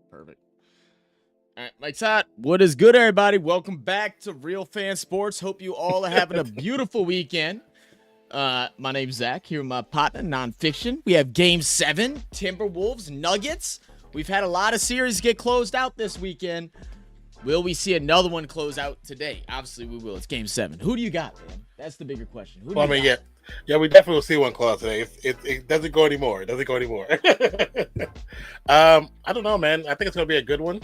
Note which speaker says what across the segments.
Speaker 1: Perfect. All right, Mike's hot. What is good, everybody? Welcome back to Real Fan Sports. Hope you all are having a beautiful weekend. My name's Zach, here with my partner, Nonpfixion. We have Game 7, Timberwolves, Nuggets. We've had a lot of series get closed out this weekend. Will we see another one close out today? Obviously, we will. It's Game 7. Who do you got, man? That's the bigger question. Who do you got?
Speaker 2: Yeah, we definitely will see one close today. It doesn't go anymore. It doesn't go anymore. I don't know, man. I think it's going to be a good one.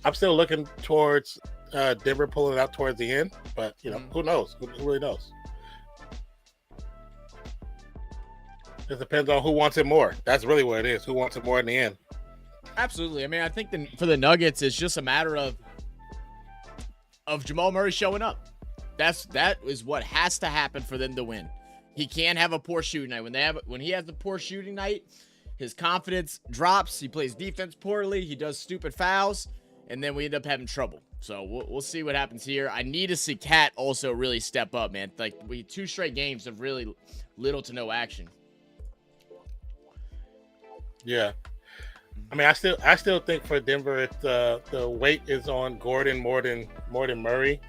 Speaker 2: I'm still looking towards Denver pulling it out towards the end, but who knows? Who really knows? It depends on who wants it more. That's really what it is. Who wants it more in the end?
Speaker 1: Absolutely. I mean, I think for the Nuggets, it's just a matter of Jamal Murray showing up. That is what has to happen for them to win. He can't have a poor shooting night. When he has a poor shooting night, his confidence drops. He plays defense poorly. He does stupid fouls, and then we end up having trouble. So we'll see what happens here. I need to see Cat also really step up, man. Like, we 2 straight games of really little to no action.
Speaker 2: Yeah. I mean, I still think for Denver, the weight is on Gordon more than Murray.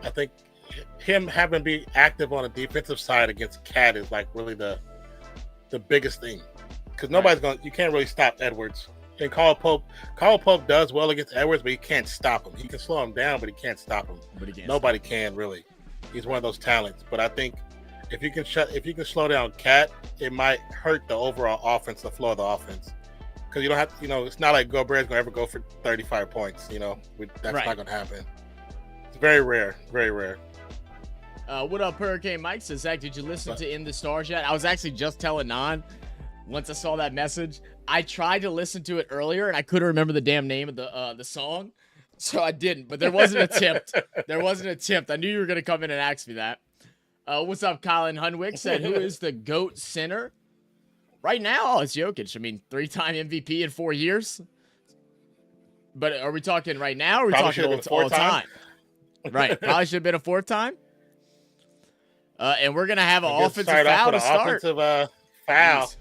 Speaker 2: I think him having to be active on the defensive side against Cat is like really the biggest thing, because you can't really stop Edwards. And Karl Pope does well against Edwards, but he can't stop him. He can slow him down, but he can't stop him. Nobody can really. He's one of those talents. But I think if you can slow down Cat, it might hurt the overall offense, the flow of the offense. Because you don't have to, it's not like Gobert's going to ever go for 35 points. That's not going to happen. It's very rare, very rare.
Speaker 1: What up, Hurricane Mike? Says, Zach, did you listen to In the Stars yet? I was actually just telling Non, once I saw that message, I tried to listen to it earlier, and I couldn't remember the damn name of the song, so I didn't. But there was an attempt. There was an attempt. I knew you were going to come in and ask me that. What's up, Colin Hunwick? Said, who is the GOAT center? Right now, it's Jokic. I mean, 3-time MVP in 4 years. But are we talking right now, or are we talking all time? Right. Probably should have been a 4th time. And we're going to have an offensive foul to start.
Speaker 2: Offensive foul.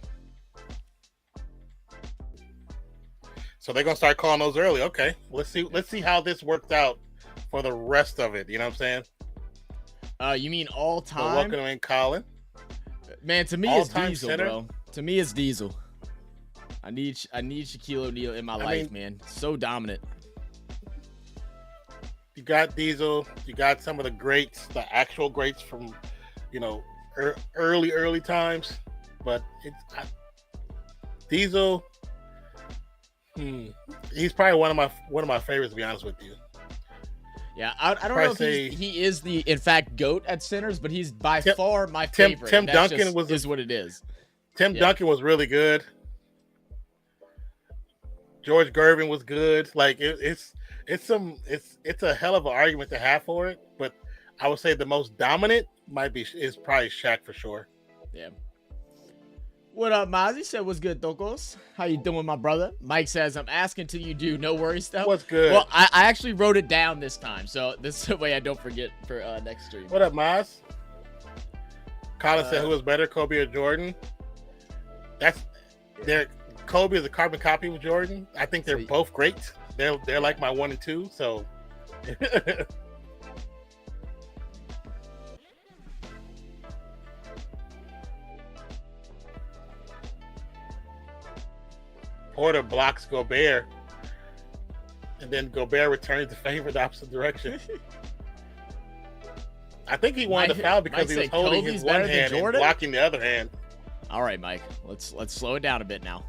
Speaker 2: So they're going to start calling those early. Okay. Let's see how this worked out for the rest of it. You know what I'm saying?
Speaker 1: You mean all
Speaker 2: So
Speaker 1: time?
Speaker 2: welcome in Colin.
Speaker 1: Man, to me it's
Speaker 2: All-time
Speaker 1: Diesel,
Speaker 2: center?
Speaker 1: bro. To me it's Diesel. I need Shaquille O'Neal in my life, man. So dominant.
Speaker 2: You got Diesel. You got some of the greats, the actual greats from, you know, early times. But Diesel. He's probably one of my favorites, to be honest with you.
Speaker 1: Yeah, I don't know if he is the in fact GOAT at centers, but he's by far my favorite.
Speaker 2: Tim Duncan
Speaker 1: is what it is.
Speaker 2: Tim Duncan was really good. George Gervin was good. Like it's a hell of an argument to have for it, but I would say the most dominant is probably Shaq for sure.
Speaker 1: Yeah. What up, Mozzie? Said, what's good, Tocos? How you doing, my brother? Mike says, I'm asking till you do. No worries, stuff.
Speaker 2: What's good?
Speaker 1: Well, I actually wrote it down this time, so this is the way I don't forget for next stream.
Speaker 2: What up, Maz? Colin said, who was better, Kobe or Jordan? Kobe is a carbon copy of Jordan. I think they're both great. They're like my 1 and 2, so... Porter blocks Gobert, and then Gobert returns the favor the opposite direction. I think he wanted to foul because he was holding his one hand and blocking the other hand.
Speaker 1: All right, Mike. Let's slow it down a bit now.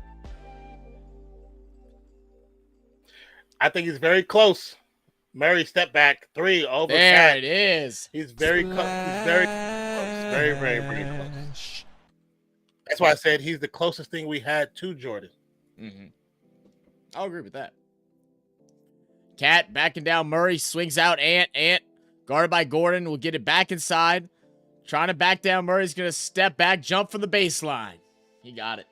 Speaker 2: I think he's very close. Murray step back 3 over.
Speaker 1: There
Speaker 2: Cat.
Speaker 1: it is.
Speaker 2: He's very close. He's very close. Very close. That's why I said he's the closest thing we had to Jordan.
Speaker 1: Mm-hmm. I'll agree with that. Cat backing down Murray, swings out Ant guarded by Gordon, will get it back inside, trying to back down Murray's gonna step back, jump from the baseline. He got it.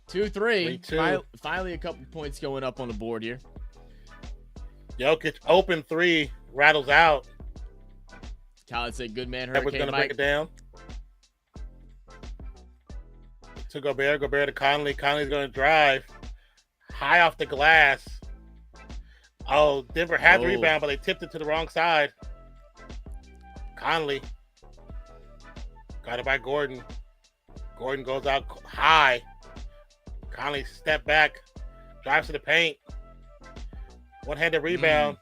Speaker 1: 2-3. Finally a couple points going up on the board here.
Speaker 2: Jokic open 3 rattles out.
Speaker 1: Colin said, good man,
Speaker 2: That was
Speaker 1: Hurricane
Speaker 2: gonna
Speaker 1: Mike.
Speaker 2: break it down. To Gobert to Conley. Conley's going to drive high off the glass. Oh, Denver had the rebound, but they tipped it to the wrong side. Conley got it by Gordon. Gordon goes out high. Conley step back, drives to the paint. One-handed rebound.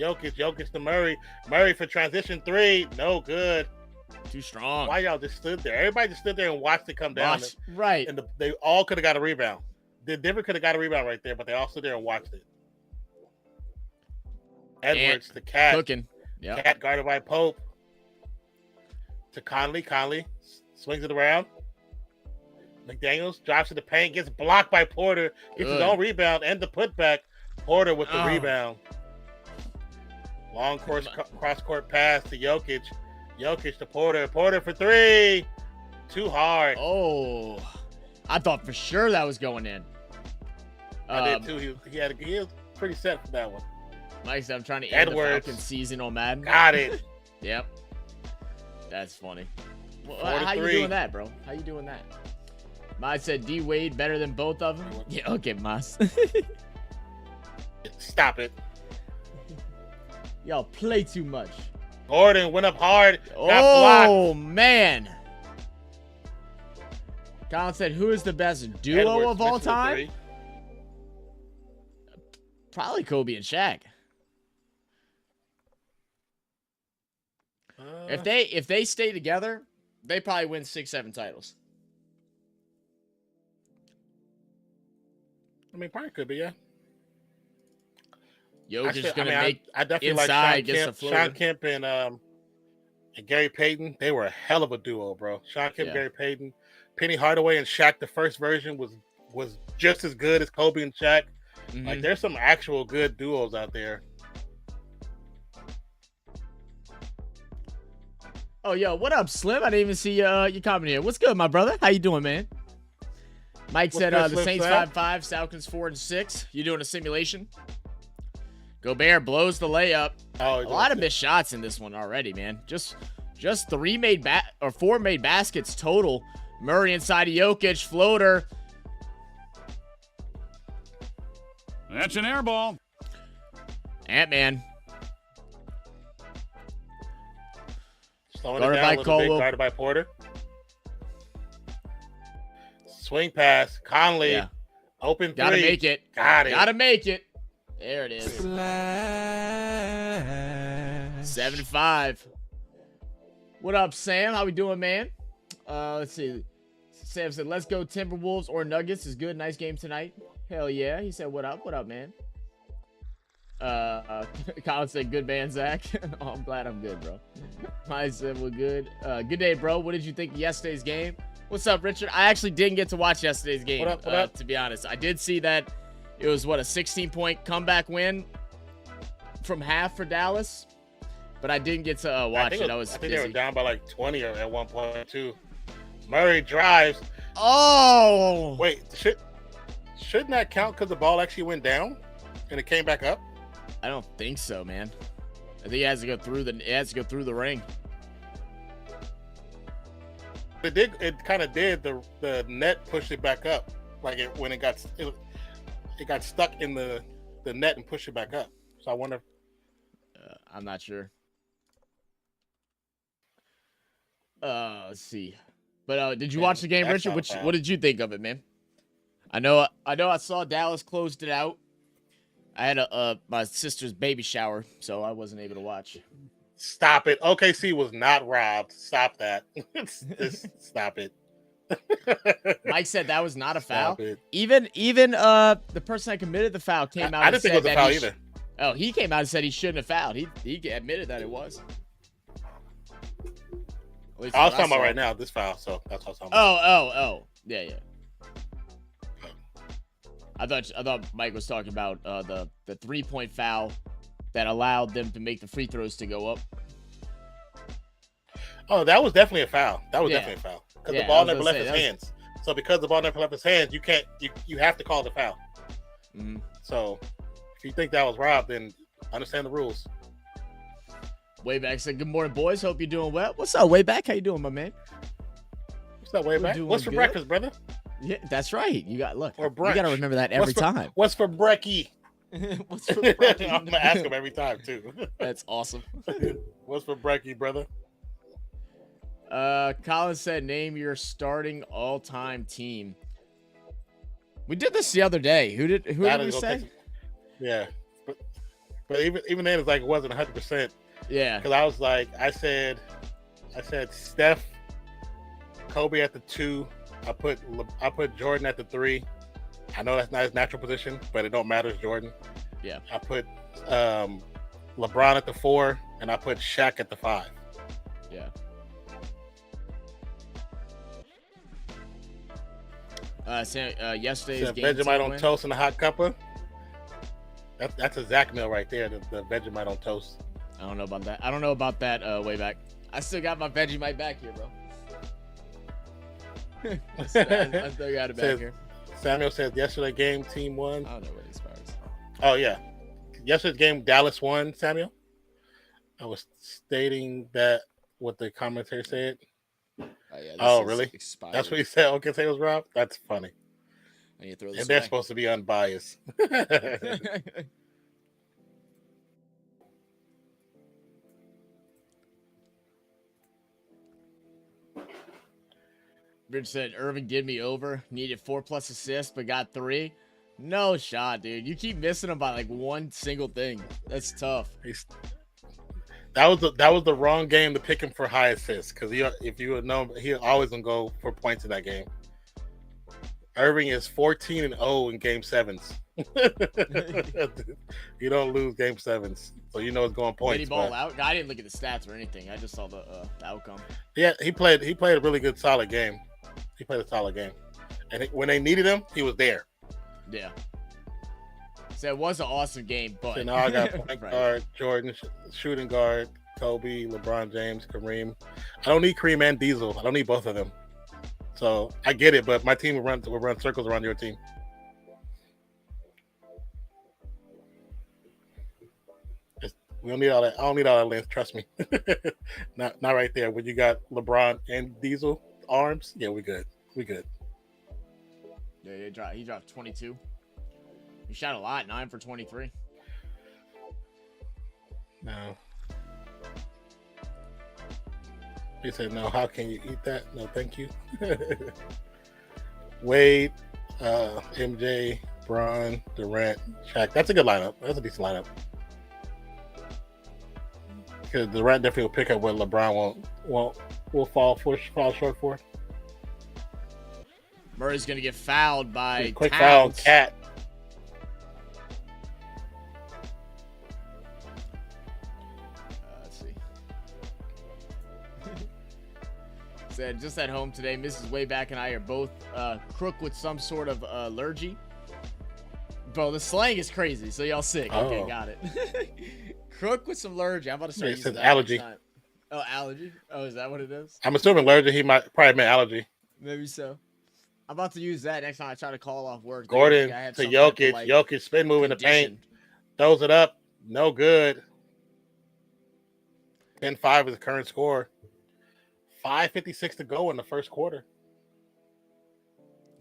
Speaker 2: Jokic to Murray. Murray for transition 3. No good.
Speaker 1: Too strong.
Speaker 2: Why y'all just stood there? Everybody just stood there and watched it come down.
Speaker 1: Right.
Speaker 2: And they all could have got a rebound. Denver could have got a rebound right there, but they all stood there and watched it. Edwards to Cat.
Speaker 1: Cooking. Yep.
Speaker 2: Cat guarded by Pope. To Conley. Conley swings it around. McDaniels drives to the paint, gets blocked by Porter, gets his own rebound and the putback. Porter with the rebound. Long cross-court pass to Jokic. Jokic to Porter. Porter for 3. Too hard.
Speaker 1: Oh, I thought for sure that was going in.
Speaker 2: I did too. He was pretty set for that one.
Speaker 1: Mike said, I'm trying to end the Falcons season on Madden.
Speaker 2: Got it.
Speaker 1: Yep. That's funny. Well, how you doing that, bro? How you doing that? Mike said, D Wade better than both of them. Yeah, okay, Mas.
Speaker 2: Stop it.
Speaker 1: Y'all play too much.
Speaker 2: Gordon went up hard.
Speaker 1: Oh, man. Colin said, who is the best duo of all time? Probably Kobe and Shaq. If they stay together, they probably win 6-7 titles.
Speaker 2: I mean, probably could be, yeah.
Speaker 1: Jokic's gonna make
Speaker 2: I definitely
Speaker 1: inside,
Speaker 2: like Sean Kemp and Gary Payton. They were a hell of a duo, bro. Sean Kemp, Gary Payton, Penny Hardaway and Shaq. The first version was just as good as Kobe and Shaq. Mm-hmm. Like, there's some actual good duos out there.
Speaker 1: Oh, yo, what up, Slim? I didn't even see you comment here. What's good, my brother? How you doing, man? Mike said the Saints 5-5, Falcons 4-6. You doing a simulation? Gobert blows the layup.
Speaker 2: Oh,
Speaker 1: a lot of missed shots in this one already, man. Just 4 made baskets total. Murray inside of Jokic, floater.
Speaker 3: That's an air ball.
Speaker 1: Ant-Man
Speaker 2: Slowing it
Speaker 1: Guarded
Speaker 2: down
Speaker 1: by
Speaker 2: a little bit.
Speaker 1: Caldwell.
Speaker 2: Guarded by Porter. Swing pass. Conley.
Speaker 1: Yeah.
Speaker 2: Open three.
Speaker 1: Gotta make it.
Speaker 2: Got it.
Speaker 1: Gotta make it. There it is. 7-5. What up, Sam? How we doing, man? Let's see. Sam said, let's go Timberwolves or Nuggets is good. Nice game tonight. Hell yeah. He said, what up? What up, man? Colin said, good man, Zach. Oh, I'm glad I'm good, bro. I said, we're good. Good day, bro. What did you think of yesterday's game? What's up, Richard? I actually didn't get to watch yesterday's game,
Speaker 2: What up?
Speaker 1: to be honest. I did see that it was, what, a 16-point comeback win from half for Dallas? But I didn't get to watch it. I was
Speaker 2: I think
Speaker 1: busy.
Speaker 2: they were down by like 20 at one point, too. Murray drives.
Speaker 1: Oh!
Speaker 2: Wait, shouldn't that count because the ball actually went down and it came back up?
Speaker 1: I don't think so, man. I think it has to go through the ring.
Speaker 2: It kind of did. The net pushed it back up, like it got stuck in the net and pushed it back up. So I wonder.
Speaker 1: I'm not sure. Let's see. But did you watch the game, Richard? What did you think of it, man? I know I saw Dallas closed it out. I had my sister's baby shower, so I wasn't able to watch.
Speaker 2: Stop it. OKC was not robbed. Stop that. Stop it.
Speaker 1: Mike said that was not a foul.
Speaker 2: Stop it.
Speaker 1: Even the person that committed the foul came out.
Speaker 2: I didn't think it was a foul either.
Speaker 1: Oh, he came out and said he shouldn't have fouled. He admitted that it was.
Speaker 2: I was talking about right now this foul, so that's what I was talking about.
Speaker 1: Oh. Yeah. I thought Mike was talking about the 3-point foul that allowed them to make the free throws to go up.
Speaker 2: Oh, that was definitely a foul. Definitely a foul because the ball never left his hands. So because the ball never left his hands, you have to call the foul.
Speaker 1: Mm-hmm.
Speaker 2: So if you think that was robbed, then understand the rules.
Speaker 1: Wayback said, "Good morning, boys. Hope you're doing well." What's up, Wayback? How you doing, my man?
Speaker 2: What's up, Wayback? What's for breakfast, brother?
Speaker 1: Yeah, that's right. You got look.
Speaker 2: Or brunch.
Speaker 1: You got to remember that every time.
Speaker 2: What's for brekkie?
Speaker 1: What's for brekkie?
Speaker 2: I'm gonna ask him every time too.
Speaker 1: That's awesome.
Speaker 2: What's for brekkie, brother?
Speaker 1: Colin said, "Name your starting all-time team." We did this the other day. Who did we say?
Speaker 2: Yeah, but even then, it's like it wasn't 100%.
Speaker 1: Yeah,
Speaker 2: because I was like, I said Steph, Kobe at the 2. I put Jordan at the 3. I know that's not his natural position, but it don't matter. It's Jordan.
Speaker 1: Yeah. I
Speaker 2: put LeBron at the 4, and I put Shaq at the 5.
Speaker 1: Yeah. Yesterday's game.
Speaker 2: Vegemite on toast and a hot cuppa. That's a Zach meal right there. The Vegemite on toast.
Speaker 1: I don't know about that. Way back. I still got my Vegemite back here, bro. I still got it back here.
Speaker 2: Samuel says yesterday game team won.
Speaker 1: I don't know what it expires.
Speaker 2: Oh yeah, yesterday's game Dallas won. Samuel, I was stating that what the commentator said. Oh really?
Speaker 1: Expired.
Speaker 2: That's what he said. Okay, say it was Rob. That's funny.
Speaker 1: I need to throw this
Speaker 2: and they're supposed to be unbiased.
Speaker 1: Rich said, Irving did me over. Needed 4+ assists, but got 3. No shot, dude. You keep missing him by like one single thing. That's tough.
Speaker 2: That was the wrong game to pick him for high assists because if you would know, he always gonna go for points in that game. Irving is 14-0 in game 7s. You don't lose game 7s, so you know it's going points.
Speaker 1: Did he ball out? I didn't look at the stats or anything. I just saw the outcome.
Speaker 2: Yeah, he played a really good, solid game. He played a solid game, and when they needed him, he was there.
Speaker 1: Yeah. So it was an awesome game, but
Speaker 2: so now I got point guard, Jordan, shooting guard, Kobe, LeBron James, Kareem. I don't need Kareem and Diesel. I don't need both of them. So I get it, but my team will run circles around your team. We don't need all that. I don't need all that length. Trust me. not right there. When you got LeBron and Diesel arms, yeah, we good. We good.
Speaker 1: Yeah, he dropped 22. He shot a lot, 9 for 23.
Speaker 2: No. He said, "No, how can you eat that? No, thank you." Wade, MJ, Bron, Durant, Shaq. That's a good lineup. That's a decent lineup. Because Durant definitely will pick up what LeBron will fall short for.
Speaker 1: Murray's gonna get fouled by
Speaker 2: Quick
Speaker 1: Towns.
Speaker 2: foul, Cat.
Speaker 1: Let's see. Said just at home today. Mrs. Wayback and I are both crook with some sort of allergy. Bro, the slang is crazy. So y'all sick? Okay, got it. Crook with some allergy. I'm about to start using that
Speaker 2: allergy.
Speaker 1: next time. Oh, allergy. Oh, is that what it is?
Speaker 2: I'm assuming allergy. He might probably meant allergy.
Speaker 1: Maybe so. I'm about to use that next time I try to call off work.
Speaker 2: Gordon to Jokic. Jokic spin move in the paint. Throws it up. No good. 10-5 is the current score. 5:56 to go in the first quarter.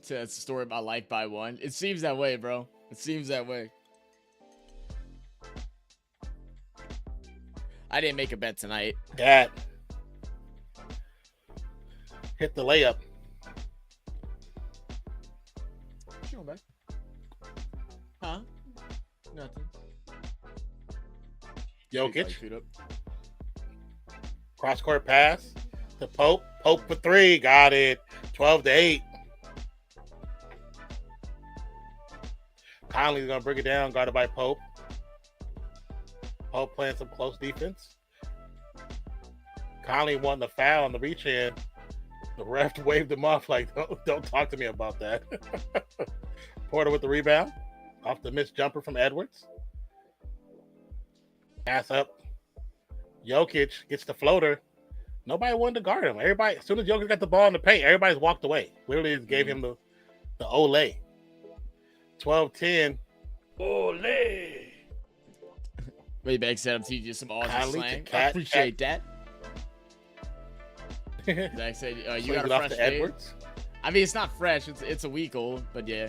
Speaker 1: So that's the story of my life by one. It seems that way, bro. It seems that way. I didn't make a bet tonight.
Speaker 2: That hit the layup.
Speaker 1: Huh? Nothing.
Speaker 2: Jokic. Cross court pass to Pope. Pope for three. Got it. 12-8. Conley's going to bring it down. Guarded by Pope. Pope playing some close defense. Conley won the foul on the reach in. The ref waved him off like, don't talk to me about that. Porter with the rebound. Off the missed jumper from Edwards. Pass up. Jokic gets the floater. Nobody wanted to guard him. Everybody, as soon as Jokic got the ball in the paint, everybody's walked away. Literally just gave him the ole. 12-10. Ole.
Speaker 1: Wayback said I'm teaching you some Aussie
Speaker 2: Conley
Speaker 1: slang.
Speaker 2: Cat,
Speaker 1: I appreciate that. Zach said you got a fresh fade.
Speaker 2: Edwards.
Speaker 1: I mean, it's not fresh. It's a week old, but yeah.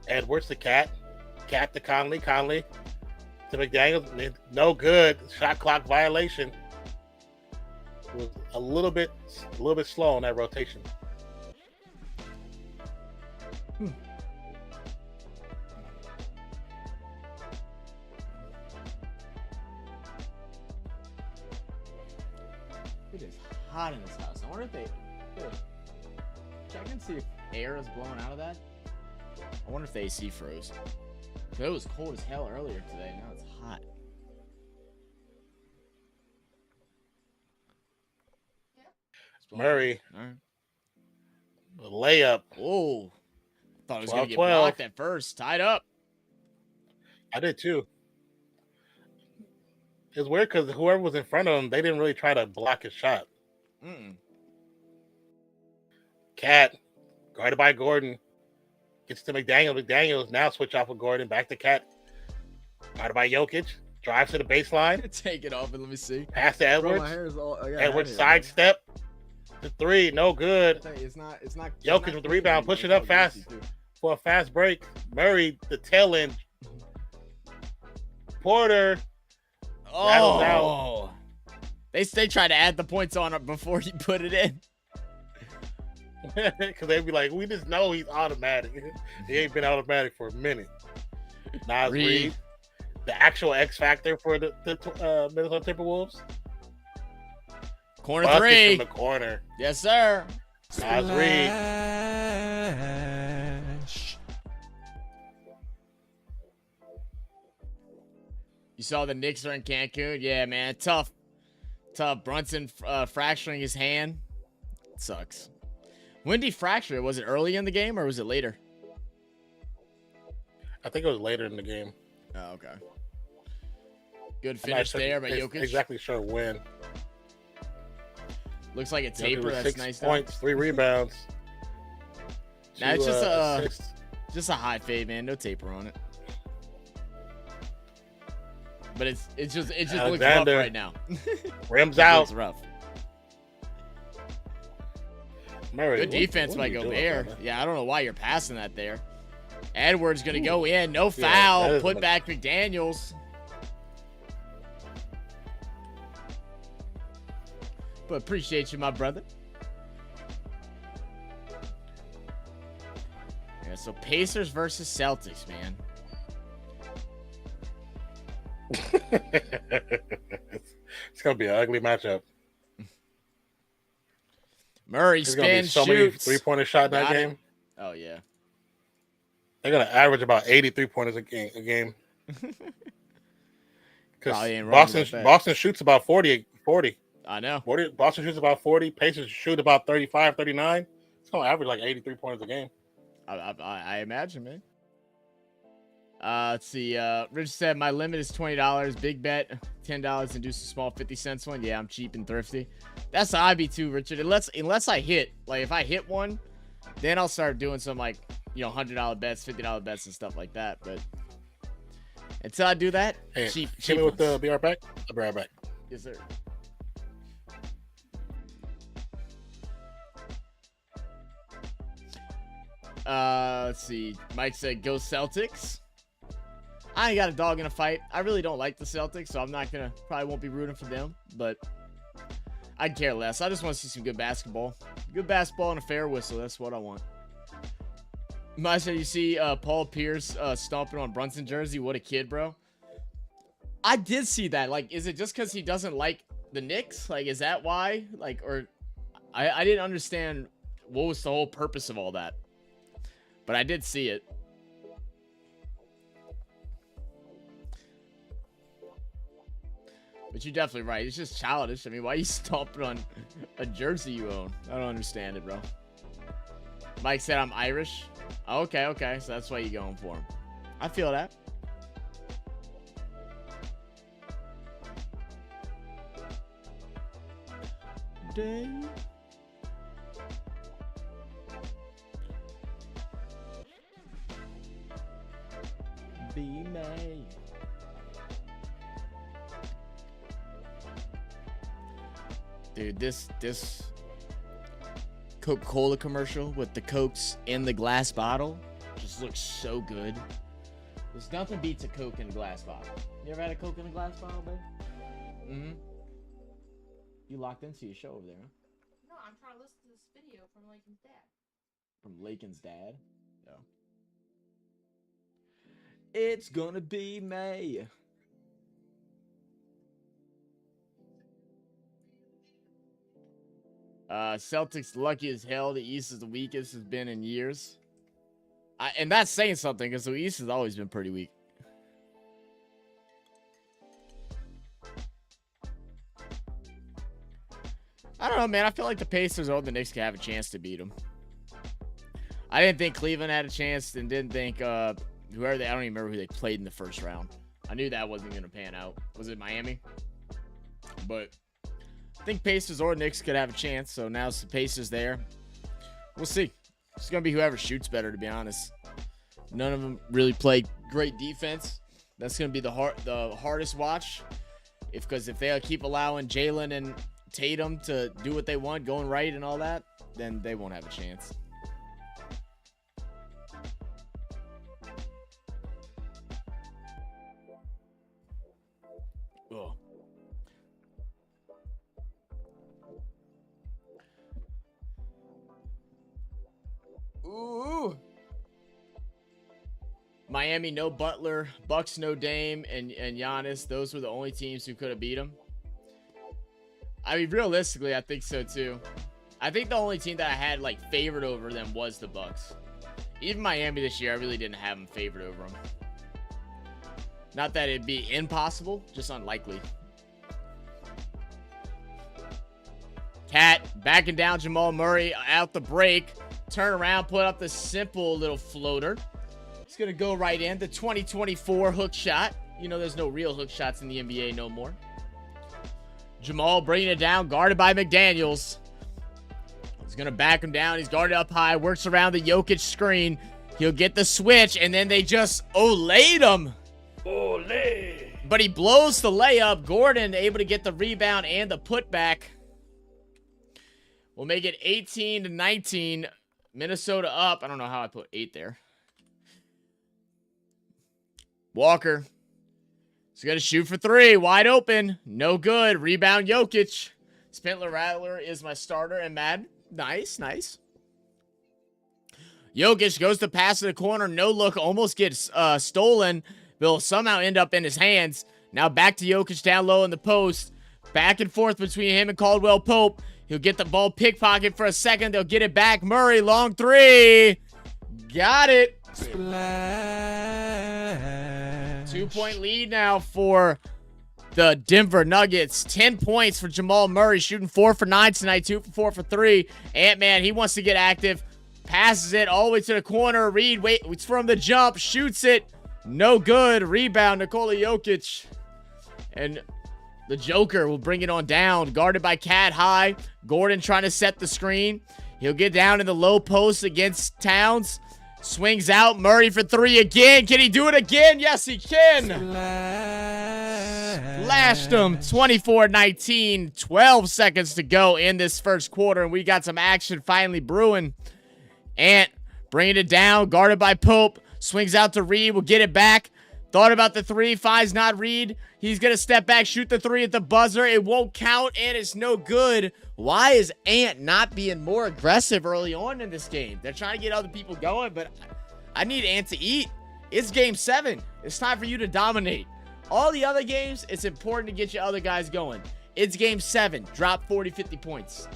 Speaker 2: Edwards to Cat. Cat to Conley. Conley to McDaniels. No good. Shot clock violation. It was a little bit slow on that rotation.
Speaker 1: It is hot in this house. I wonder if they check and see if air is blowing out of that. I wonder if the AC froze. It was cold as hell earlier today. Now it's hot.
Speaker 2: Murray.
Speaker 1: All right.
Speaker 2: The layup.
Speaker 1: Whoa. Thought it was going to get
Speaker 2: 12.
Speaker 1: blocked at first. Tied up.
Speaker 2: I did too. It's weird because whoever was in front of him, they didn't really try to block his shot. Cat, guarded by Gordon. Gets to McDaniel. McDaniels now switch off of Gordon. Back to Cat. Guarded by Jokic. Drives to the baseline.
Speaker 1: Take it off and let me see.
Speaker 2: Pass to Edwards.
Speaker 1: Bro, my hair is all,
Speaker 2: Edwards sidestep. To three. No good.
Speaker 1: It's not.
Speaker 2: Jokic with the rebound. Push it up fast for a fast break. Murray, the tail end. Porter.
Speaker 1: Oh. They tried to add the points on it before he put it in.
Speaker 2: Because they'd be like, we just know he's automatic. He ain't been automatic for a minute. Nas Reed, the actual X factor for the Minnesota Timberwolves.
Speaker 1: Corner
Speaker 2: Bucket
Speaker 1: three.
Speaker 2: from the corner.
Speaker 1: Yes, sir.
Speaker 2: Nas Reed.
Speaker 1: You saw the Knicks are in Cancun? Yeah, man. Tough. Brunson fracturing his hand. It sucks. When did he fracture it? Was it early in the game or was it later?
Speaker 2: I think it was later in the game.
Speaker 1: Oh, okay. Good finish there by Jokic.
Speaker 2: Exactly sure when.
Speaker 1: Looks like a taper. That's
Speaker 2: 6
Speaker 1: nice.
Speaker 2: points, 3 rebounds.
Speaker 1: Nah, it's just a high fade, man. No taper on it. But it just looks rough right now.
Speaker 2: Rims out.
Speaker 1: Looks rough.
Speaker 2: Murray,
Speaker 1: good defense by Gobert. Yeah, I don't know why you're passing that there. Edwards gonna go in. No foul. Put back McDaniels. but appreciate you, my brother. Yeah, so Pacers versus Celtics, man.
Speaker 2: It's gonna be an ugly matchup.
Speaker 1: Murray
Speaker 2: There's gonna be
Speaker 1: spins,
Speaker 2: so many
Speaker 1: shoots.
Speaker 2: 3-pointer shot in that
Speaker 1: Got it.
Speaker 2: game.
Speaker 1: Oh yeah.
Speaker 2: They're gonna average about 80 3-pointers a game.
Speaker 1: Probably ain't wrong
Speaker 2: Boston
Speaker 1: about that.
Speaker 2: Boston shoots about 40.
Speaker 1: I know.
Speaker 2: Boston shoots about 40. Pacers shoot about 35, 39. It's gonna average like 83 pointers a game.
Speaker 1: I imagine, man. Let's see. Rich said my limit is $20. Big bet, $10 and do some small 50-cent one. Yeah, I'm cheap and thrifty. That's how I be too, Richard. Unless I hit, like if I hit one, then I'll start doing some like, you know, $100 bets, $50 bets and stuff like that. But until I do that,
Speaker 2: hey,
Speaker 1: cheap.
Speaker 2: Hit me with the be right back. I'll be right back.
Speaker 1: Yes, sir. Let's see. Mike said go Celtics. I ain't got a dog in a fight. I really don't like the Celtics, so I'm not gonna, probably won't be rooting for them, but I care less. I just want to see some good basketball. Good basketball and a fair whistle. That's what I want. Mike said you see Paul Pierce stomping on Brunson jersey. What a kid, bro. I did see that. Like, is it just because he doesn't like the Knicks? Like, is that why? Like, or I didn't understand what was the whole purpose of all that. But I did see it. But you're definitely right. It's just childish. I mean, why are you stomping on a jersey you own? I don't understand it, bro. Mike said I'm Irish. Okay. So that's why you're going for him. I feel that. Day. Be May. Dude, this Coca-Cola commercial with the Cokes in the glass bottle just looks so good. There's nothing beats a Coke in a glass bottle. You ever had a Coke in a glass bottle, babe? Mm-hmm. You locked into your show over there, huh?
Speaker 3: No, I'm trying to listen to this video from Lakin's dad.
Speaker 1: From Lakin's dad? No. It's gonna be May. Celtics lucky as hell. The East is the weakest it's been in years. And that's saying something because the East has always been pretty weak. I don't know, man. I feel like the Pacers or the Knicks could have a chance to beat them. I didn't think Cleveland had a chance and didn't think whoever they, I don't even remember who they played in the first round. I knew that wasn't going to pan out. Was it Miami? But I think Pacers or Knicks could have a chance. So now it's the Pacers there. We'll see. It's going to be whoever shoots better, to be honest. None of them really play great defense. That's going to be the hardest watch. Because if they keep allowing Jalen and Tatum to do what they want, going right and all that, then they won't have a chance. Ugh. Ooh. Miami, no Butler. Bucks, no Dame. And Giannis. Those were the only teams who could have beat him. I mean, realistically, I think so, too. I think the only team that I had, like, favored over them was the Bucks. Even Miami this year, I really didn't have them favored over them. Not that it'd be impossible, just unlikely. Cat backing down Jamal Murray out the break. Turn around, put up the simple little floater. It's going to go right in. The 2024 hook shot. You know, there's no real hook shots in the NBA no more. Jamal bringing it down, guarded by McDaniels. He's going to back him down. He's guarded up high, works around the Jokic screen. He'll get the switch, and then they just olayed him.
Speaker 2: Olay.
Speaker 1: But he blows the layup. Gordon able to get the rebound and the putback. We'll make it 18-19. Minnesota up. I don't know how I put 8 there. Walker. He's going to shoot for 3. Wide open. No good. Rebound Jokic. Spentler Rattler is my starter and Madden. Nice, nice. Jokic goes to pass to the corner. No look, almost gets stolen. Will somehow end up in his hands. Now back to Jokic down low in the post. Back and forth between him and Caldwell Pope. He'll get the ball pickpocket for a second. They'll get it back. Murray, long three. Got it.
Speaker 4: Splash.
Speaker 1: 2-point lead now for the Denver Nuggets. 10 points for Jamal Murray, shooting 4 for 9 tonight, 2 for 4 for 3. Ant-Man, he wants to get active. Passes it all the way to the corner. Reed waits from the jump, shoots it. No good. Rebound, Nikola Jokic. And the Joker will bring it on down. Guarded by Cat High. Gordon trying to set the screen. He'll get down in the low post against Towns. Swings out. Murray for 3 again. Can he do it again? Yes, he can. Lashed him. 24-19. 12 seconds to go in this first quarter. And we got some action finally brewing. Ant bringing it down. Guarded by Pope. Swings out to Reed. Will get it back. Thought about the 3. Finds not Reed. He's going to step back, shoot the 3 at the buzzer. It won't count, and it's no good. Why is Ant not being more aggressive early on in this game? They're trying to get other people going, but I need Ant to eat. It's game 7. It's time for you to dominate. All the other games, it's important to get your other guys going. It's game 7. Drop 40, 50 points.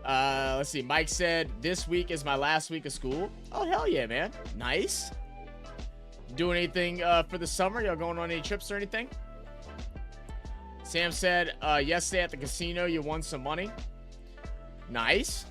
Speaker 1: Let's see. Mike said, this week is my last week of school. Oh, hell yeah, man. Nice. Doing anything for the summer? Y'all going on any trips or anything? Sam said, yesterday at the casino, you won some money. Nice.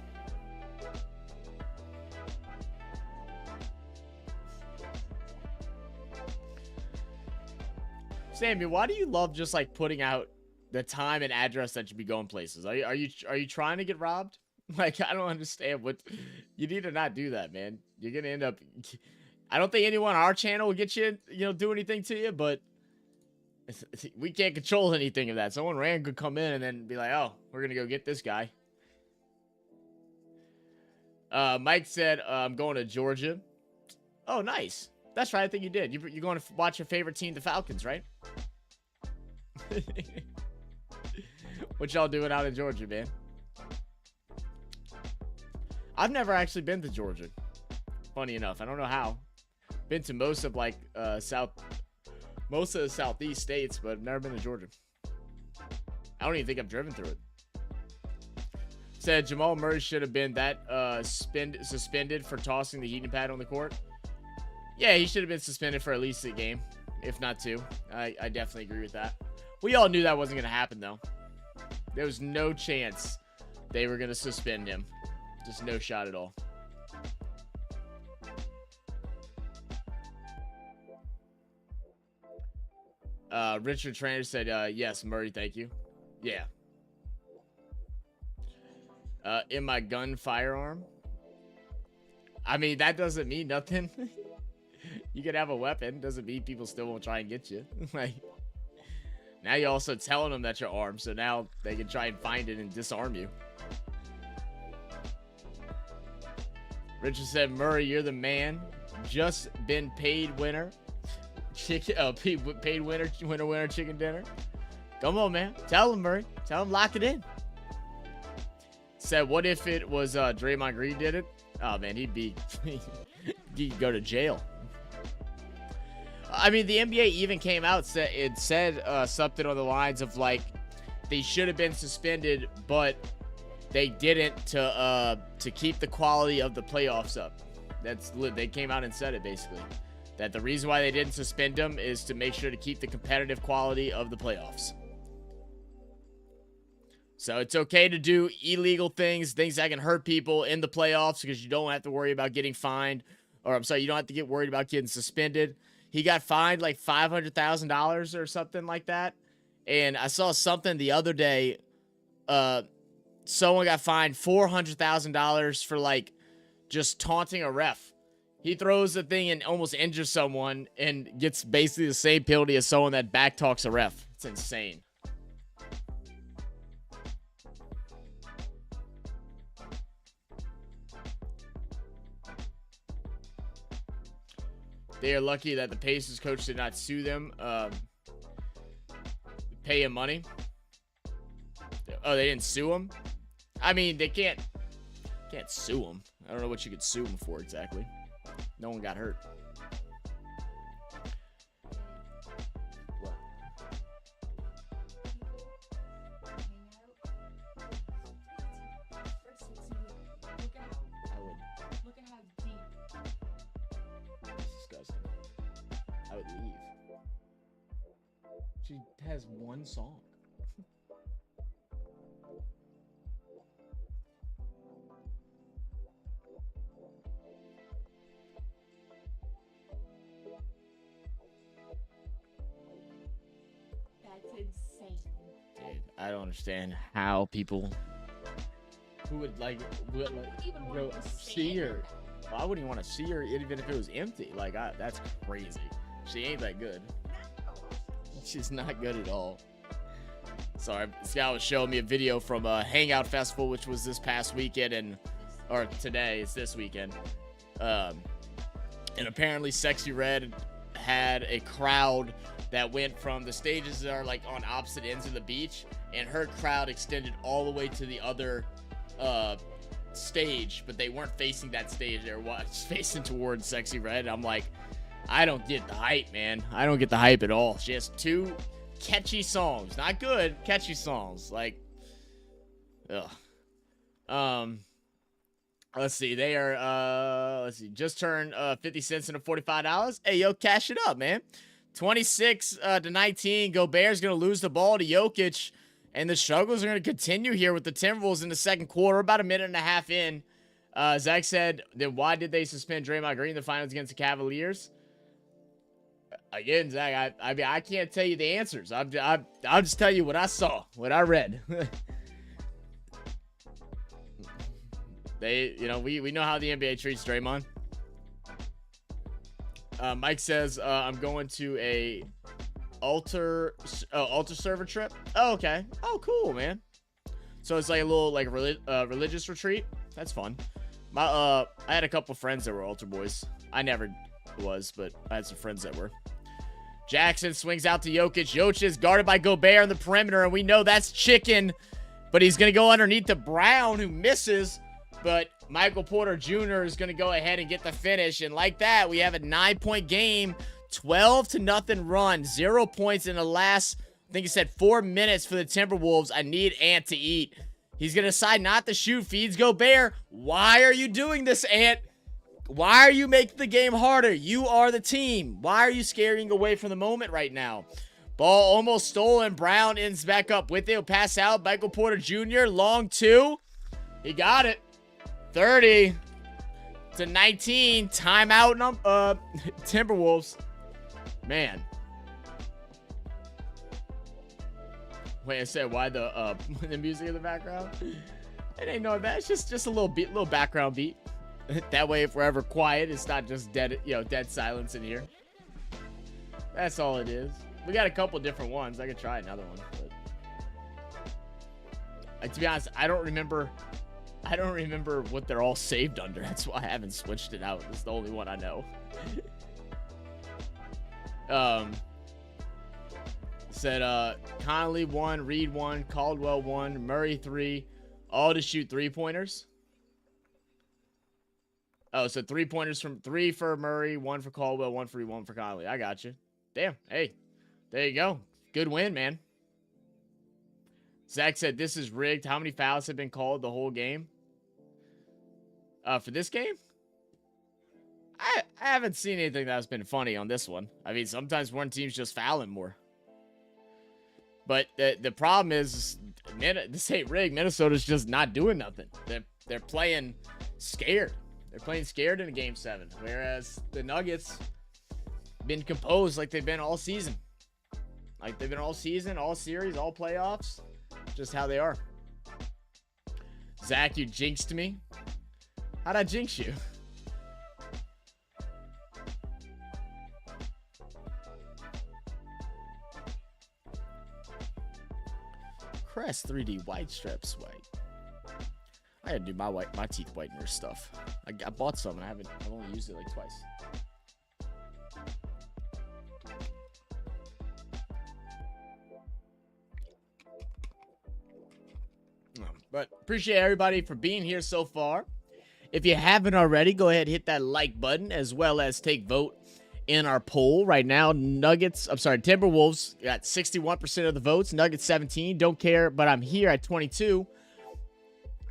Speaker 1: Sammy, why do you love just like putting out the time and address that you be going places? Are you trying to get robbed? Like, I don't understand what you need to not do that, man. You're gonna end up. I don't think anyone on our channel will get you, do anything to you, but we can't control anything of that. Someone random could come in and then be like, "Oh, we're gonna go get this guy." Mike said, "I'm going to Georgia." Oh, nice. That's right. I think you did. You're going to watch your favorite team, the Falcons, right? What y'all doing out in Georgia, man? I've never actually been to Georgia. Funny enough, I don't know how. Been to most of like most of the southeast states, but I've never been to Georgia. I don't even think I've driven through it. Said Jamal Murray should have been that suspended for tossing the heating pad on the court. Yeah, he should have been suspended for at least a game, if not 2. I definitely agree with that. We all knew that wasn't going to happen, though. There was no chance they were going to suspend him. Just no shot at all. Richard Trainer said, yes, Murray, thank you. Yeah. In my gun firearm. I mean, that doesn't mean nothing. You can have a weapon. Doesn't mean people still won't try and get you. Like, now you're also telling them that you're armed, so now they can try and find it and disarm you. Richard said, Murray, you're the man. Just been paid winner. Paid winner chicken dinner. Come on, man. Tell him, Murray. Tell him lock it in. Said, what if it was Draymond Green did it? Oh, man, he'd go to jail. I mean, the NBA even came out, said something on the lines of, like, they should have been suspended, but they didn't to keep the quality of the playoffs up. They came out and said it, basically. That the reason why they didn't suspend them is to make sure to keep the competitive quality of the playoffs. So it's okay to do illegal things that can hurt people in the playoffs because you don't have to worry about getting fined. Or, I'm sorry, you don't have to get worried about getting suspended. He got fined like $500,000 or something like that. And I saw something the other day. Someone got fined $400,000 for like just taunting a ref. He throws the thing and almost injures someone and gets basically the same penalty as someone that backtalks a ref. It's insane. They are lucky that the Pacers coach did not sue them. pay him money. Oh, they didn't sue him? I mean, they can't sue him. I don't know what you could sue him for exactly. No one got hurt. What? I would.
Speaker 3: Look at how deep.
Speaker 1: That's disgusting. I would leave. She has one song.
Speaker 3: That's insane.
Speaker 1: Dude, I don't understand how people who would like
Speaker 3: Even
Speaker 1: go
Speaker 3: want to
Speaker 1: see her. Why wouldn't you want to see her even if it was empty? Like, that's crazy. She ain't that good. She's not good at all. Sorry, this guy was showing me a video from a Hangout Festival, which was this past weekend, or today, it's this weekend. And apparently Sexy Red had a crowd that went from the stages that are like on opposite ends of the beach, and her crowd extended all the way to the other stage, but they weren't facing that stage. They were facing towards Sexy Red. I'm like, I don't get the hype, man. I don't get the hype at all. She has 2 catchy songs. Not good, catchy songs. Like, ugh. Let's see. They are, let's see, just turned 50 cents into $45. Hey, yo, cash it up, man. 26 to 19. Gobert's going to lose the ball to Jokic, and the struggles are going to continue here with the Timberwolves in the second quarter. About a minute and a half in. Zach said, then why did they suspend Draymond Green in the finals against the Cavaliers? Again, Zach, I mean, I can't tell you the answers. I'll just tell you what I saw, what I read. We know how the NBA treats Draymond. Mike says, I'm going to a altar server trip. Oh, okay. Oh, cool, man. So it's like a little like religious retreat. That's fun. I had a couple friends that were altar boys. I never was, but I had some friends that were. Jackson swings out to Jokic. Jokic is guarded by Gobert on the perimeter, and we know that's chicken. But he's going to go underneath to Brown, who misses. But Michael Porter Jr. is going to go ahead and get the finish. And like that, we have a 9-point game. 12-0 run. 0 points in the last, I think he said 4 minutes for the Timberwolves. I need Ant to eat. He's going to decide not to shoot. Feeds Gobert. Why are you doing this, Ant? Why are you making the game harder? You are the team. Why are you scaring away from the moment right now? Ball almost stolen. Brown ends back up with it. He'll pass out. Michael Porter Jr. Long 2. He got it. 30 to 19. Timeout. Timberwolves. Man. Wait, I said why the music in the background? It ain't no that. It's just a little background beat. That way, if we're ever quiet, it's not just dead, dead silence in here. That's all it is. We got a couple different ones. I could try another one. But to be honest, I don't remember what they're all saved under. That's why I haven't switched it out. It's the only one I know. Said Conley 1, Reed 1, Caldwell 1, Murray 3, all to shoot 3-pointers. Oh, so 3-pointers from 3 for Murray, 1 for Caldwell, 1 for Reed, 1 for Conley. I got you. Damn. Hey, there you go. Good win, man. Zach said this is rigged. How many fouls have been called the whole game? For this game? I haven't seen anything that's been funny on this one. I mean, sometimes one team's just fouling more. But the problem is, this ain't rigged. Minnesota's just not doing nothing. They're playing scared. They're playing scared in a Game 7. Whereas the Nuggets been composed like they've been all season. Like they've been all season, all series, all playoffs. Just how they are. Zach, you jinxed me. How'd I jinx you? Crest 3D white strips white. I gotta do my teeth whitener stuff. I bought some and I've only used it like twice. But appreciate everybody for being here so far. If you haven't already, go ahead and hit that like button, as well as take vote in our poll right now. Timberwolves got 61% of the votes. Nuggets 17. Don't care, but I'm here at 22.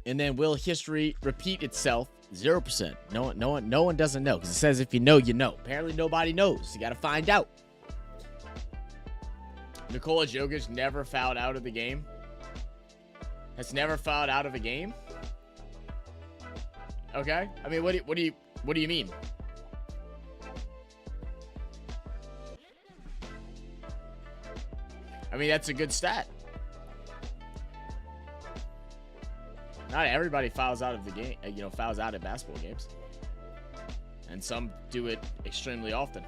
Speaker 1: And then will history repeat itself? 0%. No one doesn't know, because it says if you know, you know. Apparently nobody knows. You got to find out. Nikola Jokic never fouled out of the game. Has never fouled out of a game. Okay. I mean, what do you mean? I mean, that's a good stat. Not everybody fouls out of the game, fouls out at basketball games. And some do it extremely often.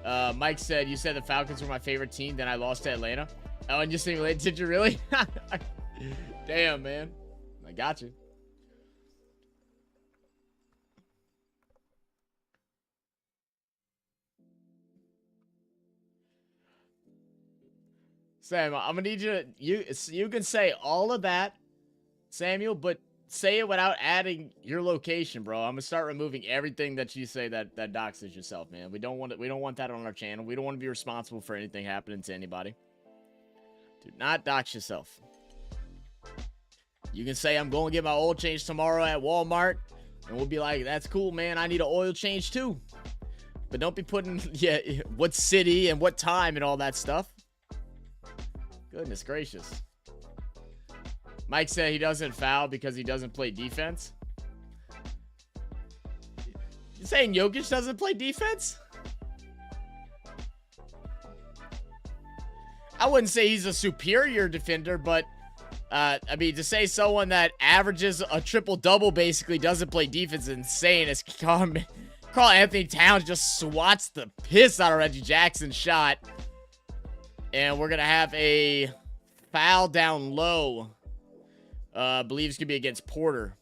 Speaker 1: Mike said, you said the Falcons were my favorite team, then I lost to Atlanta. Oh, and you simulated, did you really? Damn, man. I got you. Sam, I'm gonna need you can say all of that, Samuel, but say it without adding your location, bro. I'm gonna start removing everything that you say that doxes yourself, man. We don't want that on our channel. We don't want to be responsible for anything happening to anybody. Do not dox yourself. You can say I'm going to get my oil change tomorrow at Walmart, and we'll be like, that's cool, man. I need an oil change too. But don't be putting what city and what time and all that stuff. Goodness gracious. Mike said he doesn't foul because he doesn't play defense. You saying Jokic doesn't play defense? I wouldn't say he's a superior defender, but I mean, to say someone that averages a triple-double basically doesn't play defense is insane. As Karl-Anthony Towns just swats the piss out of Reggie Jackson's shot. And we're going to have a foul down low. Believes could be against Porter.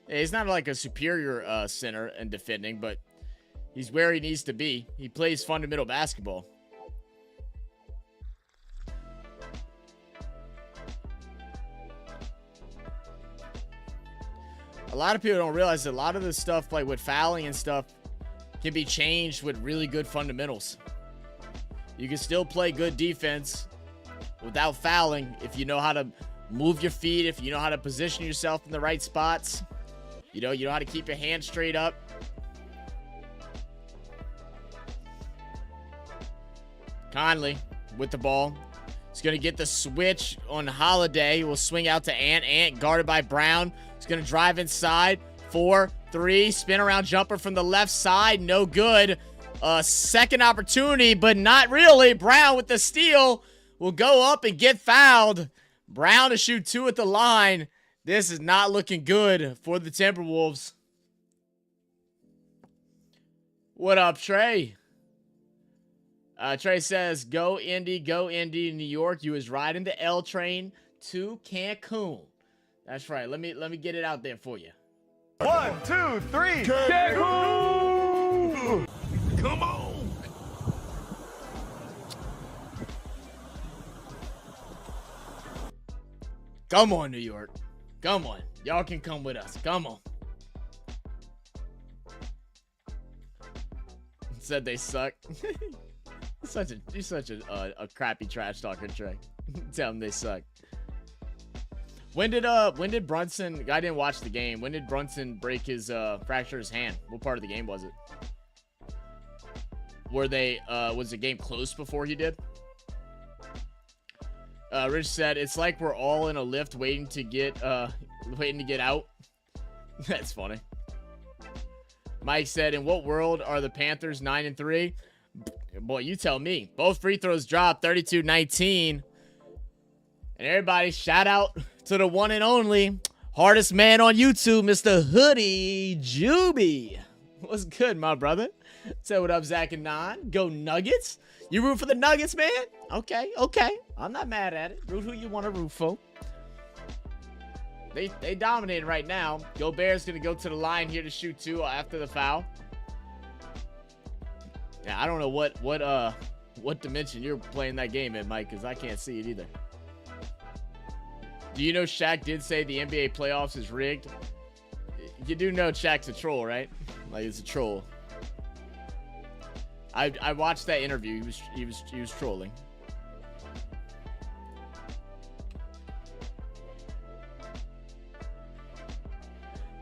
Speaker 1: He's not like a superior center in defending, but he's where he needs to be. He plays fundamental basketball. A lot of people don't realize that a lot of this stuff, like with fouling and stuff, can be changed with really good fundamentals. You can still play good defense without fouling if you know how to move your feet, if you know how to position yourself in the right spots. You know how to keep your hands straight up. Conley with the ball. He's going to get the switch on Holiday. Will swing out to Ant. Ant guarded by Brown. He's going to drive inside. 4-3. Spin around jumper from the left side. No good. Second opportunity, but not really. Brown with the steal will go up and get fouled. Brown to shoot 2 at the line. This is not looking good for the Timberwolves. What up, Trey? Trey says, go Indy, New York. You was riding the L train to Cancun. That's right. Let me get it out there for you.
Speaker 4: 1, 2, 3. Cancun!
Speaker 2: Come on.
Speaker 1: Come on, New York. Come on. Y'all can come with us. Come on. Said they suck. You're such a crappy trash talker, Trey. Tell them they suck. When did Brunson? I didn't watch the game. When did Brunson break his fracture his hand? What part of the game was it? Was the game close before he did? Rich said it's like we're all in a lift waiting to get out. That's funny. Mike said, in what world are the Panthers 9-3? Boy, you tell me. Both free throws dropped, 32-19. And everybody, shout out to the one and only hardest man on YouTube, Mr. Hoodie Juby. What's good, my brother? Say what up, Zach and Non. Go Nuggets. You root for the Nuggets, man? Okay. I'm not mad at it. Root who you want to root for. They dominating right now. Gobert's going to go to the line here to shoot 2 after the foul. Yeah, I don't know what dimension you're playing that game in, Mike, because I can't see it either. Do you know Shaq did say the NBA playoffs is rigged? You do know Shaq's a troll, right? Like, he's a troll. I watched that interview. He was trolling.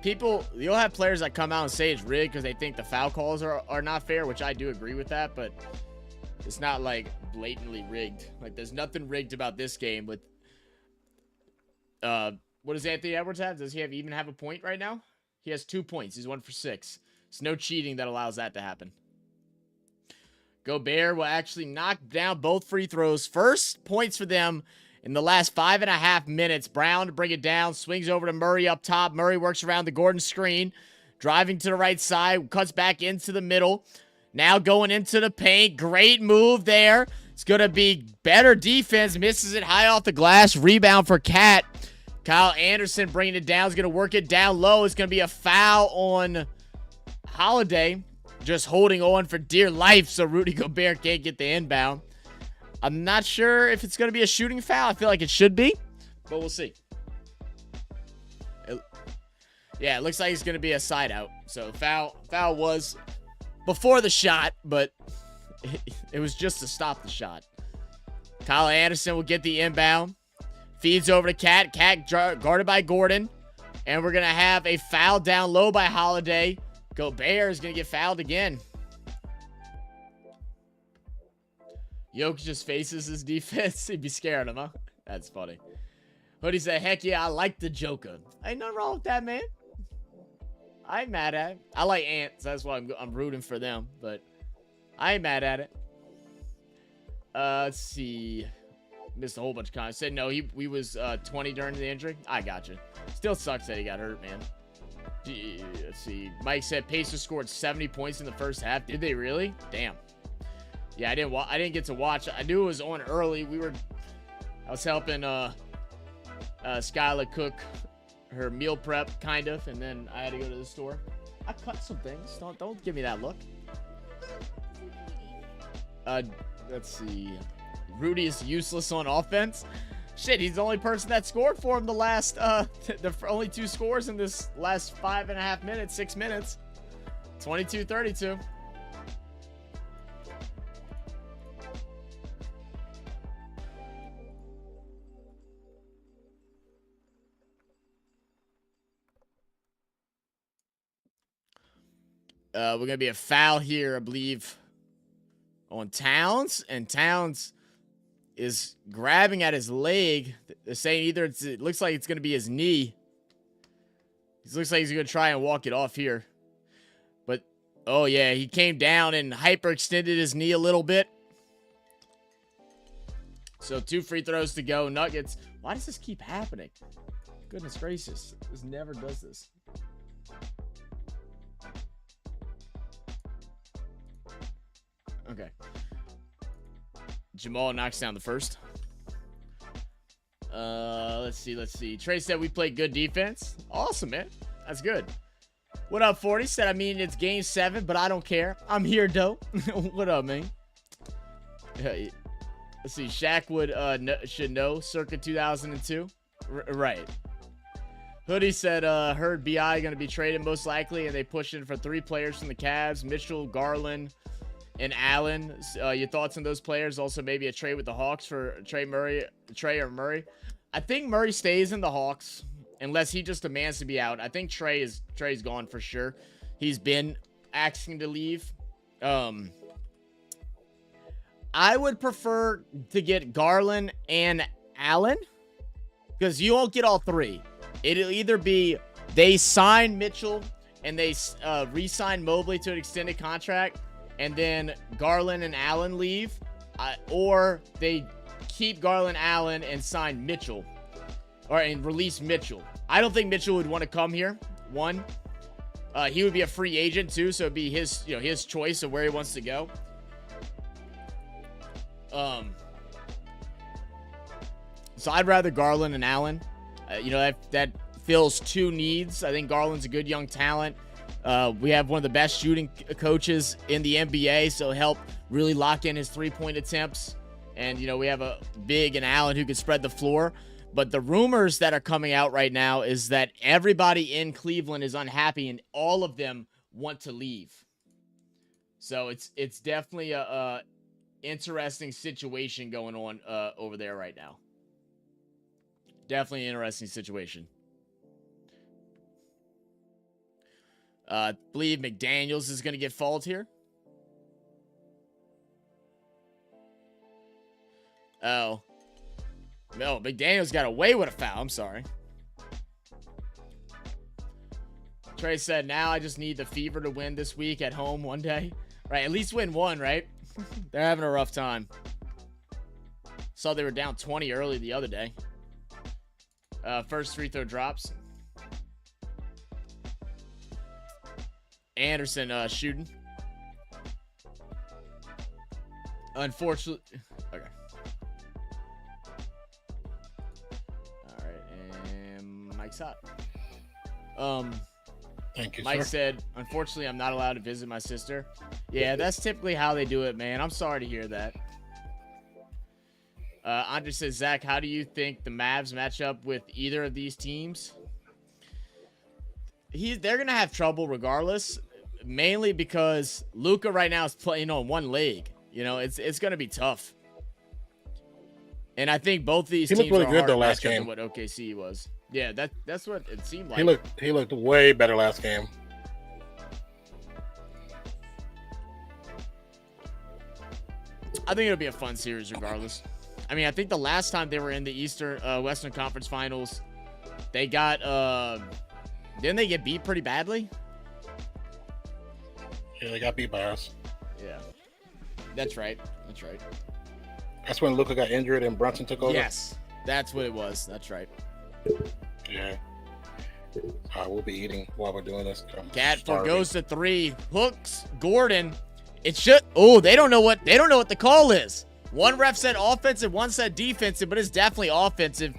Speaker 1: People, you'll have players that come out and say it's rigged because they think the foul calls are not fair, which I do agree with that, but it's not like blatantly rigged. Like, there's nothing rigged about this game with what does Anthony Edwards have? Does he even have a point right now? He has 2 points. He's 1 for 6. There's no cheating that allows that to happen. Gobert will actually knock down both free throws. First points for them in the last 5.5 minutes. Brown to bring it down. Swings over to Murray up top. Murray works around the Gordon screen. Driving to the right side. Cuts back into the middle. Now going into the paint. Great move there. It's going to be better defense. Misses it high off the glass. Rebound for Cat. Kyle Anderson bringing it down. Is going to work it down low. It's going to be a foul on Holiday. Just holding on for dear life so Rudy Gobert can't get the inbound. I'm not sure if it's going to be a shooting foul. I feel like it should be, but we'll see. Yeah, it looks like it's going to be a side out. So foul was before the shot, but it was just to stop the shot. Kyle Anderson will get the inbound. Feeds over to Cat. Cat guarded by Gordon. And we're going to have a foul down low by Holiday. Gobert is going to get fouled again. Jokic just faces his defense. He'd be scared of him, huh? That's funny. Hoodie said, heck yeah, I like the Joker. Ain't nothing wrong with that, man. I ain't mad at it. I like Ants. That's why I'm rooting for them. But I ain't mad at it. Let's see. Missed a whole bunch of comments. Said no, he was 20 during the injury. I got you. Still sucks that he got hurt, man. Let's see. Mike said Pacers scored 70 points in the first half. Did they really? Damn. Yeah, I didn't get to watch. I knew it was on early. I was helping Skyla cook her meal prep, kind of, and then I had to go to the store. I cut some things. Don't give me that look. Let's see. Rudy is useless on offense. Shit, he's the only person that scored for him the last, the only 2 scores in this last 5.5 minutes, 6 minutes. 22-32. We're going to be a foul here, I believe, on Towns. And Towns is grabbing at his leg. They're saying either it looks like it's going to be his knee. It looks like he's going to try and walk it off here. But, oh yeah, he came down and hyperextended his knee a little bit. So 2 free throws to go. Nuggets. Why does this keep happening? Goodness gracious. This never does this. Okay. Jamal knocks down the first. Let's see. Trey said we played good defense. Awesome, man. That's good. What up, 40? Said, I mean, it's game 7, but I don't care. I'm here, though. What up, man? Let's see. Shaq should know circa 2002. Right. Hoodie said, heard BI going to be traded most likely, and they pushed in for 3 players from the Cavs. Mitchell, Garland, and Allen. Your thoughts on those players? Also, maybe a trade with the Hawks for Trey or Murray. I think Murray stays in the Hawks unless he just demands to be out. I think Trey's gone for sure. He's been asking to leave. I would prefer to get Garland and Allen because you won't get all 3. It'll either be they sign Mitchell and they re-sign Mobley to an extended contract, and then Garland and Allen leave, or they keep Garland, Allen, and sign Mitchell, and release Mitchell. I don't think Mitchell would want to come here. One, he would be a free agent too, so it'd be his choice of where he wants to go. So I'd rather Garland and Allen. That fills 2 needs. I think Garland's a good young talent. We have one of the best shooting coaches in the NBA, so help really lock in his three-point attempts. And, you know, we have a Big and Allen who can spread the floor. But the rumors that are coming out right now is that everybody in Cleveland is unhappy and all of them want to leave. So it's definitely a interesting situation going on over there right now. Definitely an interesting situation. I believe McDaniels is going to get faulted here. Oh. No, McDaniels got away with a foul. I'm sorry. Trey said, now I just need the Fever to win this week at home one day. Right, at least win one, right? They're having a rough time. Saw they were down 20 early the other day. First free throw drops. Anderson shooting. Unfortunately. Okay. Mike's hot.
Speaker 2: Thank you,
Speaker 1: Mike
Speaker 2: sir.
Speaker 1: said, unfortunately, I'm not allowed to visit my sister. Yeah, that's typically how they do it, man. I'm sorry to hear that. Andre says, Zach, how do you think the Mavs match up with either of these teams? They're going to have trouble regardless, mainly because Luka right now is playing on one leg. You know, it's going to be tough. And I think both these teams
Speaker 2: looked really
Speaker 1: are
Speaker 2: good
Speaker 1: hard
Speaker 2: the
Speaker 1: to
Speaker 2: last
Speaker 1: match up
Speaker 2: game.
Speaker 1: than what OKC was. Yeah, that's what it seemed like.
Speaker 2: He looked way better last game.
Speaker 1: I think it'll be a fun series regardless. I mean, I think the last time they were in the Western Conference Finals, they got didn't they get beat pretty badly?
Speaker 2: Yeah, they got beat by us.
Speaker 1: Yeah. That's right.
Speaker 2: That's when Luka got injured and Brunson took over.
Speaker 1: Yes. That's what it was. That's right.
Speaker 2: Yeah. We'll be eating while we're doing this.
Speaker 1: Cat goes to three, hooks Gordon. It should. Oh, they don't know what the call is. One ref said offensive, one said defensive, but it's definitely offensive.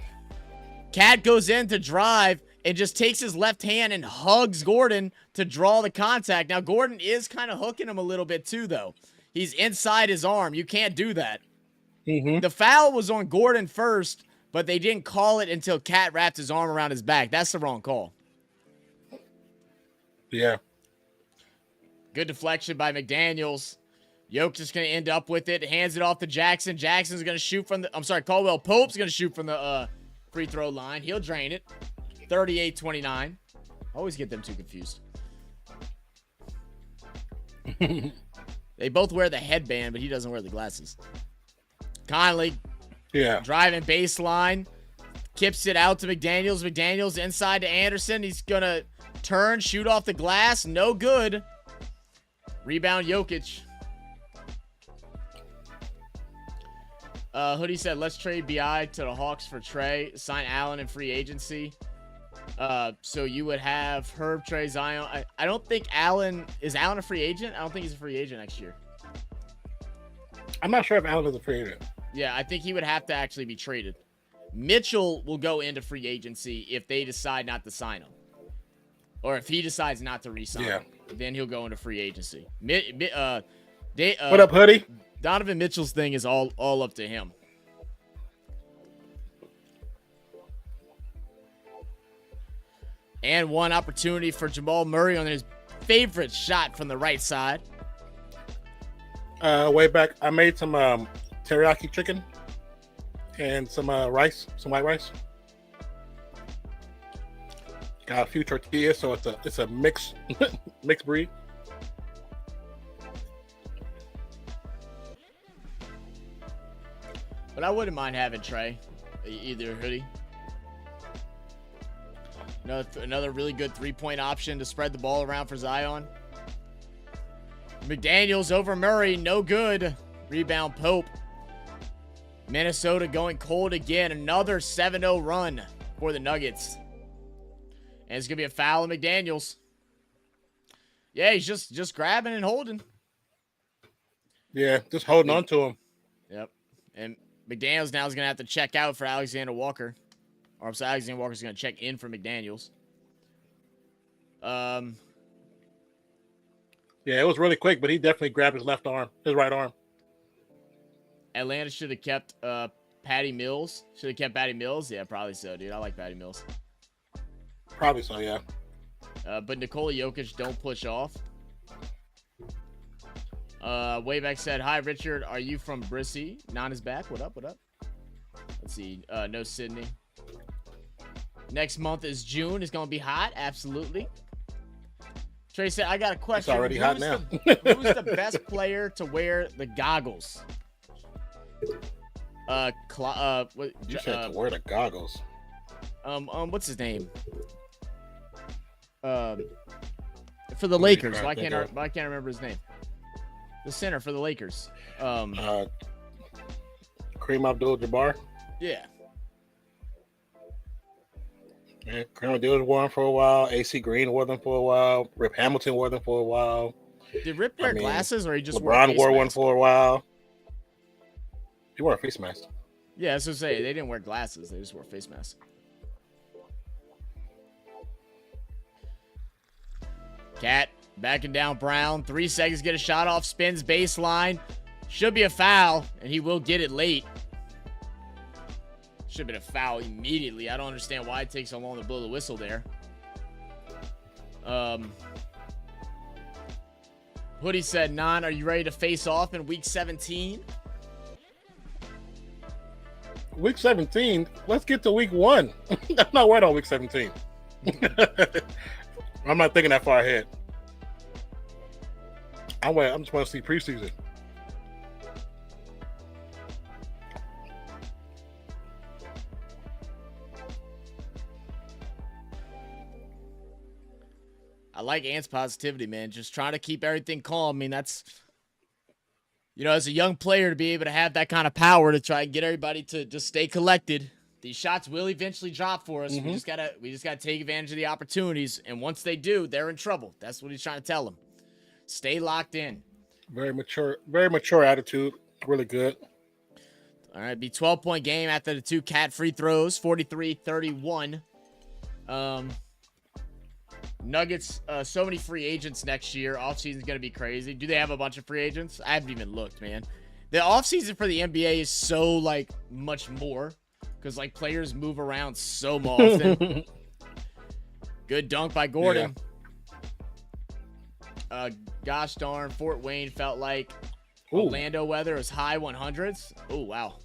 Speaker 1: Cat goes in to drive and just takes his left hand and hugs Gordon to draw the contact. Now Gordon is kind of hooking him a little bit too, though. He's inside his arm. You can't do that.
Speaker 2: Mm-hmm.
Speaker 1: The foul was on Gordon first, but they didn't call it until Cat wrapped his arm around his back. That's the wrong call.
Speaker 2: Yeah.
Speaker 1: Good deflection by McDaniels. Yoke just going to end up with it. Hands it off to Jackson. Jackson's going to shoot from the... I'm sorry, Caldwell Pope's going to shoot from the free throw line. He'll drain it. 38-29. Always get them two confused. They both wear the headband, but he doesn't wear the glasses. Conley.
Speaker 2: Yeah.
Speaker 1: Driving baseline. Kips it out to McDaniels. McDaniels inside to Anderson. He's going to turn, shoot off the glass. No good. Rebound Jokic. Hoodie said, let's trade BI to the Hawks for Trey. Sign Allen in free agency. So you would have Herb, Trey, Zion. I don't think Allen... Is Allen a free agent? I don't think he's a free agent next year.
Speaker 2: I'm not sure if Allen is a free agent.
Speaker 1: Yeah, I think he would have to actually be traded. Mitchell will go into free agency if they decide not to sign him. Or if he decides not to re-sign him, then he'll go into free agency. What
Speaker 2: up, Hoodie?
Speaker 1: Donovan Mitchell's thing is all up to him. And one opportunity for Jamal Murray on his favorite shot from the right side.
Speaker 2: Way back, I made some teriyaki chicken and some rice, some white rice. Got a few tortillas, so it's a mixed breed.
Speaker 1: But I wouldn't mind having Trey, either Hoodie. Another really good three-point option to spread the ball around for Zion. McDaniels over Murray, no good. Rebound Pope. Minnesota going cold again. Another 7-0 run for the Nuggets. And it's going to be a foul of McDaniels. Yeah, he's just grabbing and holding.
Speaker 2: Yeah, just holding on to him.
Speaker 1: Yep. And McDaniels now is going to have to check out for Alexander Walker. Or I'm sorry, Alexander Walker's going to check in for McDaniels.
Speaker 2: Yeah, it was really quick, but he definitely grabbed his right arm.
Speaker 1: Atlanta should have kept Patty Mills. Should have kept Patty Mills. Yeah, probably so, dude. I like Patty Mills.
Speaker 2: Probably so, yeah.
Speaker 1: But Nikola Jokic don't push off. Wayback said, "Hi, Richard. Are you from Brissy? Non is back. What up? What up?" Let's see. No Sydney. Next month is June. It's gonna be hot. Absolutely. Trey said, "I got a question.
Speaker 2: It's already hot now.
Speaker 1: Who's the best player to wear the goggles?"
Speaker 2: You said to wear the goggles.
Speaker 1: What's his name? For the Lakers. Why can't I remember his name? The center for the Lakers.
Speaker 2: Kareem Abdul-Jabbar.
Speaker 1: Yeah.
Speaker 2: Yeah, Kareem Abdul wore them for a while. AC Green wore them for a while. Rip Hamilton wore them for a while.
Speaker 1: Did Rip wear glasses, or he just
Speaker 2: LeBron wore one
Speaker 1: mask?
Speaker 2: for a while. He wore a face mask.
Speaker 1: Yeah, that's what I'm saying. They didn't wear glasses. They just wore face masks. Cat backing down Brown. 3 seconds, get a shot off, spins baseline. Should be a foul, and he will get it late. Should have been a foul immediately. I don't understand why it takes so long to blow the whistle there. Hoodie said, "Non, are you ready to face off in week 17?
Speaker 2: Week 17? Let's get to week 1. I'm not worried on week 17. I'm not thinking that far ahead. I'm just want to see preseason.
Speaker 1: I like Ant's positivity, man. Just trying to keep everything calm. I mean, that's, as a young player, to be able to have that kind of power to try and get everybody to just stay collected. These shots will eventually drop for us. We just gotta take advantage of the opportunities. And once they do, they're in trouble. That's what he's trying to tell them. Stay locked in.
Speaker 2: Very mature attitude. Really good.
Speaker 1: All right, be 12-point game after the 2 cat free throws, 43-31. Nuggets, so many free agents next year. Offseason's going to be crazy. Do they have a bunch of free agents? I haven't even looked, man. The offseason for the NBA is so, much more because, players move around so often. Good dunk by Gordon. Yeah. Gosh darn, Fort Wayne felt like Orlando weather is high 100s. Oh, wow.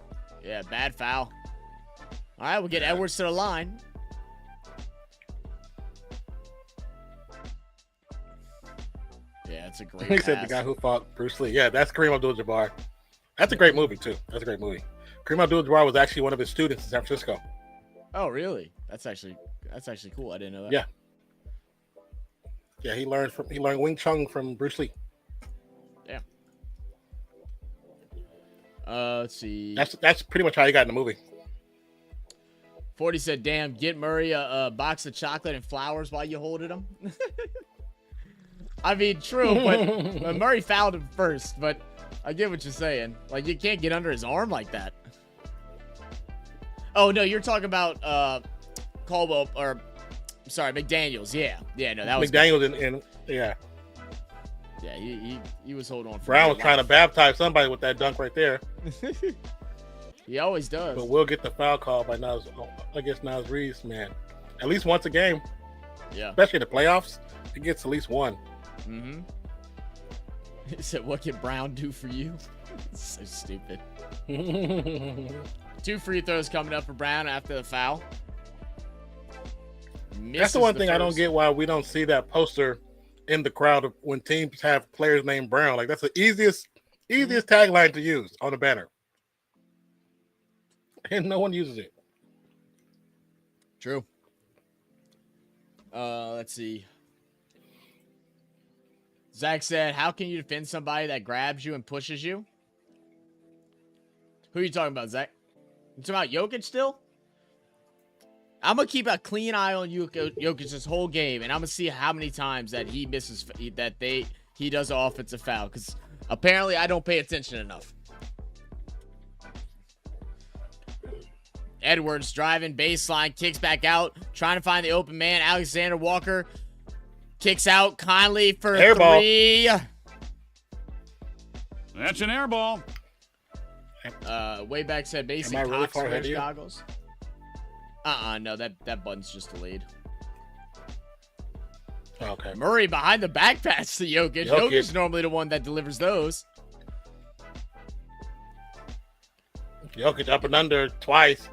Speaker 1: Yeah, bad foul. All right, we'll get Edwards to the line. Yeah, it's a great
Speaker 2: He
Speaker 1: pass.
Speaker 2: said the guy who fought Bruce Lee. Yeah, that's Kareem Abdul-Jabbar. That's a great movie, too. That's a great movie. Kareem Abdul-Jabbar was actually one of his students in San Francisco.
Speaker 1: Oh, really? That's actually cool. I didn't know that.
Speaker 2: Yeah. Yeah, he learned Wing Chun from Bruce Lee.
Speaker 1: Yeah. Let's see.
Speaker 2: That's pretty much how he got in the movie.
Speaker 1: 40 said, "Damn, get Murray a box of chocolate and flowers while you holded him." I mean, true, but Murray fouled him first. But I get what you're saying. You can't get under his arm like that. Oh no, you're talking about Caldwell or McDaniels. Yeah, no, that was
Speaker 2: McDaniels yeah.
Speaker 1: Yeah, he was holding on.
Speaker 2: Brown was trying to baptize somebody with that dunk right there.
Speaker 1: He always does.
Speaker 2: But we'll get the foul call by Nas Reeves, man. At least once a game.
Speaker 1: Yeah.
Speaker 2: Especially in the playoffs, he gets at least one.
Speaker 1: Mm-hmm. He said, "What can Brown do for you?" So stupid. 2 free throws coming up for Brown after the foul.
Speaker 2: That's the one thing I don't get, why we don't see that poster in the crowd when teams have players named Brown. That's the easiest tagline to use on a banner. And no one uses it.
Speaker 1: True. Let's see. Zach said, "How can you defend somebody that grabs you and pushes you?" Who are you talking about, Zach? You talking about Jokic still? I'm going to keep a clean eye on Jokic this whole game, and I'm going to see how many times that he misses, he does an offensive foul, because apparently I don't pay attention enough. Edwards driving baseline, kicks back out, trying to find the open man. Alexander Walker Kicks out kindly for
Speaker 2: Airball.
Speaker 1: 3.
Speaker 5: That's an air ball.
Speaker 1: Way back said Mason
Speaker 2: Am I really
Speaker 1: Cox
Speaker 2: far ahead
Speaker 1: wears
Speaker 2: of you?
Speaker 1: goggles. No, that button's just delayed.
Speaker 2: Okay.
Speaker 1: Murray behind the back pass to Jokic.
Speaker 2: Jokic.
Speaker 1: Jokic's normally the one that delivers those.
Speaker 2: Jokic up and under twice.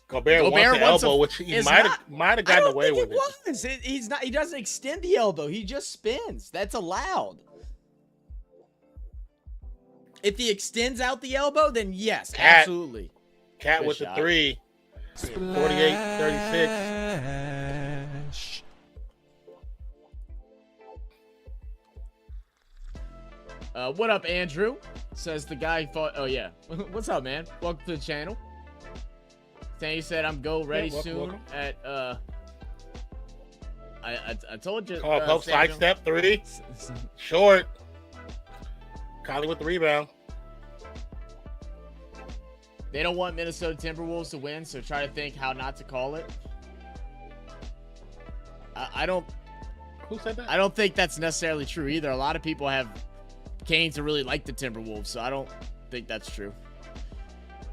Speaker 2: Gobert wants the
Speaker 1: wants
Speaker 2: elbow, which he
Speaker 1: is
Speaker 2: might
Speaker 1: not-
Speaker 2: have
Speaker 1: I
Speaker 2: gotten
Speaker 1: don't
Speaker 2: away
Speaker 1: think
Speaker 2: with it.
Speaker 1: was. He's not. He doesn't extend the elbow. He just spins. That's allowed. If he extends out the elbow, then yes,
Speaker 2: Cat.
Speaker 1: absolutely.
Speaker 2: Cat
Speaker 1: Good
Speaker 2: with
Speaker 1: shot.
Speaker 2: the 3. 48-36.
Speaker 1: What up, Andrew? Says the guy who thought. Oh yeah. What's up, man? Welcome to the channel. Tanny said I'm go ready
Speaker 2: welcome,
Speaker 1: soon
Speaker 2: welcome.
Speaker 1: at I told you.
Speaker 2: Call post
Speaker 1: Samuel.
Speaker 2: sidestep 3. Short. Kylie with the rebound.
Speaker 1: They don't want Minnesota Timberwolves to win, so try to think how not to call it. I don't
Speaker 2: Who said that?
Speaker 1: I don't think that's necessarily true either. A lot of people have Kane to really like the Timberwolves, so I don't think that's true.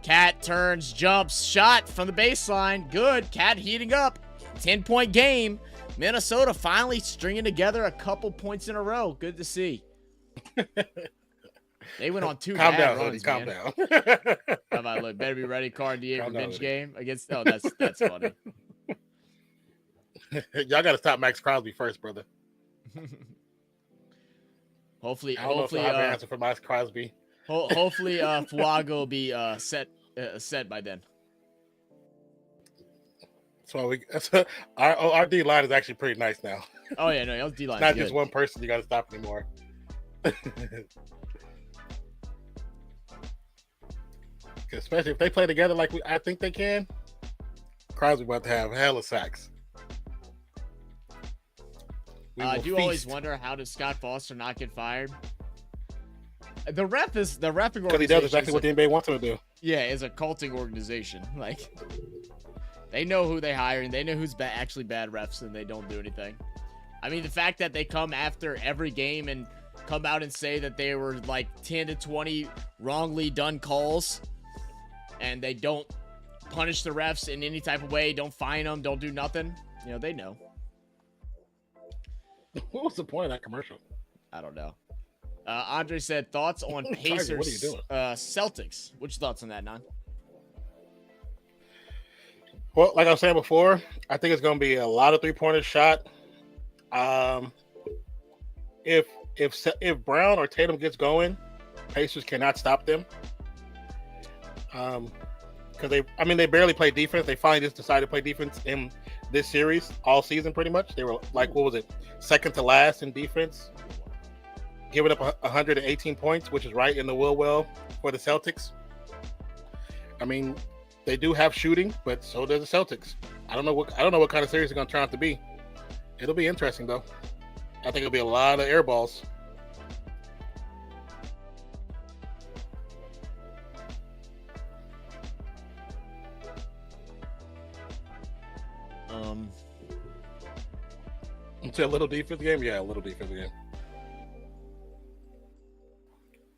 Speaker 1: Cat turns, jumps, shot from the baseline. Good. Cat heating up. 10-point game. Minnesota finally stringing together a couple points in a row. Good to see. They went on 2
Speaker 2: Calm
Speaker 1: bad
Speaker 2: down,
Speaker 1: runs,
Speaker 2: Calm
Speaker 1: man.
Speaker 2: down.
Speaker 1: How about look? Better be ready, Card DA
Speaker 2: Calm down,
Speaker 1: revenge
Speaker 2: Hoodie.
Speaker 1: game against. Oh, that's funny.
Speaker 2: Y'all got to stop Max Crosby first, brother.
Speaker 1: Hopefully,
Speaker 2: I don't know if I have an answer for Max Crosby.
Speaker 1: hopefully, Fuago will be set by then.
Speaker 2: So our D line is actually pretty nice now.
Speaker 1: Oh yeah, no, D line.
Speaker 2: Not just one person you got to stop anymore. Especially if they play together like I think they can. Crosby about to have hella sacks. We
Speaker 1: I
Speaker 2: will
Speaker 1: do always
Speaker 2: feast.
Speaker 1: wonder, how does Scott Foster not get fired? The refing
Speaker 2: Because he does exactly what the NBA wants him to do.
Speaker 1: Yeah, is a culting organization. Like, they know who they hire and they know who's actually bad refs, and they don't do anything. I mean, the fact that they come after every game and come out and say that they were like 10 to 20 wrongly done calls, and they don't punish the refs in any type of way, don't fine them, don't do nothing. You know, they know.
Speaker 2: What was the point of that commercial?
Speaker 1: I don't know. Andre said, thoughts on
Speaker 2: Tiger,
Speaker 1: Pacers,
Speaker 2: what are you doing?
Speaker 1: Celtics. What's your thoughts on that, Non?
Speaker 2: Well, like I was saying before, I think it's going to be a lot of 3-pointer shot. If Brown or Tatum gets going, Pacers cannot stop them. Because they barely play defense. They finally just decided to play defense in this series all season, pretty much. They were like, what was it, second to last in defense, giving up 118 points, which is right in the well for the Celtics. I mean, they do have shooting, but so does the Celtics. I don't know what kind of series it's going to turn out to be. It'll be interesting though. I think it'll be a lot of air balls. It's a little defense game? Yeah, a little defense game.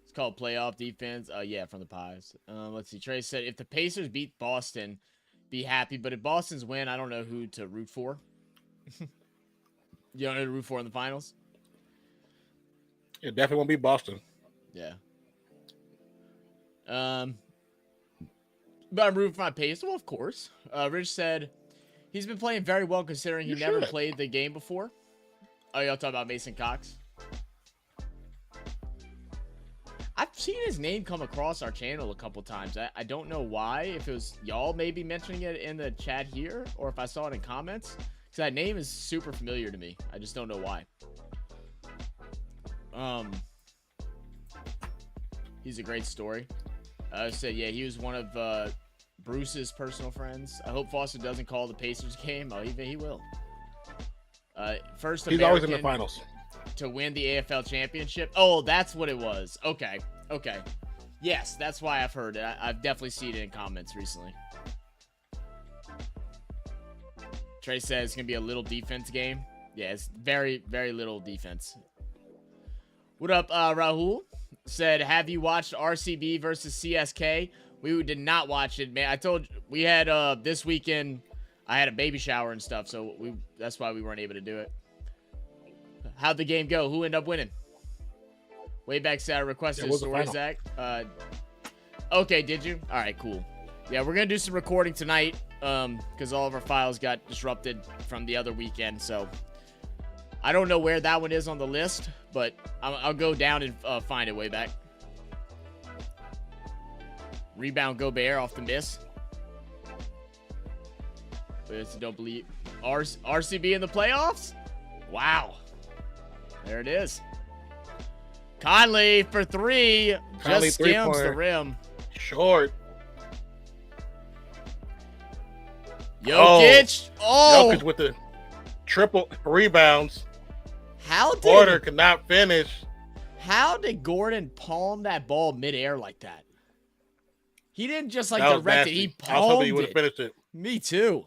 Speaker 1: It's called playoff defense. Yeah, from the Pies. Let's see. Trey said, if the Pacers beat Boston, be happy. But if Boston's win, I don't know who to root for. You don't know who to root for in the finals?
Speaker 2: It definitely won't be Boston.
Speaker 1: Yeah. But I'm rooting for my Pacers. Well, of course. Rich said, he's been playing very well considering he never played the game before. Oh, y'all talking about Mason Cox? I've seen his name come across our channel a couple times. I don't know why. If it was y'all maybe mentioning it in the chat here, or if I saw it in comments. Because that name is super familiar to me. I just don't know why. He's a great story. I said, yeah, he was one of Bruce's personal friends. I hope Foster doesn't call the Pacers game. Oh, he will. First
Speaker 2: He's
Speaker 1: American
Speaker 2: always in the finals.
Speaker 1: to win the AFL championship. Oh, that's what it was. Okay. Yes, that's why I've heard it. I've definitely seen it in comments recently. Trey says it's going to be a little defense game. Yeah, it's very, very little defense. What up, Rahul? Said, have you watched RCB versus CSK? We did not watch it, man. I told you, we had, this weekend, I had a baby shower and stuff, so that's why we weren't able to do it. How'd the game go? Who ended up winning? Wayback said I requested a story, Zach. Okay, did you? All right, cool. Yeah, we're going to do some recording tonight because all of our files got disrupted from the other weekend, so I don't know where that one is on the list, but I'll go down and find it way back. Rebound Gobert off the miss. Don't believe RCB in the playoffs? Wow. There it is. Conley for three.
Speaker 2: Conley
Speaker 1: Just skims the
Speaker 2: three-pointer.
Speaker 1: rim.
Speaker 2: Short.
Speaker 1: Jokic. Oh.
Speaker 2: Jokic with the triple rebounds.
Speaker 1: How did
Speaker 2: Porter could not finish.
Speaker 1: How did Gordon palm that ball midair like that? He didn't just like
Speaker 2: That was
Speaker 1: direct it.
Speaker 2: nasty.
Speaker 1: He
Speaker 2: I was hoping
Speaker 1: palmed
Speaker 2: he would have
Speaker 1: it.
Speaker 2: finished it.
Speaker 1: Me too.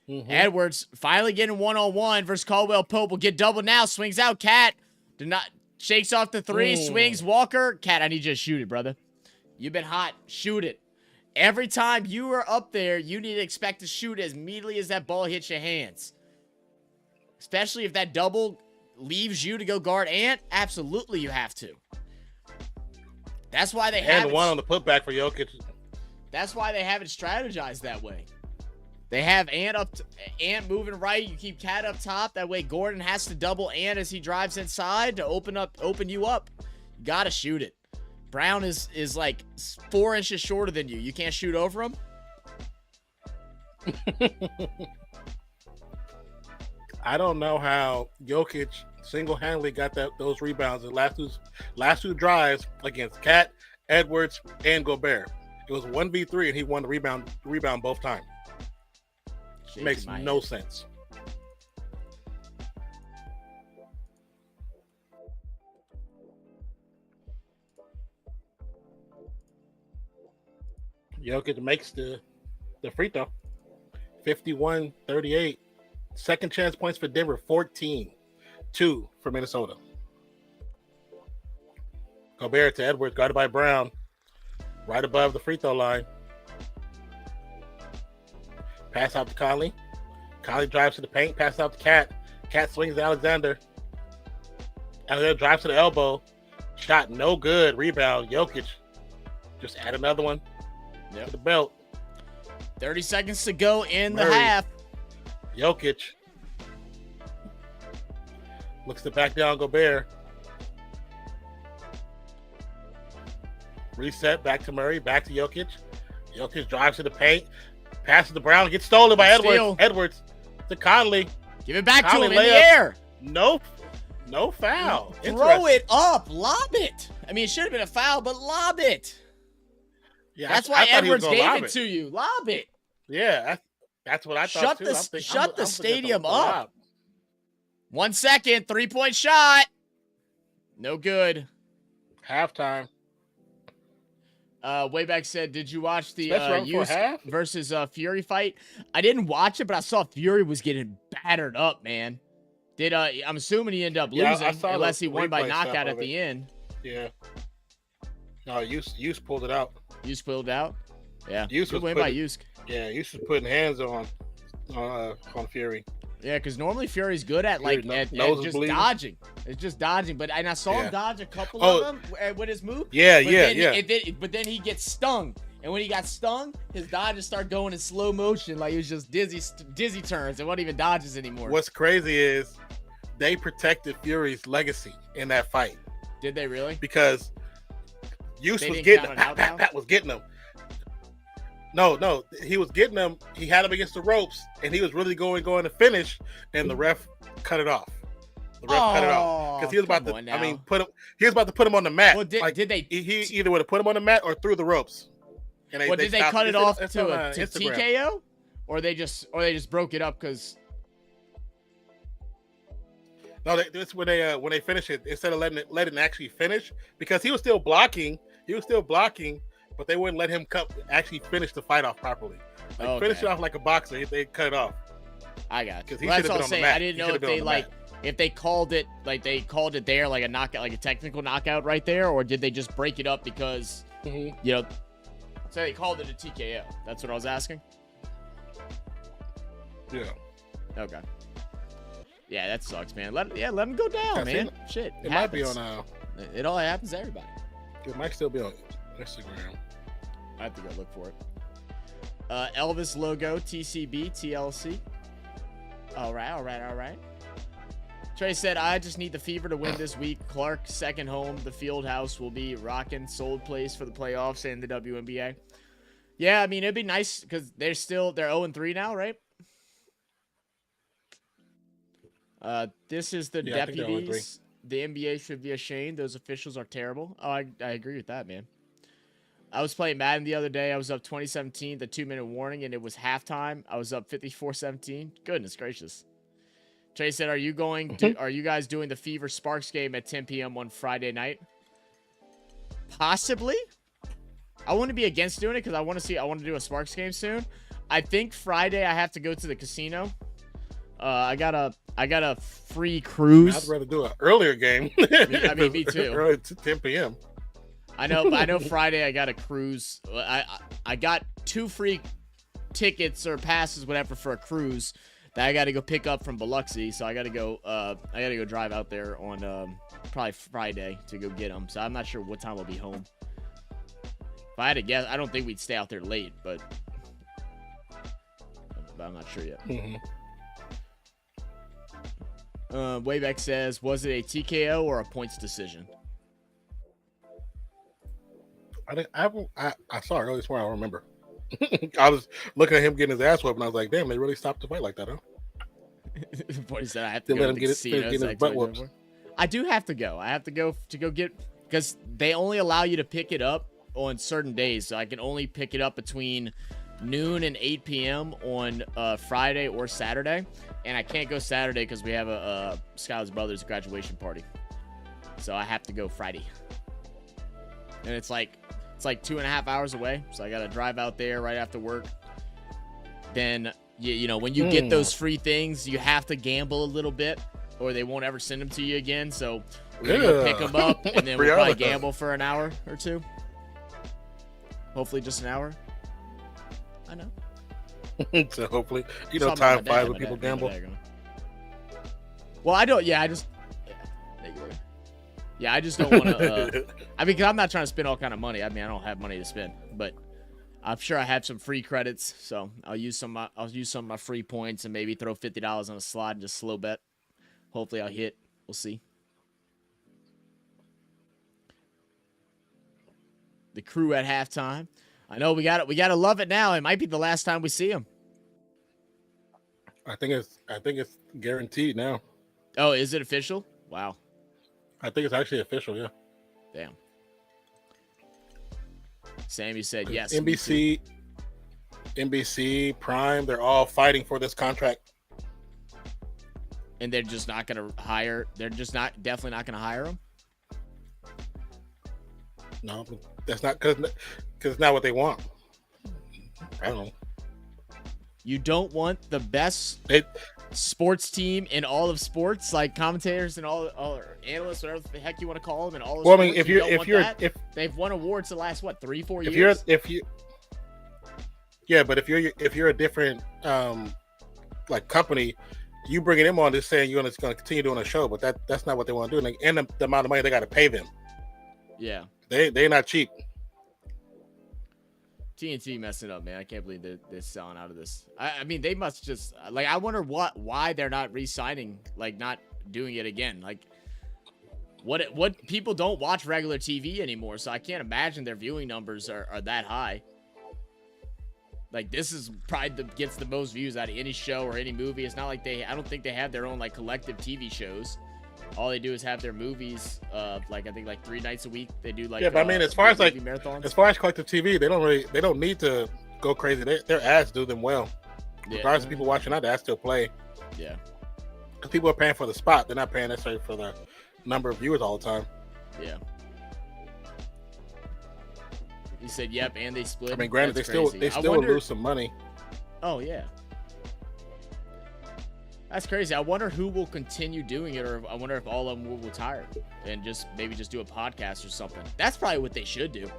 Speaker 2: Mhm.
Speaker 1: Edwards finally getting one-on-one versus Caldwell Pope. Will get double now. Swings out. Cat. Do not shakes off the three. Swings Walker. Cat, I need you to shoot it, brother. You've been hot. Shoot it. Every time you are up there, you need to expect to shoot as immediately as that ball hits your hands. Especially if that double leaves you to go guard Ant. Absolutely, you have to. That's why they have
Speaker 2: And
Speaker 1: it.
Speaker 2: one on the putback for Jokic.
Speaker 1: That's why they have it strategized that way. They have Ant Ant moving right. You keep Cat up top. That way Gordon has to double Ant as he drives inside to open you up. You gotta shoot it. Brown is like 4 inches shorter than you. You can't shoot over him.
Speaker 2: I don't know how Jokic single-handedly got those rebounds in the last two drives against Cat, Edwards, and Gobert. It was 1v3, and he won the rebound both times.
Speaker 1: Shaking
Speaker 2: Makes
Speaker 1: my
Speaker 2: no
Speaker 1: head.
Speaker 2: sense. Jokic makes the free throw. 51-38. Second chance points for Denver, 14-2 for Minnesota. Gobert to Edwards, guarded by Brown. Right above the free throw line. Pass out to Conley. Conley drives to the paint. Pass out to Cat. Cat swings to Alexander. Alexander drives to the elbow. Shot no good. Rebound. Jokic. Just add another one to the belt.
Speaker 1: 30 seconds to go in the
Speaker 2: Murray.
Speaker 1: half.
Speaker 2: Jokic. Looks to back down Gobert. Reset. Back to Murray. Back to Jokic. Jokic drives to the paint. Passes to Brown. Gets stolen by Edwards.
Speaker 1: Steal.
Speaker 2: Edwards to Conley.
Speaker 1: Give it back
Speaker 2: Conley
Speaker 1: to him in the
Speaker 2: layup.
Speaker 1: air.
Speaker 2: No foul.
Speaker 1: Throw it up. Lob it. I mean, it should have been a foul, but lob it.
Speaker 2: Yeah,
Speaker 1: That's
Speaker 2: I
Speaker 1: why
Speaker 2: thought he was
Speaker 1: Edwards
Speaker 2: gonna
Speaker 1: gave
Speaker 2: lob
Speaker 1: it to you. Lob it.
Speaker 2: Yeah, that's what I thought too.
Speaker 1: Shut the stadium
Speaker 2: the
Speaker 1: up.
Speaker 2: lob.
Speaker 1: 1 second. 3-point shot. No good.
Speaker 2: Halftime.
Speaker 1: Wayback said, did you watch the
Speaker 2: Especially right before
Speaker 1: Usyk
Speaker 2: half?
Speaker 1: versus Fury fight? I didn't watch it, but I saw Fury was getting battered up, man. I'm assuming he ended up
Speaker 2: Yeah, I
Speaker 1: losing
Speaker 2: saw
Speaker 1: unless
Speaker 2: the
Speaker 1: he won by
Speaker 2: replay stuff
Speaker 1: knockout
Speaker 2: of
Speaker 1: at the
Speaker 2: it.
Speaker 1: end.
Speaker 2: Yeah. No, Usyk pulled it out.
Speaker 1: Usyk pulled out. Yeah.
Speaker 2: Usyk
Speaker 1: Good
Speaker 2: was
Speaker 1: win by
Speaker 2: putting-
Speaker 1: Usyk.
Speaker 2: Yeah, Usyk was putting hands on Fury.
Speaker 1: Yeah, because normally Fury's good at like
Speaker 2: Fury,
Speaker 1: at
Speaker 2: nose is
Speaker 1: just
Speaker 2: bleeding.
Speaker 1: dodging. It's just dodging. But I saw him
Speaker 2: Yeah.
Speaker 1: dodge a couple
Speaker 2: Oh.
Speaker 1: of them with his move.
Speaker 2: Yeah,
Speaker 1: But
Speaker 2: yeah,
Speaker 1: then,
Speaker 2: yeah.
Speaker 1: But then he gets stung, and when he got stung, his dodges start going in slow motion, like it was just dizzy turns. It wasn't even dodges anymore.
Speaker 2: What's crazy is they protected Fury's legacy in that fight
Speaker 1: Did they really?
Speaker 2: because
Speaker 1: They
Speaker 2: Usyk was
Speaker 1: didn't
Speaker 2: getting
Speaker 1: count
Speaker 2: him.
Speaker 1: it out now?
Speaker 2: Pat was getting him. No, he was getting him. He had him against the ropes, and he was really going to finish, and the ref cut it off. The ref cut it off because he was about
Speaker 1: come on
Speaker 2: to. I mean,
Speaker 1: now.
Speaker 2: he was about to put him on the mat.
Speaker 1: Well, did they?
Speaker 2: He either would have put him on the mat or through the ropes. And
Speaker 1: Did they
Speaker 2: stopped
Speaker 1: cut it
Speaker 2: It's-
Speaker 1: off
Speaker 2: it's
Speaker 1: to
Speaker 2: on,
Speaker 1: to
Speaker 2: Instagram.
Speaker 1: TKO, or they just broke it up because?
Speaker 2: No, that's when they finish it instead of letting it actually finish because he was still blocking. But they wouldn't let him actually finish the fight off properly. Finish it off like a boxer. They cut it off.
Speaker 1: I got you.
Speaker 2: Because he
Speaker 1: Well,
Speaker 2: should
Speaker 1: that's
Speaker 2: have
Speaker 1: what
Speaker 2: been
Speaker 1: I'm
Speaker 2: on the
Speaker 1: saying.
Speaker 2: mat.
Speaker 1: I didn't
Speaker 2: He
Speaker 1: know
Speaker 2: should
Speaker 1: if
Speaker 2: have been on
Speaker 1: they
Speaker 2: the
Speaker 1: like
Speaker 2: mat.
Speaker 1: if they called it there like a knockout, like a technical knockout right there, or did they just break it up because
Speaker 2: Mhm.
Speaker 1: you know? So they called it a TKO. That's what I was asking.
Speaker 2: Yeah.
Speaker 1: Okay. Yeah, that sucks, man. Let him go down,
Speaker 2: Yeah,
Speaker 1: man. Shit,
Speaker 2: It might be
Speaker 1: happens.
Speaker 2: on.
Speaker 1: It all happens to everybody.
Speaker 2: It might still be on Instagram.
Speaker 1: I have to go look for it. Elvis logo, TCB, TLC. All right. Trey said, I just need the Fever to win this week. Clark, second home. The field house will be rocking. Sold place for the playoffs and the WNBA. Yeah, I mean, it'd be nice because they're 0-3 now, right? This is the
Speaker 2: Yeah, I think they're 0-3.
Speaker 1: deputies. The NBA should be ashamed. Those officials are terrible. Oh, I agree with that, man. I was playing Madden the other day. I was up 2017, the 2-minute warning, and it was halftime. I was up 54-17. Goodness gracious. Trey said, are you guys doing the Fever Sparks game at 10 p.m. on Friday night? Possibly. I wouldn't be against doing it because I want to do a Sparks game soon. I think Friday I have to go to the casino. I got a free cruise.
Speaker 2: I'd rather do an earlier game.
Speaker 1: I mean, me too.
Speaker 2: Early to 10 p.m.
Speaker 1: I know Friday I got a cruise. I got 2 free tickets or passes, whatever, for a cruise that I got to go pick up from Biloxi. So I got to go drive out there on probably Friday to go get them. So I'm not sure what time I'll be home. If I had to guess, I don't think we'd stay out there late, but I'm not sure yet. Wayback says, was it a TKO or a points decision?
Speaker 2: I saw it earlier this morning. I don't remember. I was looking at him getting his ass whooped, and I was like, "Damn, they really stopped the fight like that, huh?"
Speaker 1: Boy, said I have to
Speaker 2: They
Speaker 1: go
Speaker 2: let
Speaker 1: to
Speaker 2: him
Speaker 1: the
Speaker 2: get
Speaker 1: casino.
Speaker 2: his
Speaker 1: It's
Speaker 2: butt
Speaker 1: like
Speaker 2: whooped.
Speaker 1: 24. I do have to go. I have to go get because they only allow you to pick it up on certain days. So I can only pick it up between noon and 8 p.m. on Friday or Saturday, and I can't go Saturday because we have a Skylar's brother's graduation party. So I have to go Friday, and it's like 2.5 hours away. So I got to drive out there right after work. Then you know when you get those free things, you have to gamble a little bit, or they won't ever send them to you again. So we're gonna go pick them up, and then we'll probably gamble for an hour or two. Hopefully, just an hour. I know.
Speaker 2: So hopefully,
Speaker 1: Something
Speaker 2: time
Speaker 1: like
Speaker 2: flies
Speaker 1: that,
Speaker 2: when people
Speaker 1: my
Speaker 2: gamble.
Speaker 1: dad gonna- Well, I don't. Yeah, I just. Yeah, I just don't want to. I mean, 'cause I'm not trying to spend all kind of money. I mean, I don't have money to spend, but I'm sure I have some free credits, so I'll use some. I'll use some of my free points and maybe throw $50 on a slot and just slow bet. Hopefully, I'll hit. We'll see. The crew at halftime. I know we got it. We got to love it now. It might be the last time we see him.
Speaker 2: I think it's guaranteed now.
Speaker 1: Oh, is it official? Wow.
Speaker 2: I think it's actually official. Yeah.
Speaker 1: Damn. Sammy said yes. me
Speaker 2: NBC, Prime, they're all fighting for this contract.
Speaker 1: And they're just not going to hire. They're just definitely not going to hire him.
Speaker 2: No, that's not because it's not what they want. I don't know.
Speaker 1: You don't want the best sports team in all of sports, like commentators and all or analysts, whatever the heck you want to call them, and all.
Speaker 2: Well, I mean,
Speaker 1: if they've won awards the last 3-4 years.
Speaker 2: If you're a different like company, you bringing them on just saying you're going to continue doing a show, but that's not what they want to do, and the amount of money they got to pay them.
Speaker 1: Yeah,
Speaker 2: they're not cheap.
Speaker 1: TNT messing up, man. I can't believe they're selling out of this. I mean, they must just like. I wonder why they're not re-signing, like not doing it again. Like, what people don't watch regular TV anymore, so I can't imagine their viewing numbers are that high. Like, this is probably gets the most views out of any show or any movie. It's not like I don't think they have their own like collective TV shows. All they do is have their movies. Like I think like 3 nights a week they do like.
Speaker 2: Yeah, but I mean, as far as like
Speaker 1: marathons.
Speaker 2: as far as collective TV, they don't need to go crazy. Their ads do them well.
Speaker 1: Yeah.
Speaker 2: Regardless of people watching that, the ads still play.
Speaker 1: Yeah.
Speaker 2: Because people are paying for the spot, they're not paying necessarily for the number of viewers all the time.
Speaker 1: Yeah. He said, "Yep," and they split.
Speaker 2: I mean, granted,
Speaker 1: That's
Speaker 2: they still
Speaker 1: crazy.
Speaker 2: would lose some money.
Speaker 1: Oh yeah. That's crazy. I wonder who will continue doing it, or I wonder if all of them will retire and maybe just do a podcast or something. That's probably what they should do.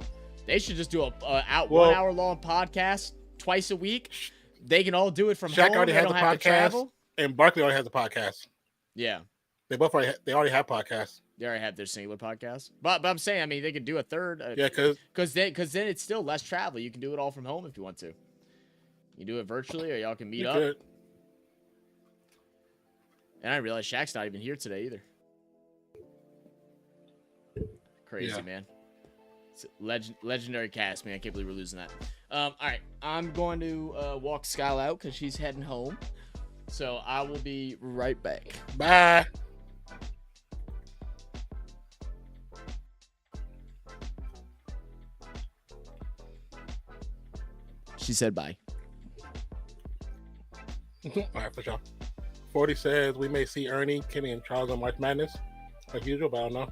Speaker 1: They should just do a 1 hour long podcast twice a week. They can all do it from
Speaker 2: Shaq
Speaker 1: home.
Speaker 2: already
Speaker 1: They
Speaker 2: has
Speaker 1: don't
Speaker 2: a
Speaker 1: have to
Speaker 2: podcast,
Speaker 1: travel.
Speaker 2: and Barkley already has a podcast.
Speaker 1: Yeah,
Speaker 2: They already have podcasts.
Speaker 1: they already have their singular podcast. But I'm saying, I mean, they could do a third.
Speaker 2: Yeah,
Speaker 1: because then it's still less travel. You can do it all from home if you want to. You do it virtually, or y'all can meet up.
Speaker 2: Could.
Speaker 1: And I realize Shaq's not even here today either. Crazy, man. It's a legendary cast, man. I can't believe we're losing that. All right, I'm going to walk Skylar out because she's heading home. So I will be right back.
Speaker 2: Bye.
Speaker 1: She said bye.
Speaker 2: All right, for sure. 40 says we may see Ernie, Kenny, and Charles on March Madness, like usual, but I don't know.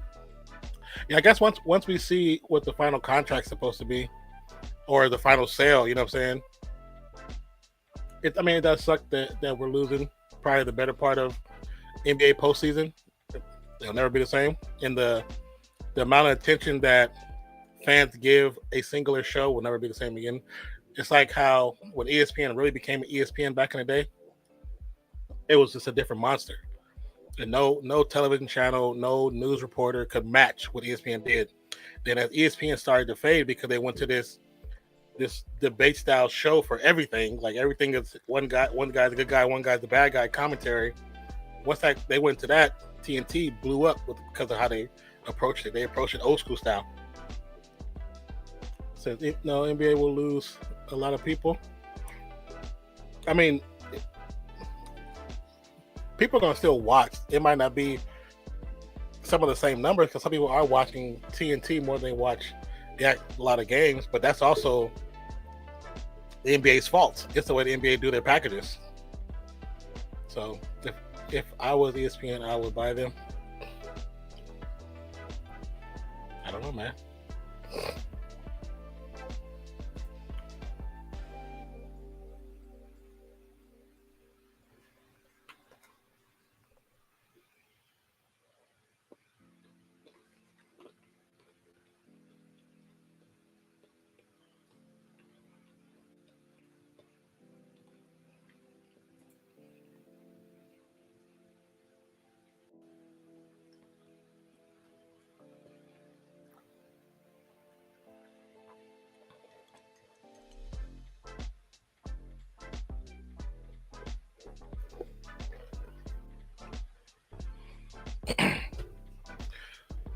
Speaker 2: Yeah, I guess once we see what the final contract's supposed to be, or the final sale, you know what I'm saying? It does suck that we're losing probably the better part of NBA postseason. It'll never be the same. And the amount of attention that fans give a singular show will never be the same again. It's like how when ESPN really became ESPN back in the day, it was just a different monster. And no television channel, no news reporter could match what ESPN did. Then as ESPN started to fade because they went to this debate style show for everything, like everything is one guy's a good guy, one guy's the bad guy commentary. Once they went to that, TNT blew up because of how they approached it. They approached it old school style. So NBA will lose a lot of people. I mean, people are gonna still watch. It might not be some of the same numbers because some people are watching TNT more than they watch a lot of games, but that's also the NBA's fault. It's the way the NBA do their packages. So if I was ESPN, I would buy them. I don't know, man.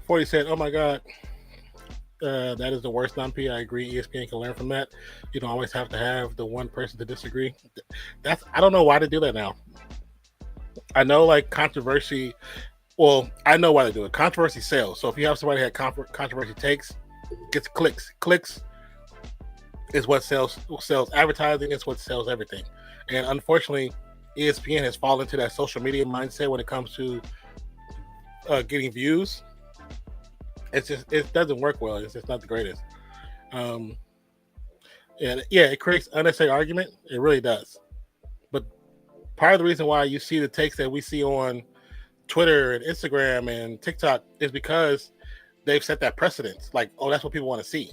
Speaker 2: 40 said, "Oh my God, that is the worst Nonpfixion. I agree. ESPN can learn from that. You don't always have to have the one person to disagree. I don't know why they do that now. I know like controversy. Well, I know why they do it. Controversy sells. So if you have somebody that controversy takes, gets clicks. Clicks is what sells advertising. It's what sells everything. And unfortunately, ESPN has fallen into that social media mindset when it comes to getting views. It doesn't work well. It's just not the greatest. And yeah, it creates unnecessary argument. It really does. But part of the reason why you see the takes that we see on Twitter and Instagram and TikTok is because they've set that precedence. Like, oh, that's what people want to see.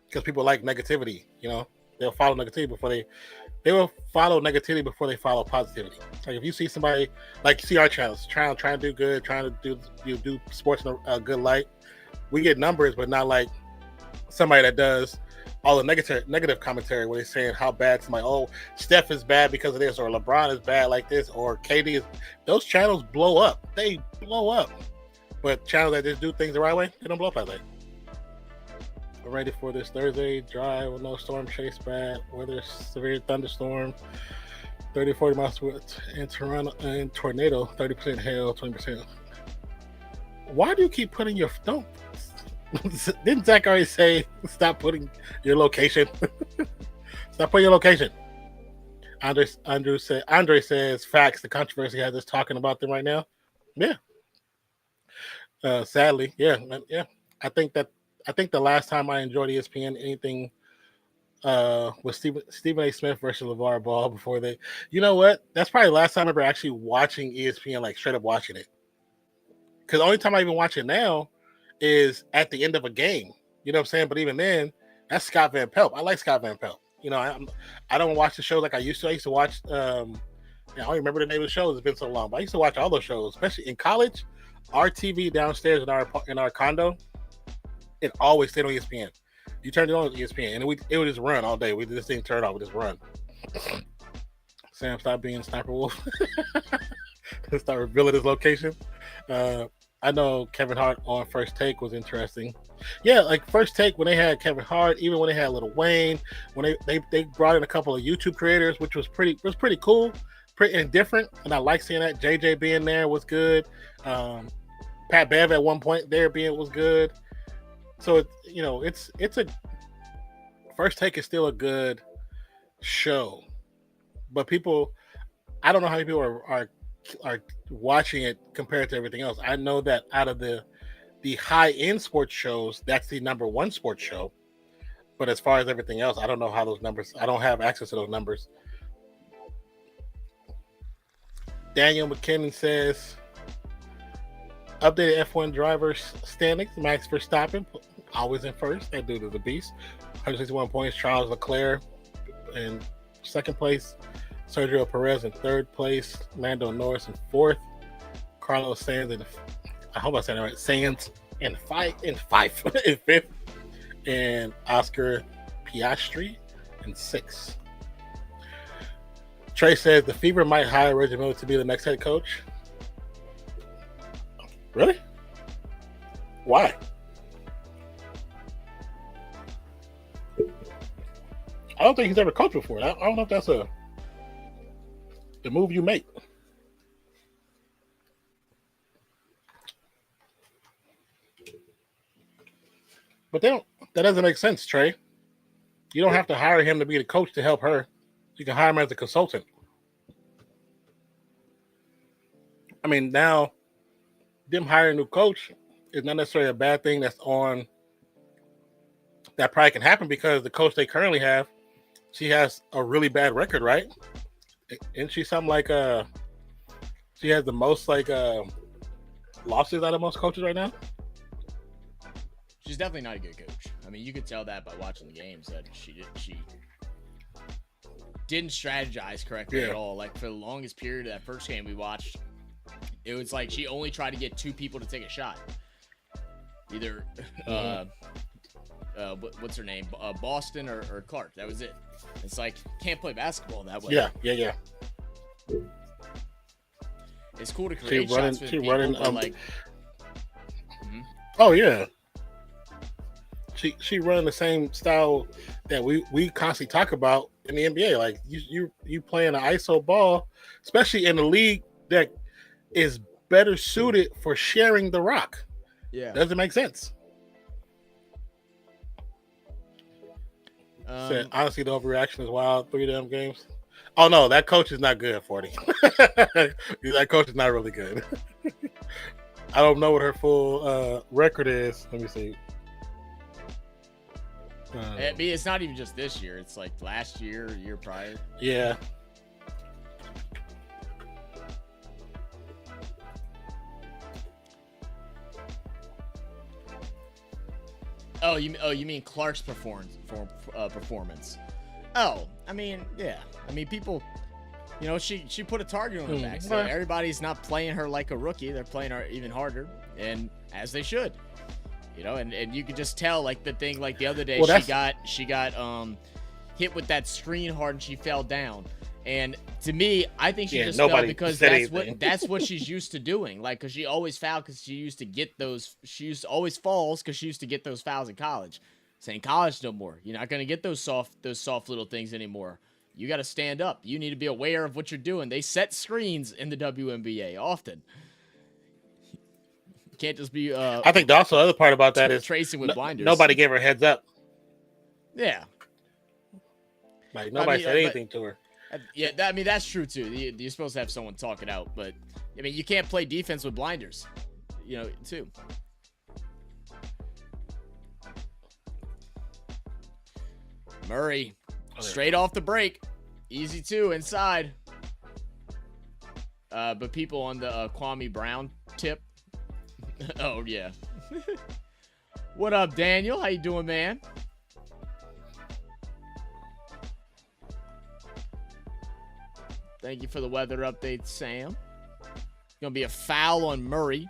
Speaker 2: Because people like negativity, you know. They'll follow negativity before they will follow negativity before they follow positivity. Like if you see somebody, like you see our channels, trying to do good, trying to do sports in a good light, we get numbers, but not like somebody that does all the negative commentary where they're saying how bad somebody, oh, Steph is bad because of this, or LeBron is bad like this, or KD is. Those channels blow up. They blow up. But channels that just do things the right way, they don't blow up that way. We're ready for this Thursday drive with no storm chase, bad weather, severe thunderstorm, 30-40 miles in Toronto, and tornado, 30% hail, 20%. Why do you keep putting your don't? Didn't Zach already say stop putting your location? Stop putting your location. Andre says facts. The controversy has us talking about them right now. Yeah. Sadly, yeah. I think the last time I enjoyed ESPN, anything with Stephen A. Smith versus LeVar Ball before they. You know what? That's probably the last time I remember actually watching ESPN, like straight up watching it. Because the only time I even watch it now is at the end of a game. You know what I'm saying? But even then, that's Scott Van Pelt. I like Scott Van Pelt. You know, I don't watch the show like I used to. I used to watch. I don't remember the name of the show. It's been so long, but I used to watch all those shows, especially in college. Our TV downstairs in our condo, it always stayed on ESPN. You turned it on ESPN, and it would just run all day. We just didn't turn it off; we just run. Sam, stop being Sniper Wolf. Start revealing his location. I know Kevin Hart on First Take was interesting. Yeah, like First Take when they had Kevin Hart, even when they had Lil Wayne, when they brought in a couple of YouTube creators, which was pretty cool, pretty and different. And I like seeing that. JJ being there was good. Pat Bev at one point there was good. So it's a First Take is still a good show, but people, I don't know how many people are watching it compared to everything else. I know that out of the high end sports shows, that's the number one sports show. But as far as everything else, I don't know how those numbers. I don't have access to those numbers. Daniel McKinnon says, updated F1 drivers standings. Max Verstappen always in first. That dude is a beast. 161 points. Charles Leclerc in second place. Sergio Perez in third place. Lando Norris in fourth. Carlos Sainz in, I hope I said it right, Sainz in fifth. And Oscar Piastri in sixth. Trey says the Fever might hire Reggie Miller to be the next head coach. Really? Why? I don't think he's ever coached before. I don't know if that's the move you make. But that doesn't make sense, Trey. You don't have to hire him to be the coach to help her. You can hire him as a consultant. I mean, now them hiring a new coach is not necessarily a bad thing that probably can happen because the coach they currently have, she has a really bad record, right? Isn't she something like she has the most losses out of most coaches right now?
Speaker 1: She's definitely not a good coach. I mean, you could tell that by watching the games that she didn't strategize correctly at all. Like for the longest period of that first game we watched, it was like she only tried to get two people to take a shot. Either what's her name? Boston or Clark. That was it. It's like can't play basketball that way.
Speaker 2: Yeah.
Speaker 1: It's cool to create shots with people, but like.
Speaker 2: Oh yeah. She running the same style that we constantly talk about in the NBA. Like you playing an ISO ball, especially in a league that is better suited for sharing the rock.
Speaker 1: Yeah,
Speaker 2: doesn't make sense. Said, honestly, the overreaction is wild. 3 damn games. Oh no, that coach is not good at 40. That coach is not really good. I don't know what her full record is. Let me see.
Speaker 1: I mean, it's not even just this year. It's like last year, year prior.
Speaker 2: Yeah.
Speaker 1: Oh, you mean Clark's performance? Oh, I mean, yeah. I mean, people, she put a target on her back. So everybody's not playing her like a rookie. They're playing her even harder, and as they should. And you could just tell, like the thing, like the other day, she got hit with that screen hard and she fell down. And to me, I think she just fell because that's what she's used to doing. Like, because she always fouled because she used to get those. She used to always falls because she used to get those fouls in college. It's in college no more. You're not gonna get those soft little things anymore. You got to stand up. You need to be aware of what you're doing. They set screens in the WNBA often. Can't just be.
Speaker 2: I think the other part about that is
Speaker 1: tracing with blinders.
Speaker 2: Nobody gave her a heads up.
Speaker 1: Yeah.
Speaker 2: Like nobody said anything to her.
Speaker 1: Yeah, I mean that's true too. You're supposed to have someone talk it out, but I mean you can't play defense with blinders. Too. Murray, straight off the break. Easy two inside. But people on the Kwame Brown tip. Oh, yeah. What up, Daniel? How you doing, man? Thank you for the weather update, Sam. Gonna be a foul on Murray.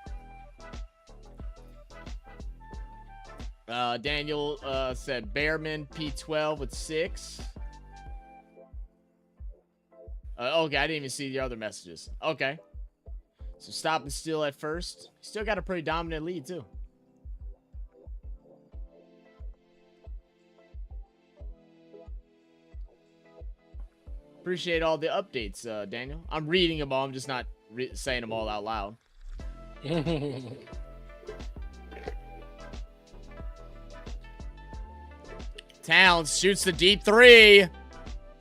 Speaker 1: Daniel said Bearman P12 with 6. Okay, I didn't even see the other messages. Okay. So stop and steal at first. Still got a pretty dominant lead, too. Appreciate all the updates, Daniel. I'm reading them all. I'm just not saying them all out loud. Towns shoots the deep 3.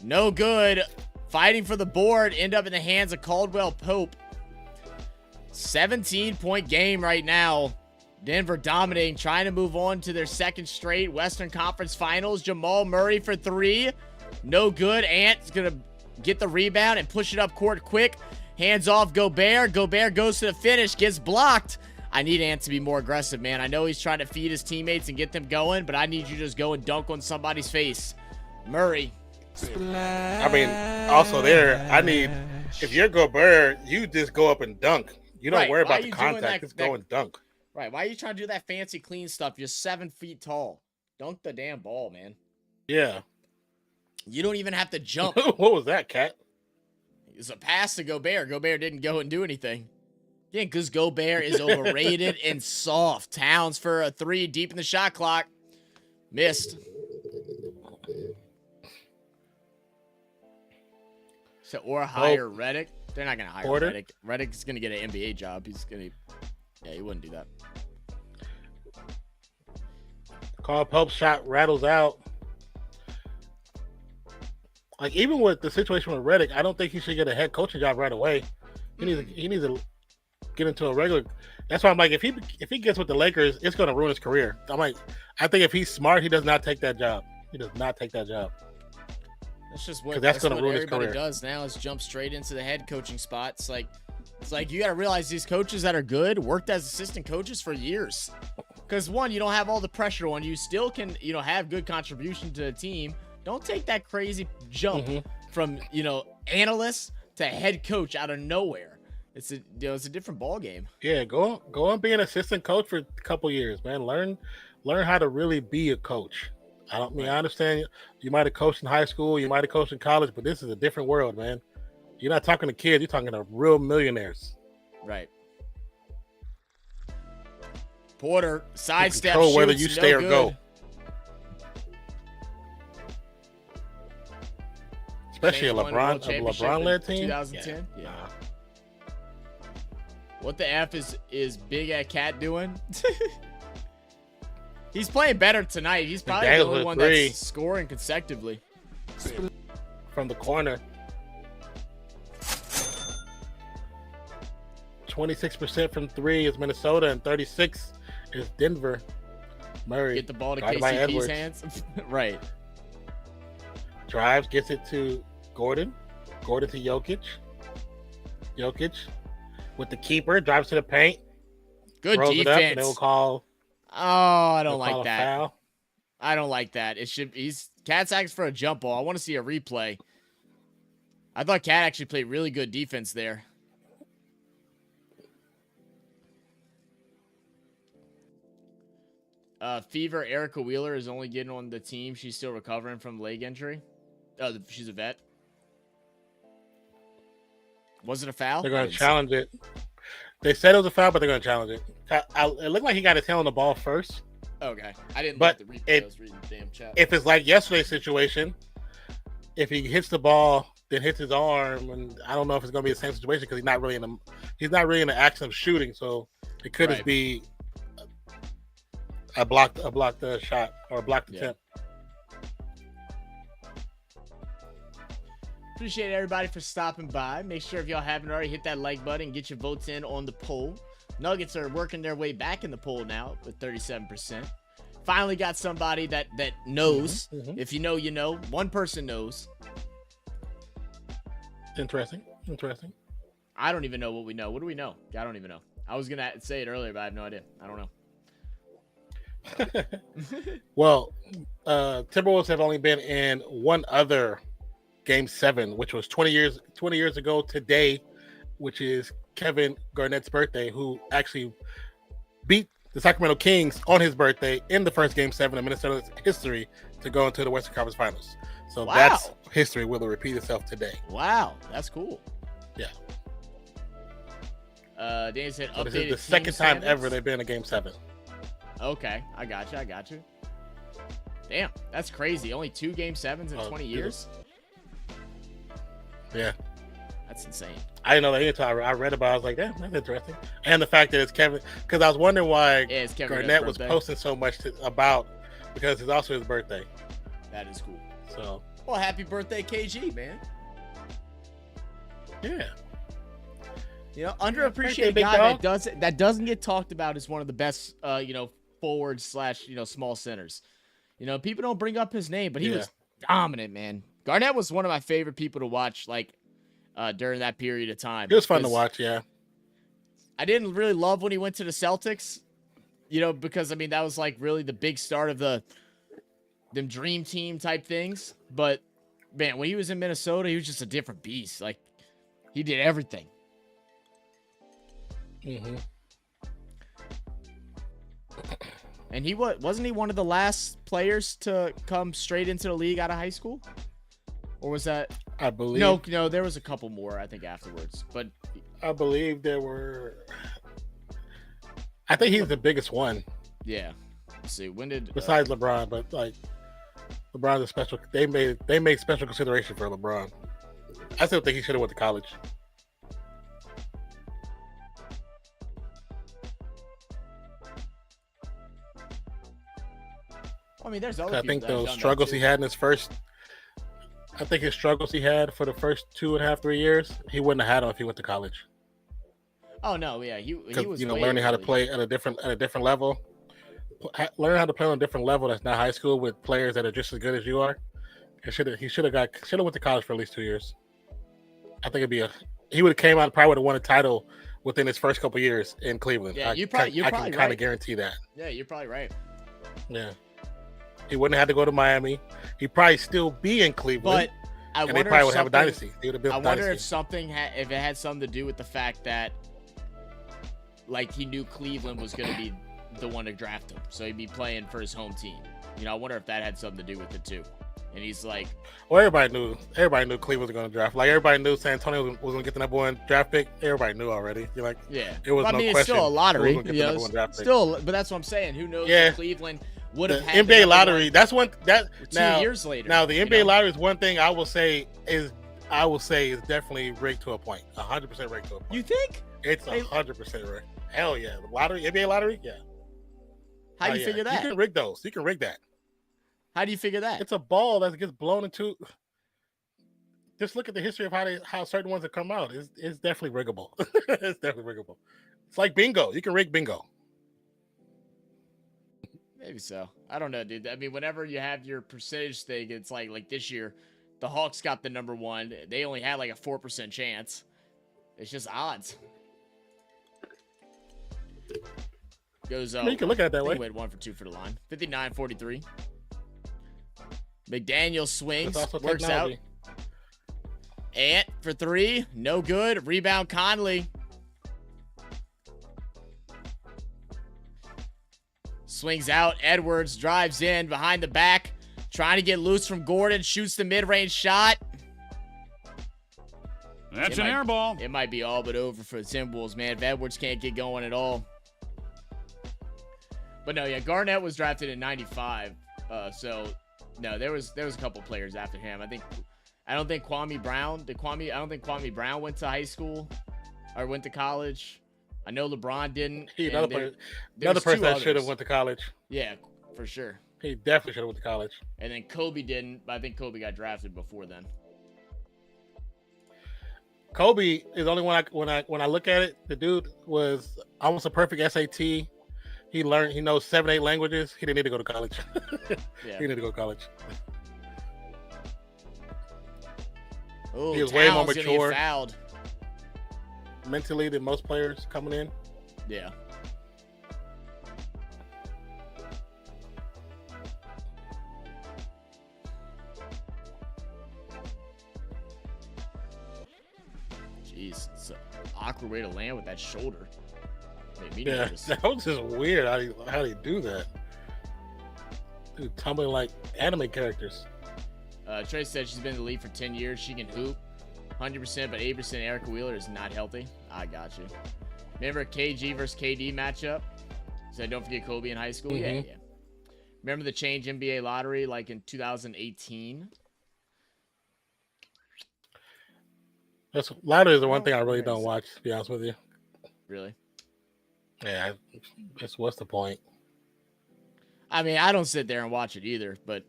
Speaker 1: No good. Fighting for the board. End up in the hands of Caldwell Pope. 17-point game right now. Denver dominating, trying to move on to their second straight Western Conference Finals. Jamal Murray for 3. No good. Ant's going to get the rebound and push it up court quick. Hands off Gobert. Gobert goes to the finish. Gets blocked. I need Ant to be more aggressive, man. I know he's trying to feed his teammates and get them going, but I need you to just go and dunk on somebody's face. Murray.
Speaker 2: I mean, also there, I need, if you're Gobert, you just go up and dunk. You don't worry about the contact. Just go and dunk.
Speaker 1: Right. Why are you trying to do that fancy clean stuff? You're 7 feet tall. Dunk the damn ball, man.
Speaker 2: Yeah.
Speaker 1: You don't even have to jump.
Speaker 2: What was that, Cat?
Speaker 1: It was a pass to Gobert. Gobert didn't go and do anything. Yeah, because Gobert is overrated and soft. Towns for a 3 deep in the shot clock. Missed. So, or hire Redick. They're not going to hire Redick. Redick is going to get an NBA job. He's going to... Yeah, he wouldn't do that.
Speaker 2: Carl Pope's shot rattles out. Like, even with the situation with Redick, I don't think he should get a head coaching job right away. He needs to get into a regular. That's why I'm like, if he gets with the Lakers, it's going to ruin his career. I'm like, I think if he's smart, he does not take that job. He does not take that job.
Speaker 1: That's just what everybody does now, is jump straight into the head coaching spot. It's like you got to realize these coaches that are good worked as assistant coaches for years. Because one, you don't have all the pressure on you. Still can, have good contribution to the team. Don't take that crazy jump from, analyst to head coach out of nowhere. It's a different ball game.
Speaker 2: Yeah, go and be an assistant coach for a couple years, man. Learn how to really be a coach. I understand you might have coached in high school, you might have coached in college, but this is a different world, man. You're not talking to kids, you're talking to real millionaires.
Speaker 1: Right. Porter sidestep
Speaker 2: control
Speaker 1: shoots,
Speaker 2: whether you stay or go. Especially a LeBron-led team.
Speaker 1: 2010. Yeah. What the F is Big At Cat doing? He's playing better tonight. He's probably the only one that's scoring consecutively.
Speaker 2: From the corner. 26% from 3 is Minnesota, and 36 is Denver. Murray.
Speaker 1: Get the ball to KCP's hands. Right.
Speaker 2: Drives, gets it to Gordon. Gordon to Jokic. Jokic with the keeper, drives to the paint.
Speaker 1: Good
Speaker 2: defense.
Speaker 1: It up,
Speaker 2: and they will call.
Speaker 1: Oh, I don't like that. Foul. I don't like that. Cat's asking for a jump ball. I want to see a replay. I thought Cat actually played really good defense there. Fever, Erica Wheeler is only getting on the team. She's still recovering from leg injury. She's a vet. Was it a foul?
Speaker 2: They're going to challenge it. They said it was a foul, but they're going to challenge it. It looked like he got his hand on the ball first.
Speaker 1: Okay. I didn't
Speaker 2: look
Speaker 1: at the replay. I was reading the damn chat.
Speaker 2: If it's like yesterday's situation, if he hits the ball, then hits his arm, and I don't know if it's going to be the same situation because he's not really in the action of shooting, so it could just be a blocked shot or a blocked attempt.
Speaker 1: Appreciate everybody for stopping by. Make sure if y'all haven't already, hit that like button and get your votes in on the poll. Nuggets are working their way back in the poll now with 37%. Finally got somebody that knows.
Speaker 2: Mhm.
Speaker 1: If you know, you know. One person knows.
Speaker 2: Interesting.
Speaker 1: I don't even know what we know. What do we know? I don't even know. I was gonna say it earlier, but I have no idea. I don't know.
Speaker 2: Well, Timberwolves have only been in one other Game 7, which was 20 years ago today, which is Kevin Garnett's birthday, who actually beat the Sacramento Kings on his birthday in the first Game 7 of Minnesota's history to go into the Western Conference Finals. So
Speaker 1: Wow.
Speaker 2: that's history. Will it repeat itself today?
Speaker 1: Wow, that's cool.
Speaker 2: Yeah.
Speaker 1: Danny said
Speaker 2: So
Speaker 1: updated.
Speaker 2: this is the
Speaker 1: team
Speaker 2: second time
Speaker 1: standards.
Speaker 2: ever they've been in a Game 7.
Speaker 1: Okay, I got you. Damn, that's crazy. Only 2 Game 7s in 20 years.
Speaker 2: Yeah.
Speaker 1: That's insane.
Speaker 2: I didn't know that until I read about it. I was like, damn, that's interesting. And the fact that it's Kevin, because I was wondering why
Speaker 1: Yeah, it's Kevin
Speaker 2: Garnett
Speaker 1: Garnett's
Speaker 2: was
Speaker 1: birthday.
Speaker 2: posting so much about, because it's also his birthday.
Speaker 1: That is cool.
Speaker 2: So,
Speaker 1: Well, happy birthday, KG, man.
Speaker 2: yeah.
Speaker 1: You know,
Speaker 2: Birthday,
Speaker 1: underappreciated
Speaker 2: big
Speaker 1: guy
Speaker 2: dog.
Speaker 1: that doesn't get talked about as one of the best, forward / small centers. You know, people don't bring up his name, but he
Speaker 2: Yeah.
Speaker 1: was dominant, man. Garnett was one of my favorite people to watch, during that period of time.
Speaker 2: It was fun to
Speaker 1: 'Cause
Speaker 2: watch, yeah.
Speaker 1: I didn't really love when he went to the Celtics, because I mean that was like really the big start of them dream team type things. But man, when he was in Minnesota, he was just a different beast. Like he did everything.
Speaker 2: Mm-hmm.
Speaker 1: And he wasn't he one of the last players to come straight into the league out of high school? Or was that
Speaker 2: I believe.
Speaker 1: No, there was a couple more I think afterwards. But
Speaker 2: I believe there were. I think he's the biggest one
Speaker 1: yeah. Let's see. When did
Speaker 2: besides LeBron, but like LeBron's a special. They made special consideration for LeBron. I still think he should have went to college.
Speaker 1: I mean there's other
Speaker 2: I
Speaker 1: people
Speaker 2: think
Speaker 1: that have
Speaker 2: those
Speaker 1: done that,
Speaker 2: struggles
Speaker 1: too.
Speaker 2: he had in his first. I think his struggles he had for the first 2.5, 3 years, he wouldn't have had them if he went to college.
Speaker 1: Oh no, yeah, he
Speaker 2: Because
Speaker 1: was way
Speaker 2: learning how to
Speaker 1: early.
Speaker 2: play at a different level, learning how to play on a different level that's not high school with players that are just as good as you are. He should have went to college for at least 2 years. I think he would have came out, probably would have won a title within his first couple years in Cleveland.
Speaker 1: Yeah,
Speaker 2: I
Speaker 1: you're
Speaker 2: can
Speaker 1: probably
Speaker 2: kind of
Speaker 1: right.
Speaker 2: guarantee that.
Speaker 1: Yeah, you're probably right.
Speaker 2: Yeah, he wouldn't have had to go to Miami. He'd probably still be in Cleveland,
Speaker 1: But I
Speaker 2: and they
Speaker 1: wonder
Speaker 2: probably
Speaker 1: if
Speaker 2: would have a
Speaker 1: something-
Speaker 2: dynasty. They would have built
Speaker 1: I
Speaker 2: a
Speaker 1: wonder
Speaker 2: dynasty.
Speaker 1: if it had something to do with the fact that like he knew Cleveland was going to be the one to draft him, so he'd be playing for his home team. I wonder if that had something to do with it too. And he's like,
Speaker 2: Well, everybody knew Cleveland was going to draft. Like everybody knew San Antonio was going to get the number 1 draft pick. Everybody knew already. You're like,
Speaker 1: yeah.
Speaker 2: it was
Speaker 1: Well,
Speaker 2: no
Speaker 1: I mean,
Speaker 2: question.
Speaker 1: it's still a lottery.
Speaker 2: who was gonna get the number 1 draft pick.
Speaker 1: Still, but that's what I'm saying. Who knows?
Speaker 2: Yeah.
Speaker 1: If Cleveland would
Speaker 2: The
Speaker 1: have had
Speaker 2: NBA
Speaker 1: number
Speaker 2: lottery.
Speaker 1: one
Speaker 2: That's one that
Speaker 1: 2
Speaker 2: now.
Speaker 1: years later.
Speaker 2: Now the
Speaker 1: you
Speaker 2: NBA
Speaker 1: know?
Speaker 2: lottery is one thing I will say is definitely rigged to a point. 100% rigged to a point.
Speaker 1: You think?
Speaker 2: It's
Speaker 1: Hey-
Speaker 2: 100% rigged. Hell yeah, the lottery, NBA lottery, yeah.
Speaker 1: How do
Speaker 2: Oh,
Speaker 1: you
Speaker 2: yeah.
Speaker 1: figure that?
Speaker 2: You can rig those. You can rig that.
Speaker 1: How do you figure that?
Speaker 2: It's a ball that gets blown into. Just look at the history of how certain ones have come out. It's definitely riggable. It's definitely riggable. It's like bingo. You can rig bingo.
Speaker 1: Maybe so. I don't know, dude. I mean, whenever you have your percentage thing, it's like this year, the Hawks got the number 1. They only had like a 4% chance. It's just odds. Goes
Speaker 2: I mean, you can look at it that way.
Speaker 1: Went 1 for 2 for the line. 59-43. McDaniel swings,
Speaker 2: It's also
Speaker 1: works
Speaker 2: technology.
Speaker 1: out. Ant for 3, no good. Rebound Conley. Swings out. Edwards drives in behind the back. Trying to get loose from Gordon. Shoots the mid-range shot.
Speaker 5: That's
Speaker 1: It
Speaker 5: an
Speaker 1: might-
Speaker 5: air ball.
Speaker 1: It might be all but over for the Timberwolves, man. If Edwards can't get going at all. But no, yeah, Garnett was drafted in 95. So no, there was a couple players after him. I don't think Kwame Brown. I don't think Kwame Brown went to high school or went to college. I know LeBron didn't.
Speaker 2: He,
Speaker 1: and
Speaker 2: another
Speaker 1: there's
Speaker 2: person
Speaker 1: two
Speaker 2: that should have
Speaker 1: others.
Speaker 2: went to college.
Speaker 1: Yeah, for sure.
Speaker 2: He definitely should have went to college.
Speaker 1: And then Kobe didn't, but I think Kobe got drafted before then.
Speaker 2: Kobe is the only one when I look at it. The dude was almost a perfect SAT, he knows 7-8 languages. He didn't need to go to college.
Speaker 1: Yeah.
Speaker 2: He didn't need to go to college.
Speaker 1: Oh,
Speaker 2: He was way more
Speaker 1: Towns gonna get
Speaker 2: mature.
Speaker 1: fouled.
Speaker 2: Mentally than most players coming in.
Speaker 1: Yeah. Jeez, it's an awkward way to land with that shoulder. Made me
Speaker 2: Yeah,
Speaker 1: nervous.
Speaker 2: that was just weird. How do you do that? Dude, tumbling like anime characters.
Speaker 1: Trey said she's been in the league for 10 years. She can hoop 100%, but 80% Erica Wheeler is not healthy. I got you. Remember KG versus KD matchup? Said don't forget Kobe in high school. Yeah. Remember the change NBA lottery like in 2018?
Speaker 2: That's lottery is the one thing I really don't watch. To be honest with you.
Speaker 1: Really?
Speaker 2: Yeah, that's what's the point?
Speaker 1: I mean, I don't sit there and watch it either, but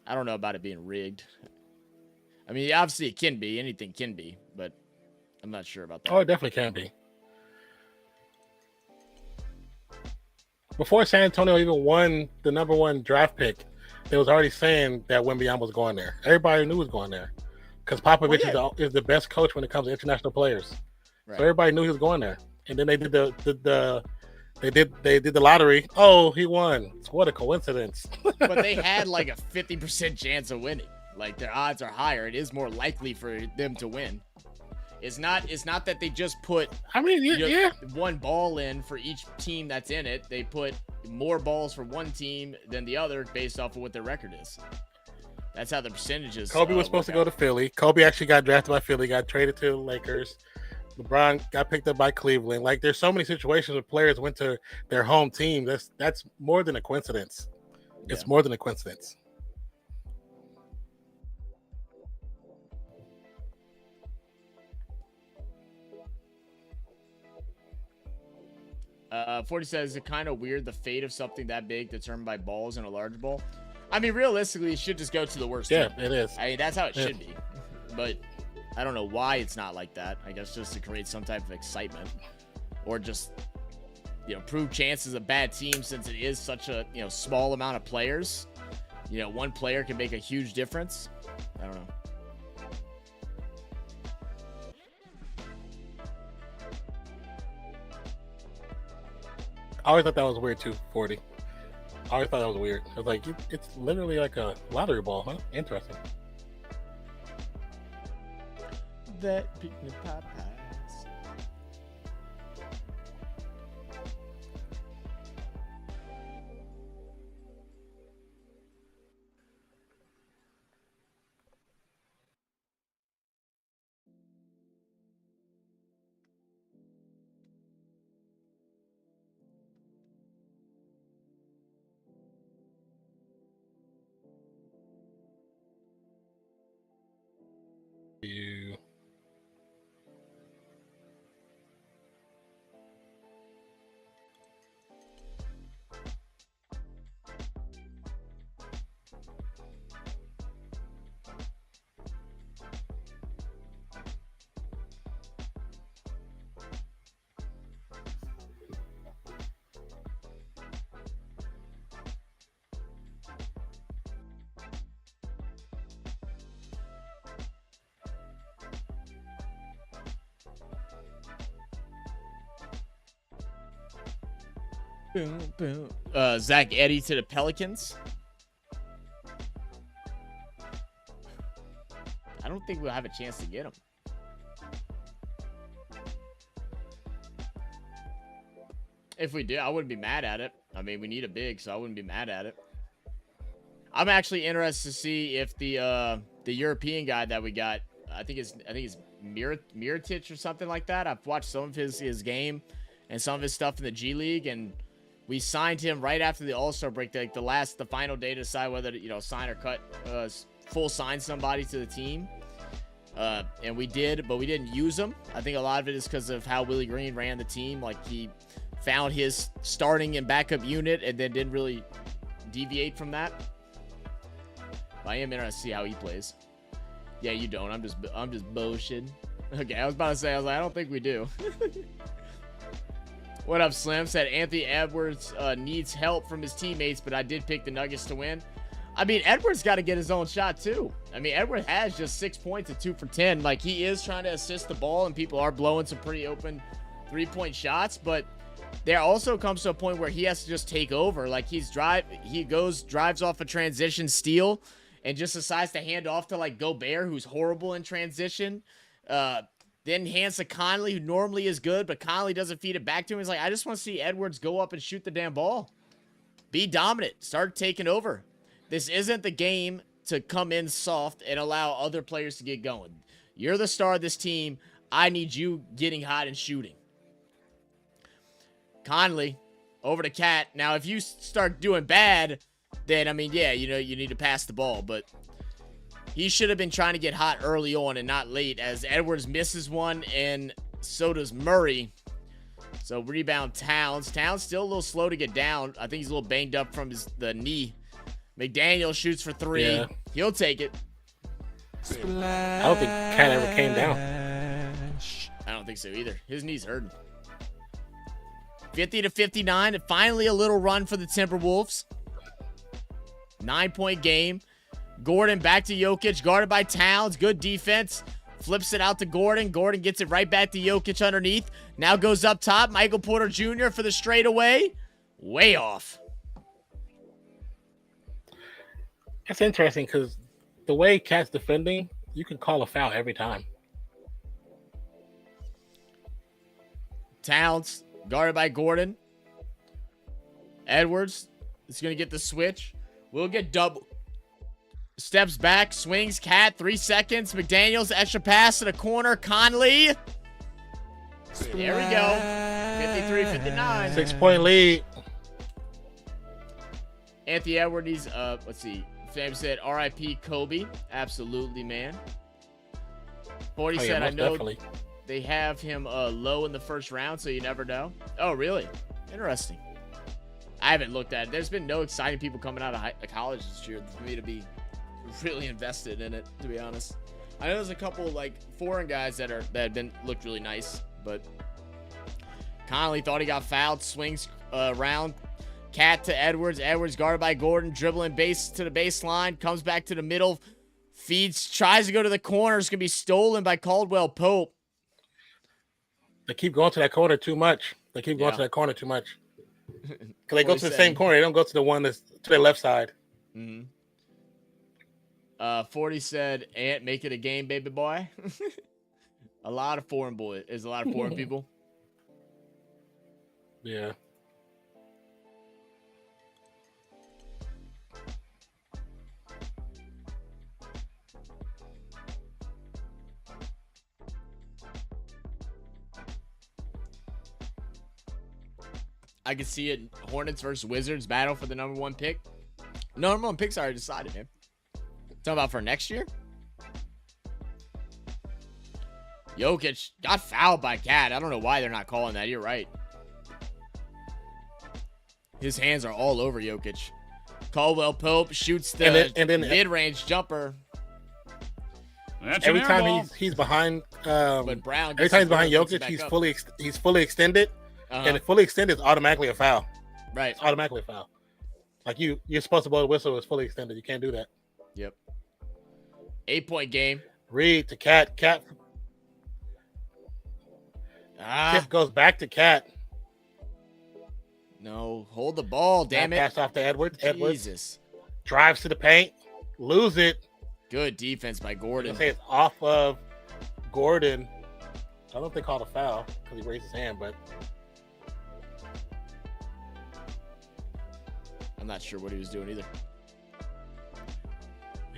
Speaker 1: I don't know about it being rigged. I mean, obviously it can be. Anything can be, but I'm not sure about that.
Speaker 2: Oh, it definitely can be. Before San Antonio even won the #1 draft pick, they was already saying that Wembanyama was going there. Everybody knew he was going there because Popovich is the best coach when it comes to international players.
Speaker 1: Right.
Speaker 2: So everybody knew he was going there. And then they did they did the lottery. Oh, he won. What a coincidence.
Speaker 1: But they had like a 50% chance of winning. Like their odds are higher. It is more likely for them to win. It's not that they just put one ball in for each team that's in it. They put more balls for one team than the other based off of what their record is. That's how the percentages.
Speaker 2: Kobe was supposed to go to Philly. Kobe actually got drafted by Philly, got traded to the Lakers. LeBron got picked up by Cleveland. Like there's so many situations where players went to their home team. That's more than a coincidence. It's more than a coincidence.
Speaker 1: Uh, 40 says, is it kind of weird the fate of something that big determined by balls in a large ball? I mean, realistically, it should just go to the worst team.
Speaker 2: It is.
Speaker 1: I mean, that's how it should be. But I don't know why it's not like that. I guess just to create some type of excitement. Or just, prove chances of bad team since it is such a, small amount of players. One player can make a huge difference. I don't know.
Speaker 2: I always thought that was weird too, 40. I always thought that was weird. I was like, it's literally like a lottery ball, huh? Interesting.
Speaker 1: That picnic Popeyes.
Speaker 2: You.
Speaker 1: Boom, boom. Zach Eddy to the Pelicans. I don't think we'll have a chance to get him. If we do, I wouldn't be mad at it. I mean, we need a big, so I wouldn't be mad at it. I'm actually interested to see if the European guy that we got, I think it's Mirotic or something like that. I've watched some of his game and some of his stuff in the G League, and we signed him right after the All-Star break, the final day to decide whether to, sign or cut, full sign somebody to the team. And we did, but we didn't use him. I think a lot of it is because of how Willie Green ran the team. Like, he found his starting and backup unit and then didn't really deviate from that. But I am interested to see how he plays. Yeah, you don't. I'm just bullshitting. Okay, I was about to say, I don't think we do. What up, Slim? Said Anthony Edwards needs help from his teammates, but I did pick the Nuggets to win. I mean, Edwards got to get his own shot, too. I mean, Edwards has just 6 points at 2 for 10. Like, he is trying to assist the ball, and people are blowing some pretty open three-point shots, but there also comes to a point where he has to just take over. Like, drives off a transition steal and just decides to hand off to, like, Gobert, who's horrible in transition. Then hands to Conley, who normally is good, but Conley doesn't feed it back to him. He's like, I just want to see Edwards go up and shoot the damn ball. Be dominant. Start taking over. This isn't the game to come in soft and allow other players to get going. You're the star of this team. I need you getting hot and shooting. Conley, over to Cat. Now, if you start doing bad, then, I mean, yeah, you know, you need to pass the ball, but he should have been trying to get hot early on and not late, as Edwards misses one, and so does Murray. So, rebound Towns. Towns still a little slow to get down. I think he's a little banged up from the knee. McDaniel shoots for 3.
Speaker 2: Yeah.
Speaker 1: He'll take it.
Speaker 2: I don't think Cat ever came down.
Speaker 1: I don't think so either. His knee's hurting. 50-59, and finally a little run for the Timberwolves. 9-point game. Gordon back to Jokic, guarded by Towns. Good defense. Flips it out to Gordon. Gordon gets it right back to Jokic underneath. Now goes up top. Michael Porter Jr. for the straightaway. Way off.
Speaker 2: That's interesting because the way Cat's defending, you can call a foul every time.
Speaker 1: Towns, guarded by Gordon. Edwards is going to get the switch. We'll get double. Steps back, swings, Cat, 3 seconds. McDaniels, extra pass to the corner. Conley. There we go. 53-59.
Speaker 2: 6-point lead.
Speaker 1: Anthony Edwards, let's see. Fam said, R.I.P. Kobe. Absolutely, man. 40 said, I know
Speaker 2: definitely.
Speaker 1: They have him low in the first round, so you never know. Oh, really? Interesting. I haven't looked at it. There's been no exciting people coming out of college this year for me to be really invested in it, to be honest. I know there's a couple like foreign guys that looked really nice, but Conley thought he got fouled, swings around. Cat to Edwards. Edwards guarded by Gordon, dribbling base to the baseline, comes back to the middle, feeds, tries to go to the corner. It's gonna be stolen by Caldwell Pope.
Speaker 2: They keep going to that corner too much. Because they go to the same corner. They don't go to the one that's to the left side.
Speaker 1: Mm-hmm. 40 said, Ant, make it a game, baby boy. A lot of foreign boys. There's a lot of foreign people.
Speaker 2: Yeah.
Speaker 1: I can see it. Hornets versus Wizards battle for the number 1 pick. Number 1 pick's already decided, man. Talking about for next year? Jokic got fouled by Cat. I don't know why they're not calling that. You're right. His hands are all over Jokic. Caldwell Pope shoots the mid-range jumper.
Speaker 2: Every time he's behind,
Speaker 1: but Brown
Speaker 2: every time he's behind Jokic, he's fully extended. And fully extended is automatically a foul.
Speaker 1: Right.
Speaker 2: It's automatically a foul. Like you're supposed to blow the whistle. It's fully extended. You can't do that.
Speaker 1: Yep. 8-point game.
Speaker 2: Reed to Cat. Cat. Tip goes back to Cat.
Speaker 1: No, hold the ball, damn it.
Speaker 2: Pass off to Edwards. Edwards
Speaker 1: Jesus.
Speaker 2: drives to the paint. Lose it.
Speaker 1: Good defense by Gordon.
Speaker 2: I say it's off of Gordon. I don't know if they called a foul because he raised his hand, but
Speaker 1: I'm not sure what he was doing either.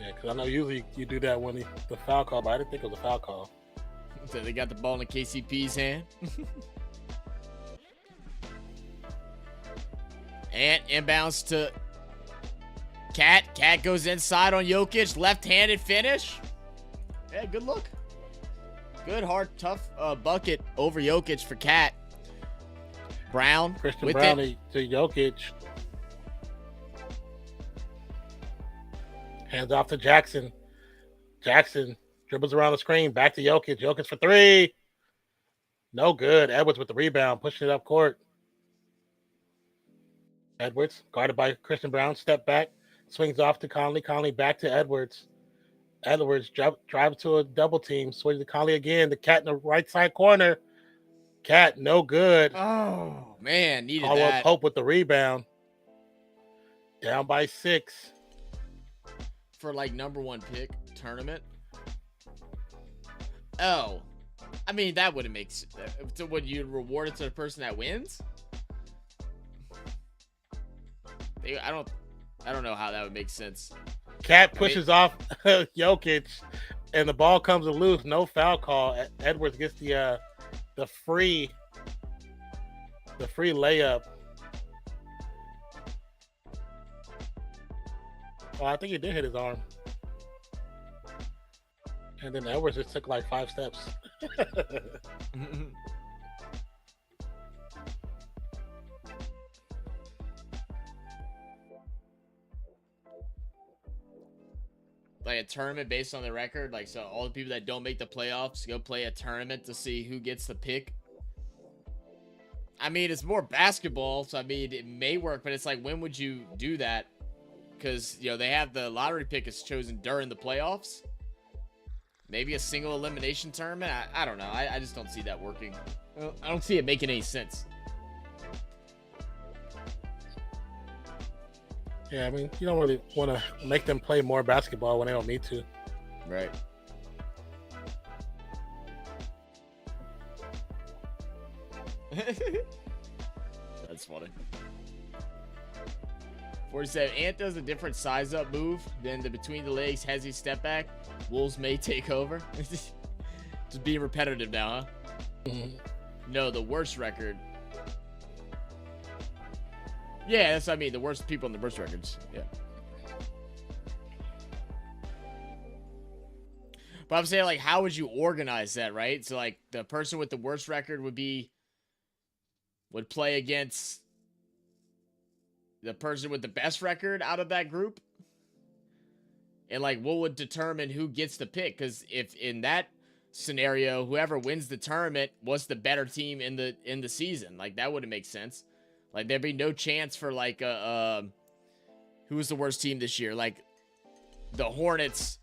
Speaker 2: yeah, because I know usually you do that when the foul call, but I didn't think it was a foul call.
Speaker 1: So they got the ball in KCP's hand. And inbounds to Cat. Cat goes inside on Jokic. Left-handed finish. Yeah, good look. Good, hard, tough bucket over Jokic for Cat. Brown.
Speaker 2: Christian
Speaker 1: with
Speaker 2: Brown
Speaker 1: it.
Speaker 2: to Jokic. Hands off to Jackson. Jackson dribbles around the screen. Back to Jokic. Jokic for 3. No good. Edwards with the rebound. Pushing it up court. Edwards, guarded by Christian Brown, step back, swings off to Conley. Conley back to Edwards. Edwards drives to a double team, swings to Conley again. The Cat in the right side corner. Cat, no good.
Speaker 1: Oh man, needed
Speaker 2: Caldwell
Speaker 1: that.
Speaker 2: Pope with the rebound. Down by 6.
Speaker 1: For like #1 pick tournament. Oh, I mean that wouldn't make sense. So would you reward it to the person that wins? I don't know how that would make sense.
Speaker 2: Cat pushes off Jokic, and the ball comes loose. No foul call. Edwards gets the free layup. Oh, I think he did hit his arm. And then Edwards just took like 5 steps.
Speaker 1: Like a tournament based on the record, like so all the people that don't make the playoffs go play a tournament to see who gets the pick. I mean, it's more basketball, so I mean it may work, but it's like when would you do that? Because they have the lottery pick is chosen during the playoffs. Maybe a single elimination tournament. I don't know. I just don't see that working. I don't see it making any sense.
Speaker 2: Yeah, I mean, you don't really want to make them play more basketball when they don't need to.
Speaker 1: Right. That's funny. 47. Ant does a different size up move than the between the legs hezzy step back. Wolves may take over. Just being repetitive now, huh?
Speaker 2: Mm-hmm.
Speaker 1: No, the worst record. Yeah, that's what I mean. The worst people in the worst records. Yeah. But I'm saying, like, how would you organize that, right? So, like, the person with the worst record would play against the person with the best record out of that group. And, like, what would determine who gets the pick? Because if in that scenario, whoever wins the tournament was the better team in the season, like, that wouldn't make sense. Like, there'd be no chance for, like, who was the worst team this year? Like, the Hornets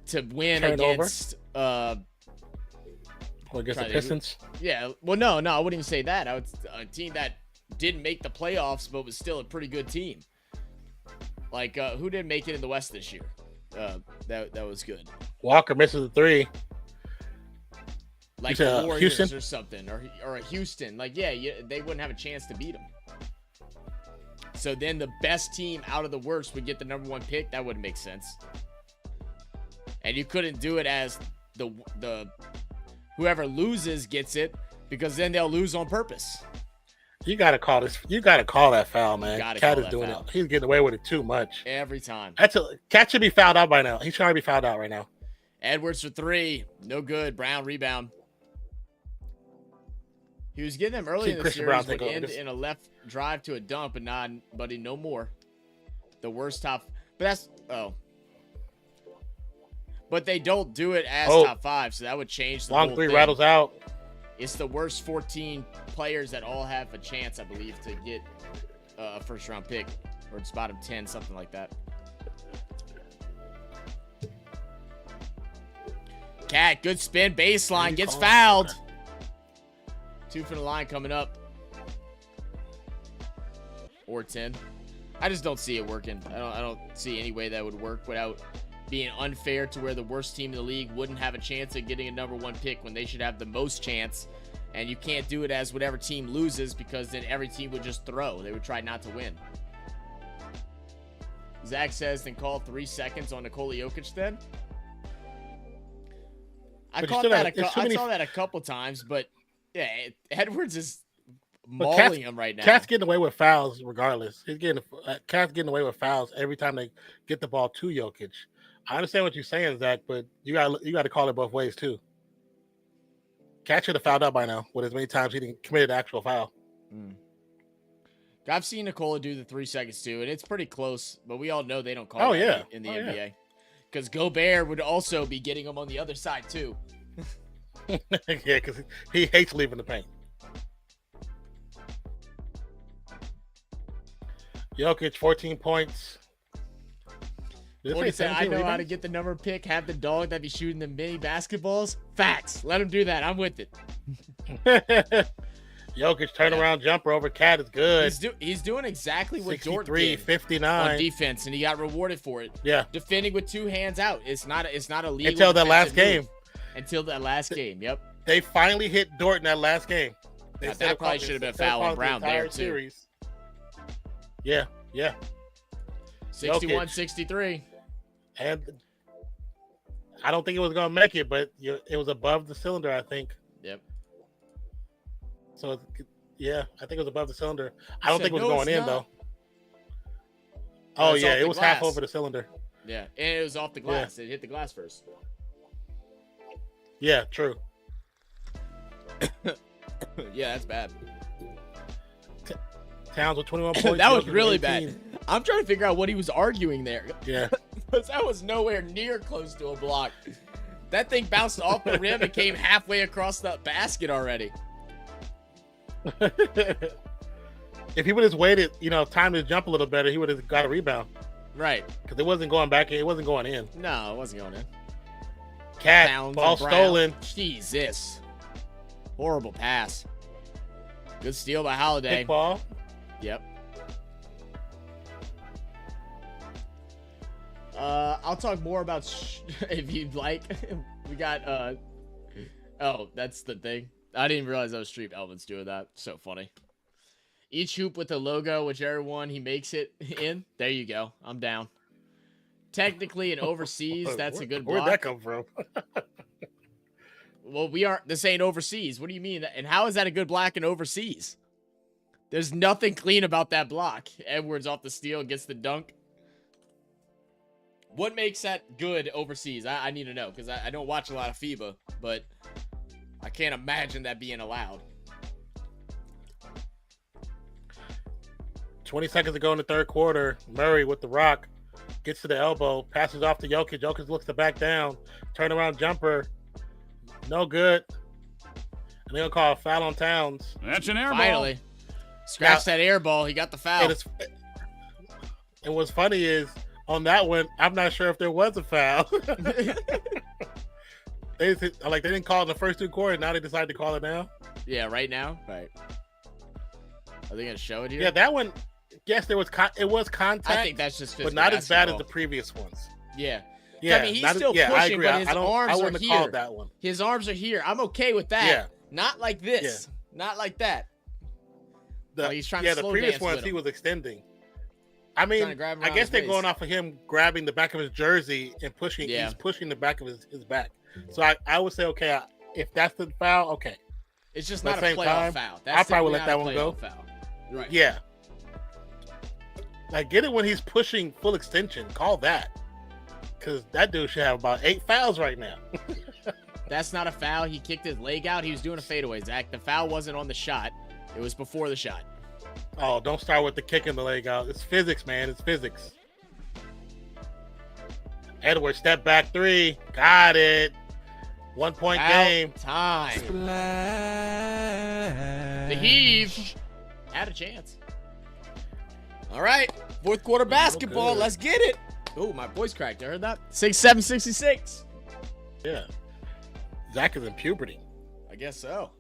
Speaker 1: to win against...
Speaker 2: against the Pistons?
Speaker 1: Yeah. Well, no, I wouldn't even say that. I would a team that didn't make the playoffs, but was still a pretty good team. Like, who didn't make it in the West this year? That was good.
Speaker 2: Walker misses a 3.
Speaker 1: Like the Warriors
Speaker 2: Houston?
Speaker 1: Or something, or a Houston. Like, yeah, they wouldn't have a chance to beat them. So then the best team out of the worst would get the #1 pick. That wouldn't make sense. And you couldn't do it as the whoever loses gets it, because then they'll lose on purpose.
Speaker 2: You gotta call this. You gotta call that foul, man. Cat is doing it. He's getting away with it too much.
Speaker 1: Every time.
Speaker 2: Cat should be fouled out by now. He's trying to be fouled out right now.
Speaker 1: Edwards for 3. No good. Brown rebound. He was getting them early in the series, would end in a left drive to a dunk, but not, buddy, no more. The worst top. But that's, But they don't do it as top 5, so that would change the
Speaker 2: long
Speaker 1: whole
Speaker 2: 3
Speaker 1: thing.
Speaker 2: rattles out.
Speaker 1: It's the worst 14 players that all have a chance, I believe, to get a first-round pick. Or it's bottom 10, something like that. Cat, good spin, baseline, gets fouled. 2 from the line coming up. Or 10. I just don't see it working. I don't see any way that would work without being unfair to where the worst team in the league wouldn't have a chance at getting a #1 pick when they should have the most chance. And you can't do it as whatever team loses, because then every team would just throw. They would try not to win. Zach says, then call 3 seconds on Nikola Jokic then. I saw that a couple times, but yeah, Edwards is mauling him right now.
Speaker 2: Cat's getting away with fouls regardless. Cat's getting away with fouls every time they get the ball to Jokic. I understand what you're saying, Zach, but you got to call it both ways too. Cat should have fouled out by now with as many times he didn't commit an actual foul.
Speaker 1: I've seen Nikola do the 3 seconds too, and it's pretty close, but we all know they don't call it in the NBA. Because Gobert would also be getting them on the other side too.
Speaker 2: Yeah, because he hates leaving the paint. Jokic, 14 points. Did it
Speaker 1: What he
Speaker 2: say
Speaker 1: said, I
Speaker 2: 17
Speaker 1: know how to
Speaker 2: rebounds?
Speaker 1: get the number pick, have the dog that be shooting the mini basketballs. Facts. Let him do that. I'm with it.
Speaker 2: Jokic turnaround jumper over Cat is good.
Speaker 1: He's doing exactly what Dort
Speaker 2: 63,
Speaker 1: did
Speaker 2: 59
Speaker 1: on defense, and he got rewarded for it.
Speaker 2: Yeah.
Speaker 1: Defending with 2 hands out. It's not a legal
Speaker 2: Until that last
Speaker 1: defensive move.
Speaker 2: game.
Speaker 1: Until that last game. Yep.
Speaker 2: They finally hit Dort in that last game. They
Speaker 1: Now,
Speaker 2: said
Speaker 1: that
Speaker 2: it
Speaker 1: probably
Speaker 2: called-
Speaker 1: should have been
Speaker 2: instead of
Speaker 1: foul on
Speaker 2: calling the
Speaker 1: Brown there,
Speaker 2: entire
Speaker 1: too.
Speaker 2: series. Yeah, yeah.
Speaker 1: 61-63.
Speaker 2: And I don't think it was going to make it, but it was above the cylinder, I think.
Speaker 1: Yep.
Speaker 2: So, yeah, I think it was above the cylinder. I don't
Speaker 1: said,
Speaker 2: think it was
Speaker 1: "No,
Speaker 2: going
Speaker 1: it's
Speaker 2: in,
Speaker 1: not."
Speaker 2: though.
Speaker 1: No,
Speaker 2: Oh,
Speaker 1: it's
Speaker 2: yeah,
Speaker 1: off
Speaker 2: it
Speaker 1: the
Speaker 2: was half
Speaker 1: glass.
Speaker 2: over the cylinder.
Speaker 1: Yeah, and it was off the glass. It hit the glass first.
Speaker 2: Yeah, true.
Speaker 1: Yeah, that's bad.
Speaker 2: Towns with 21 points.
Speaker 1: That was
Speaker 2: Jokic with
Speaker 1: really
Speaker 2: 18.
Speaker 1: bad. I'm trying to figure out what he was arguing there.
Speaker 2: Yeah.
Speaker 1: Because that was nowhere near close to a block. That thing bounced off the rim and came halfway across the basket already.
Speaker 2: If he would have waited, time to jump a little better, he would have got a rebound.
Speaker 1: Right.
Speaker 2: Because it wasn't going back in. It wasn't going in.
Speaker 1: No, it wasn't going in.
Speaker 2: Cat,
Speaker 1: Towns
Speaker 2: ball
Speaker 1: and Brown.
Speaker 2: stolen.
Speaker 1: Jesus. Horrible pass. Good steal by Holiday.
Speaker 2: Pick ball.
Speaker 1: Yep. I'll talk more about if you'd like. We got oh, that's the thing. I didn't realize that was Street Elvin's doing that. So funny. Each hoop with a logo, whichever one he makes it in. There you go. I'm down. Technically, in overseas, that's a good block.
Speaker 2: Where'd that come from?
Speaker 1: Well, we aren't. This ain't overseas. What do you mean? And how is that a good block in overseas? There's nothing clean about that block. Edwards off the steal, gets the dunk. What makes that good overseas? I need to know, because I don't watch a lot of FIBA, but I can't imagine that being allowed.
Speaker 2: 20 seconds to go in the third quarter. Murray with the rock. Gets to the elbow. Passes off to Jokic. Jokic looks to back down. Turnaround jumper. No good. And they'll call a foul on Towns.
Speaker 5: That's an air ball.
Speaker 1: Finally. Scratch that air ball. He got the foul.
Speaker 2: And what's funny is, on that one, I'm not sure if there was a foul. They didn't call it in the first 2 quarters. Now they decided to call it now.
Speaker 1: Yeah, right now? Right. Are they going to show it here?
Speaker 2: Yeah, that one, yes, it was contact.
Speaker 1: I think that's just
Speaker 2: but
Speaker 1: physical
Speaker 2: not as bad as
Speaker 1: basketball.
Speaker 2: the previous ones.
Speaker 1: Yeah.
Speaker 2: Yeah,
Speaker 1: I mean, he's
Speaker 2: not as-
Speaker 1: still
Speaker 2: yeah, I
Speaker 1: pushing,
Speaker 2: agree.
Speaker 1: but his
Speaker 2: I
Speaker 1: arms
Speaker 2: wouldn't
Speaker 1: are
Speaker 2: have
Speaker 1: here.
Speaker 2: called that one.
Speaker 1: His arms are here. I'm okay with that.
Speaker 2: Yeah.
Speaker 1: Not like this. Not like that. Like he's trying to
Speaker 2: the
Speaker 1: slow
Speaker 2: previous
Speaker 1: dance
Speaker 2: ones
Speaker 1: with
Speaker 2: he
Speaker 1: him.
Speaker 2: was extending. I
Speaker 1: Trying
Speaker 2: mean,
Speaker 1: to grab him
Speaker 2: I
Speaker 1: around
Speaker 2: guess
Speaker 1: his
Speaker 2: they're
Speaker 1: waist.
Speaker 2: going off of him grabbing the back of his jersey and pushing.
Speaker 1: Yeah.
Speaker 2: He's pushing the back of his back. So I would say, okay, if that's the foul, okay.
Speaker 1: It's just
Speaker 2: But
Speaker 1: not a
Speaker 2: at the
Speaker 1: playoff
Speaker 2: same time,
Speaker 1: foul.
Speaker 2: I probably would let that
Speaker 1: typically
Speaker 2: one
Speaker 1: not a
Speaker 2: go.
Speaker 1: playoff Foul. Right.
Speaker 2: Yeah. Like, get it when he's pushing full extension. Call that. Because that dude should have about 8 fouls right now.
Speaker 1: That's not a foul. He kicked his leg out. He was doing a fadeaway, Zach. The foul wasn't on the shot. It was before the shot.
Speaker 2: Oh, don't start with the kicking the leg out. It's physics, man. It's physics. Edwards, step back 3. Got it. 1 point
Speaker 1: Out
Speaker 2: game.
Speaker 1: time. The heave had a chance. All right. Fourth quarter basketball.
Speaker 2: good.
Speaker 1: Let's get it. Oh, my voice cracked. I heard that. 6-7-66.
Speaker 2: Yeah. Zach is in puberty.
Speaker 1: I guess so.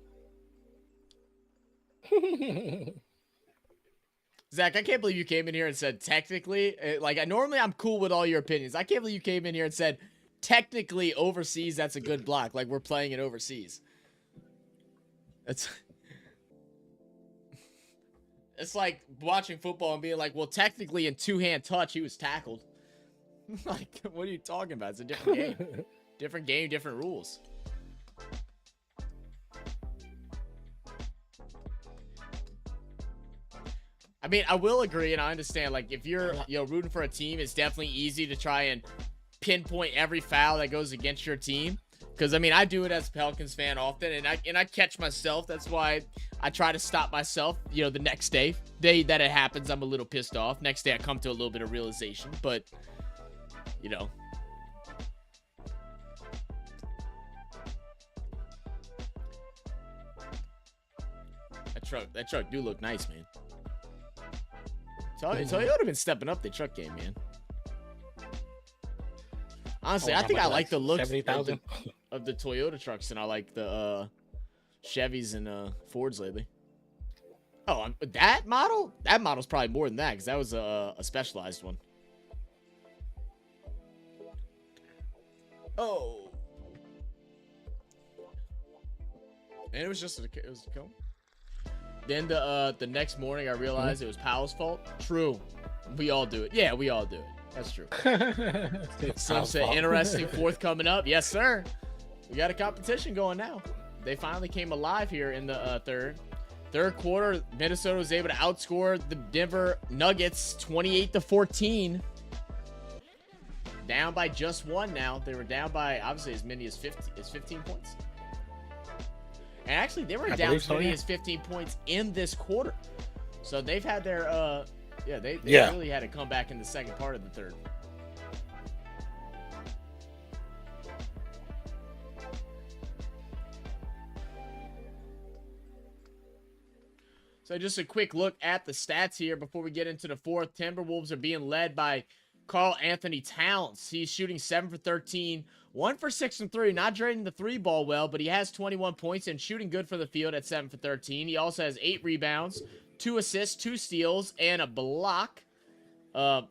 Speaker 1: Zach, I can't believe you came in here and said technically, normally I'm cool with all your opinions. I can't believe you came in here and said technically overseas, that's a good block. Like we're playing it overseas. It's like watching football and being like, well, technically in 2-hand touch, he was tackled. Like, what are you talking about? It's a different game. Different game, different rules. I mean, I will agree, and I understand, like, if you're, rooting for a team, it's definitely easy to try and pinpoint every foul that goes against your team. Because, I mean, I do it as a Pelicans fan often, and I catch myself. That's why I try to stop myself, the next day that it happens, I'm a little pissed off. Next day, I come to a little bit of realization, but, That truck do look nice, man. Toyota been stepping up the truck game, man. Honestly,
Speaker 2: Oh,
Speaker 1: I think I
Speaker 2: how much
Speaker 1: like the looks
Speaker 2: 70,000?
Speaker 1: of the Toyota trucks, and I like the Chevys and Fords lately. Oh, that model? That model's probably more than that because that was a specialized one. Oh, and it was just a comb. Then the next morning, I realized it was Powell's fault. True, we all do it. Yeah, we all do it. That's true. Some say interesting fourth coming up. Yes, sir. We got a competition going now. They finally came alive here in the third quarter. Minnesota was able to outscore the Denver Nuggets 28-14. Down by just one now. They were down by obviously as many as 15 points. And actually, they were down as many as 15 points in this quarter. So they've had their they really had to come back in the second part of the third. So just a quick look at the stats here before we get into the fourth. Timberwolves are being led by Karl-Anthony Towns. He's shooting 7 for 13, 1 for 6 from 3. Not draining the three ball well, but he has 21 points and shooting good for the field at 7 for 13. He also has 8 rebounds, 2 assists, 2 steals, and a block.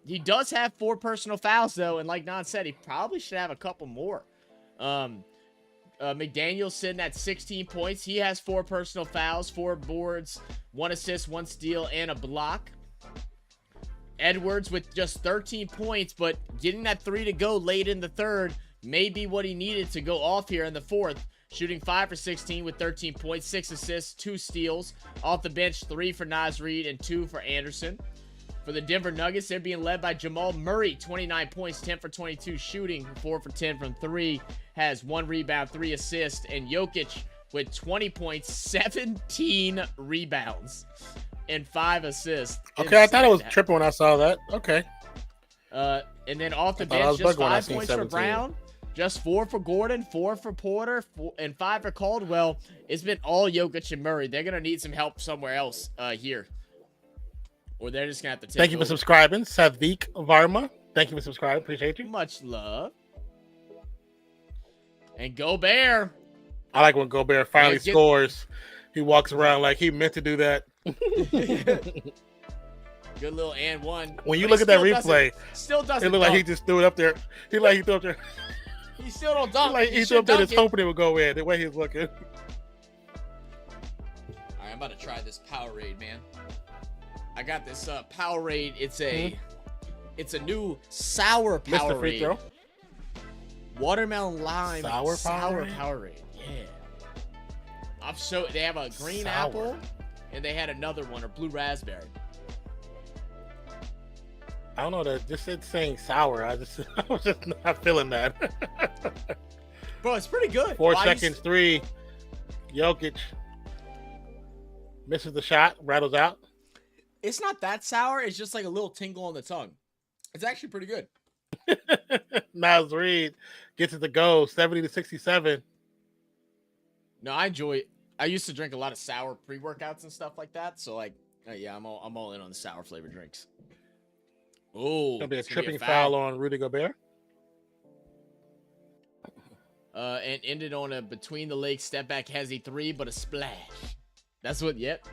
Speaker 1: He does have 4 personal fouls, though, and like Non said, he probably should have a couple more. McDaniel's sitting at 16 points. He has 4 personal fouls, 4 boards, 1 assist, 1 steal, and a block. Edwards with just 13 points, but getting that 3 to go late in the third may be what he needed to go off here in the fourth. Shooting 5 for 16 with 13 points, 6 assists, 2 steals. Off the bench, 3 for Naz Reid and 2 for Anderson. For the Denver Nuggets, they're being led by Jamal Murray, 29 points, 10 for 22 shooting, 4 for 10 from 3, has 1 rebound, 3 assists, and Jokic with 20 points, 17 rebounds, and 5 assists.
Speaker 2: Okay, I thought it was tripping when I saw that. Okay.
Speaker 1: And then off the bench, just 5 points for Brown, just 4 for Gordon, 4 for Porter, and 5 for Caldwell. It's been all Jokic and Murray. They're going to need some help somewhere else here. Or they're just going to have to take
Speaker 2: Thank you for subscribing, Savik Varma. Thank you for subscribing. Appreciate you.
Speaker 1: Much love. And Gobert.
Speaker 2: I like when Gobert finally scores. He walks around like he meant to do that.
Speaker 1: Good little and one.
Speaker 2: When you look at that replay,
Speaker 1: still doesn't.
Speaker 2: It looked like he just threw it up there. He threw up there.
Speaker 1: He still don't dunk.
Speaker 2: Like he threw up there just hoping it would go in. The way he's looking.
Speaker 1: All right, I'm about to try this Powerade, man. I got this Powerade. It's a new sour Powerade.
Speaker 2: Free throw.
Speaker 1: Watermelon lime sour
Speaker 2: Powerade.
Speaker 1: Powerade. Yeah. They have a green apple, and they had another one, or blue raspberry.
Speaker 2: I don't know that just it's saying sour. I was just not feeling that.
Speaker 1: Bro, it's pretty good.
Speaker 2: 4 seconds, 3. Jokic misses the shot, rattles out.
Speaker 1: It's not that sour. It's just like a little tingle on the tongue. It's actually pretty good.
Speaker 2: Naz Reid gets it to go 70-67.
Speaker 1: No, I enjoy it. I used to drink a lot of sour pre-workouts and stuff like that. So like, yeah, I'm all in on the sour flavored drinks. Oh,
Speaker 2: gonna be a tripping foul on Rudy Gobert.
Speaker 1: And ended on a between the legs step back hezzy 3, but a splash. That's what. Yep.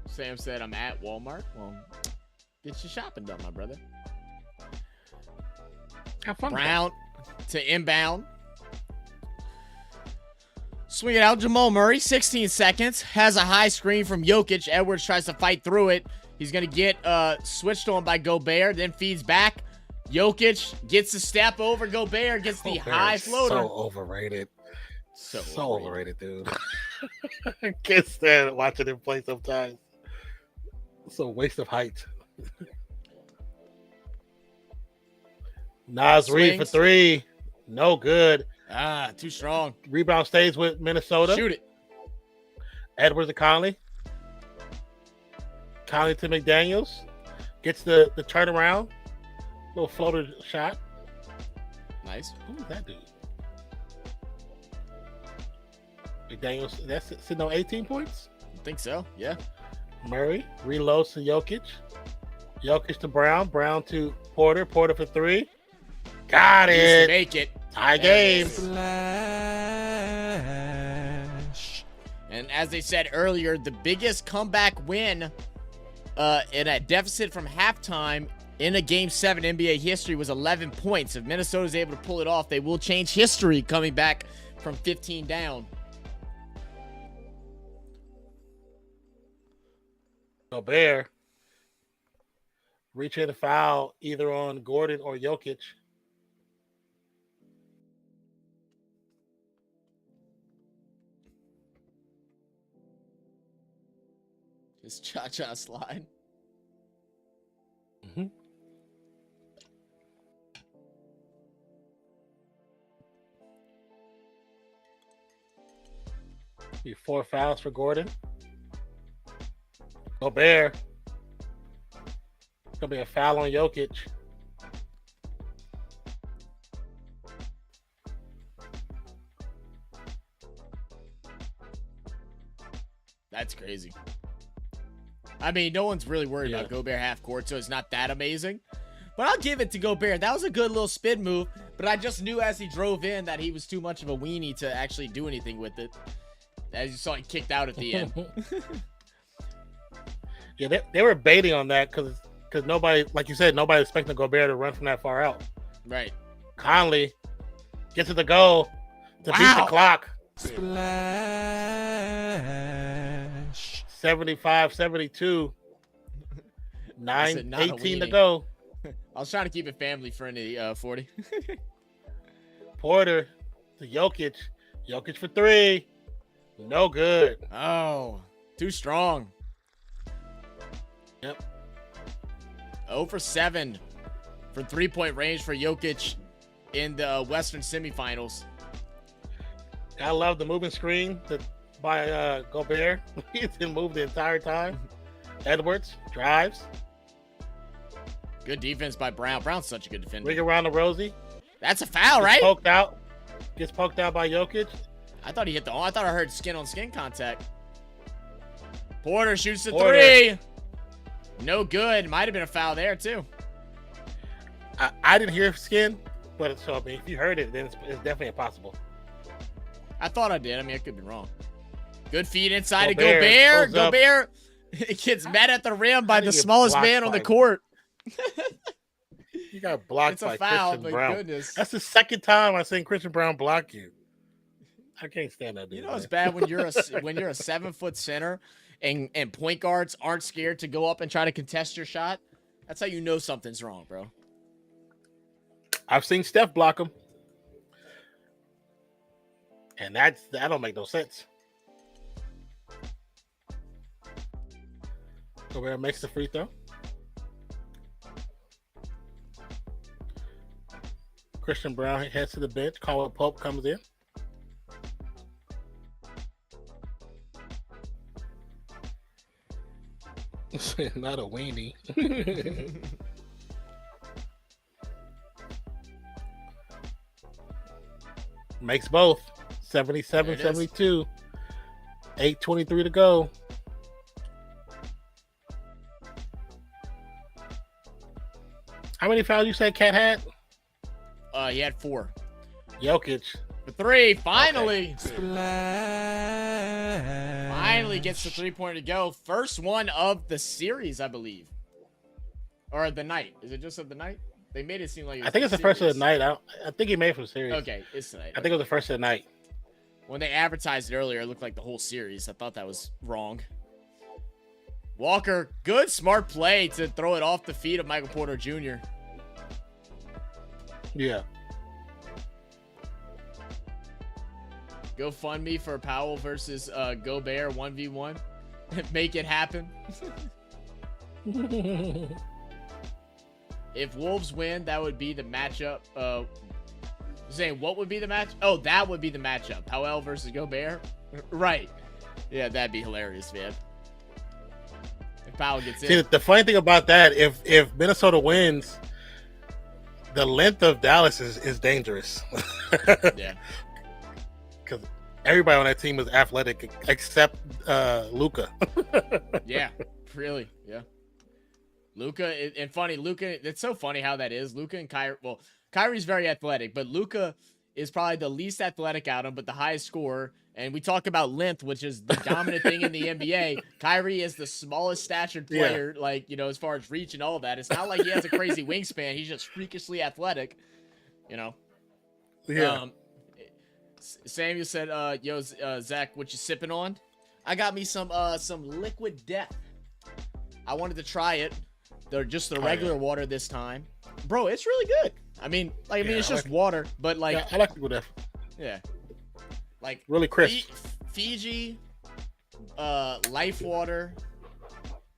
Speaker 1: Sam said, I'm at Walmart. Well, get your shopping done, my brother.
Speaker 2: Have fun.
Speaker 1: Brown to inbound. Swing it out. Jamal Murray, 16 seconds. Has a high screen from Jokic. Edwards tries to fight through it. He's going to get switched on by Gobert, then feeds back. Jokic gets a step over Gobert, gets the high floater.
Speaker 2: So overrated. So overrated, dude. I can't stand watching him play sometimes. It's a waste of height. Naz Reid for 3. No good.
Speaker 1: Too strong.
Speaker 2: Rebound stays with Minnesota.
Speaker 1: Shoot it.
Speaker 2: Edwards and Conley. Collington McDaniels gets the turnaround. Little floater shot.
Speaker 1: Nice.
Speaker 2: Who was that dude? McDaniels, that's sitting on 18 points.
Speaker 1: I think so. Yeah.
Speaker 2: Murray reloads to Jokic. Jokic to Brown. Brown to Porter. Porter for three. Got
Speaker 1: Needs to
Speaker 2: it.
Speaker 1: make it.
Speaker 2: Tie
Speaker 1: There it
Speaker 2: game.
Speaker 1: is.
Speaker 4: Flash.
Speaker 1: And as they said earlier, the biggest comeback win in a deficit from halftime in a Game 7 NBA history was 11 points. If Minnesota is able to pull it off, they will change history coming back from 15 down.
Speaker 2: Gobert reaching a foul either on Gordon or Jokic.
Speaker 1: His cha-cha slide.
Speaker 2: Mm-hmm. Be 4 fouls for Gordon. Gobert. It's gonna be a foul on Jokic.
Speaker 1: That's crazy. I mean, no one's really worried
Speaker 2: Yeah.
Speaker 1: about Gobert half court, so it's not that amazing. But I'll give it to Gobert. That was a good little spin move, but I just knew as he drove in that he was too much of a weenie to actually do anything with it. As you saw, he kicked out at the end.
Speaker 2: Yeah, they were baiting on that because nobody, like you said, nobody expecting Gobert to run from that far out.
Speaker 1: Right.
Speaker 2: Conley gets to the goal to beat
Speaker 1: Wow.
Speaker 2: the clock.
Speaker 4: Splash.
Speaker 2: 75-72.
Speaker 1: I said not a
Speaker 2: 9:18 to
Speaker 1: weenie.
Speaker 2: go.
Speaker 1: I was trying to keep it family friendly, 40.
Speaker 2: Porter to Jokic. Jokic for three. No good.
Speaker 1: Oh, too strong.
Speaker 2: Yep.
Speaker 1: 0 for 7 from three-point range for Jokic in the Western semifinals.
Speaker 2: I love the moving screen by Gobert. He's been moved the entire time. Edwards drives.
Speaker 1: Good defense by Brown. Brown's such a good defender.
Speaker 2: Ring around the Rosie.
Speaker 1: That's a foul,
Speaker 2: Gets
Speaker 1: right?
Speaker 2: poked out. Gets poked out by Jokic.
Speaker 1: I thought he hit the. I thought I heard skin-on-skin contact. Porter shoots the
Speaker 2: Porter.
Speaker 1: three. No good. Might have been a foul there too.
Speaker 2: I didn't hear skin, but so I mean, if you heard it, then it's definitely impossible.
Speaker 1: I thought I did. I mean, I could be wrong. Good feed inside to
Speaker 2: Gobert
Speaker 1: Gobert.
Speaker 2: pulls up.
Speaker 1: Gobert gets met at the rim by
Speaker 2: How
Speaker 1: the
Speaker 2: did he get
Speaker 1: smallest
Speaker 2: blocked
Speaker 1: man on the
Speaker 2: by-
Speaker 1: court.
Speaker 2: You got blocked
Speaker 1: It's a
Speaker 2: by
Speaker 1: foul,
Speaker 2: Christian
Speaker 1: but
Speaker 2: Brown.
Speaker 1: goodness.
Speaker 2: That's the second time I've seen Christian Brown block you. I can't stand that dude.
Speaker 1: You know it's
Speaker 2: man.
Speaker 1: bad when you're a 7-foot center and point guards aren't scared to go up and try to contest your shot. That's how you know something's wrong, bro.
Speaker 2: I've seen Steph block him, and that don't make no sense. Gobert makes the free throw. Christian Brown heads to the bench. Caldwell Pope comes in. Not a weenie. Makes both. 77-72. 8:23 to go. How many fouls you said Cat had?
Speaker 1: He had 4.
Speaker 2: Jokic.
Speaker 1: For 3, finally.
Speaker 4: Splash.
Speaker 1: Finally gets the 3-pointer to go. First one of the series, I believe. Or the night. Is it just of the night? They made it seem like it was
Speaker 2: I think it's the first of the
Speaker 1: series.
Speaker 2: night. I think he made it from series.
Speaker 1: Okay, it's tonight.
Speaker 2: I think it was the first of the night.
Speaker 1: When they advertised it earlier, it looked like the whole series. I thought that was wrong. Walker, good smart play to throw it off the feet of Michael Porter Jr.
Speaker 2: Yeah.
Speaker 1: Go fund me for Powell versus Gobert 1v1. Make it happen. If Wolves win, that would be the matchup. Saying what would be the match? Oh, that would be the matchup. Powell versus Gobert. Right. Yeah, that'd be hilarious, man. Powell gets
Speaker 2: See,
Speaker 1: in.
Speaker 2: the funny thing about that, if Minnesota wins, the length of Dallas is dangerous.
Speaker 1: Yeah.
Speaker 2: Because everybody on that team is athletic except Luka.
Speaker 1: Yeah. Really. Yeah. Luka and funny. Luka. It's so funny how that is. Luka and Kyrie. Well, Kyrie's very athletic, but Luka is probably the least athletic out of them, but the highest scorer. And we talk about length, which is the dominant thing in the NBA. Kyrie is the smallest statured player, like, you know, as far as reach and all that. It's not like he has a crazy wingspan. He's just freakishly athletic, you know.
Speaker 2: Yeah.
Speaker 1: Samuel said, yo, Zach, what you sipping on? I got me some liquid death. I wanted to try it. They're just the regular water this time. Bro, it's really good. I mean, it's just water, but like,
Speaker 2: yeah, I like liquid death.
Speaker 1: Yeah. Like
Speaker 2: really crisp.
Speaker 1: Fiji, Life Water,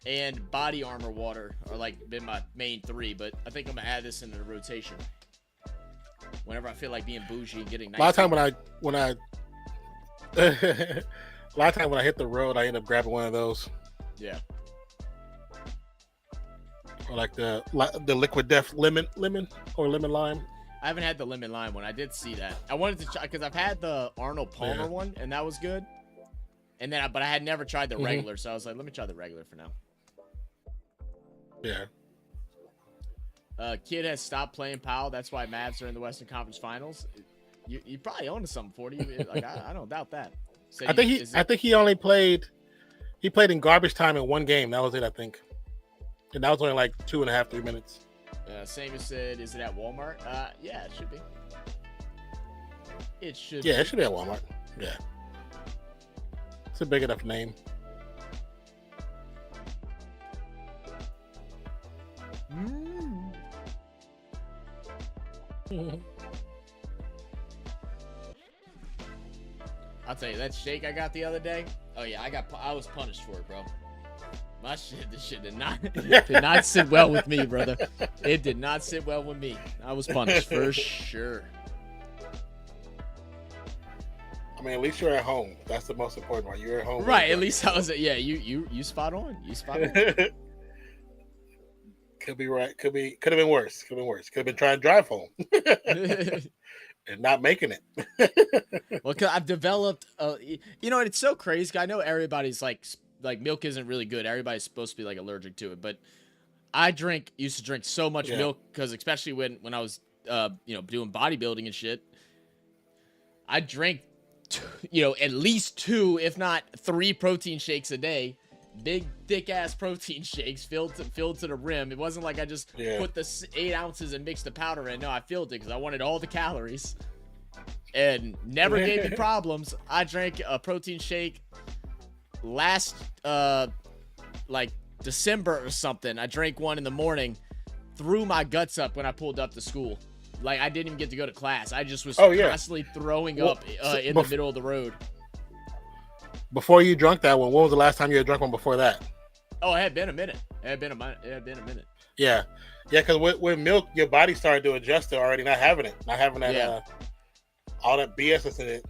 Speaker 1: and Body Armor Water are like been my main three, but I think I'm gonna add this into the rotation. Whenever I feel like being bougie and getting nice.
Speaker 2: A lot of time when I a lot of time when I hit the road, I end up grabbing one of those.
Speaker 1: Yeah.
Speaker 2: Or like the liquid death lemon or lemon lime.
Speaker 1: I haven't had the lemon lime one. I did see that. I wanted to try because I've had the Arnold Palmer one, and that was good. And then, but I had never tried the regular, so I was like, let me try the regular for now.
Speaker 2: Yeah.
Speaker 1: Kid has stopped playing Powell. That's why Mavs are in the Western Conference Finals. You probably own to something, 40. Like I don't doubt that. So
Speaker 2: I think he only played. He played in garbage time in one game. That was it, I think. And that was only like 2.5, 3 minutes.
Speaker 1: Samuel said, "Is it at Walmart?" Yeah, it should be. It should.
Speaker 2: Yeah, it should be at Walmart. Yeah, it's a big enough name.
Speaker 1: I'll tell you that shake I got the other day. Oh yeah, I was punished for it, bro. This shit did not sit well with me, brother. It did not sit well with me. I was punished for sure.
Speaker 2: I mean, at least you're at home. That's the most important part. You're at home.
Speaker 1: Right. At least I was. Yeah. You spot on. You spot on.
Speaker 2: Could be right. Could have been worse. Could have been trying to drive home and not making it.
Speaker 1: Well, cause I've developed. You know, it's so crazy. I know everybody's like milk isn't really good. Everybody's supposed to be like allergic to it, but I used to drink so much milk because especially when I was doing bodybuilding and shit, I drank at least 2 if not 3 protein shakes a day, big thick ass protein shakes filled to the rim. It wasn't like I just put the 8 ounces and mixed the powder in. No, I filled it because I wanted all the calories and never gave me problems. I drank a protein shake last like December or something. I drank one in the morning, threw my guts up when I pulled up to school. Like I didn't even get to go to class. I just was constantly throwing up in the middle of the road.
Speaker 2: Before you drunk that one, when was the last time you had drunk one before that?
Speaker 1: Oh, it had been a minute. It had been a minute.
Speaker 2: Yeah, because with milk, your body started to adjust to already not having that all that BS that's in it.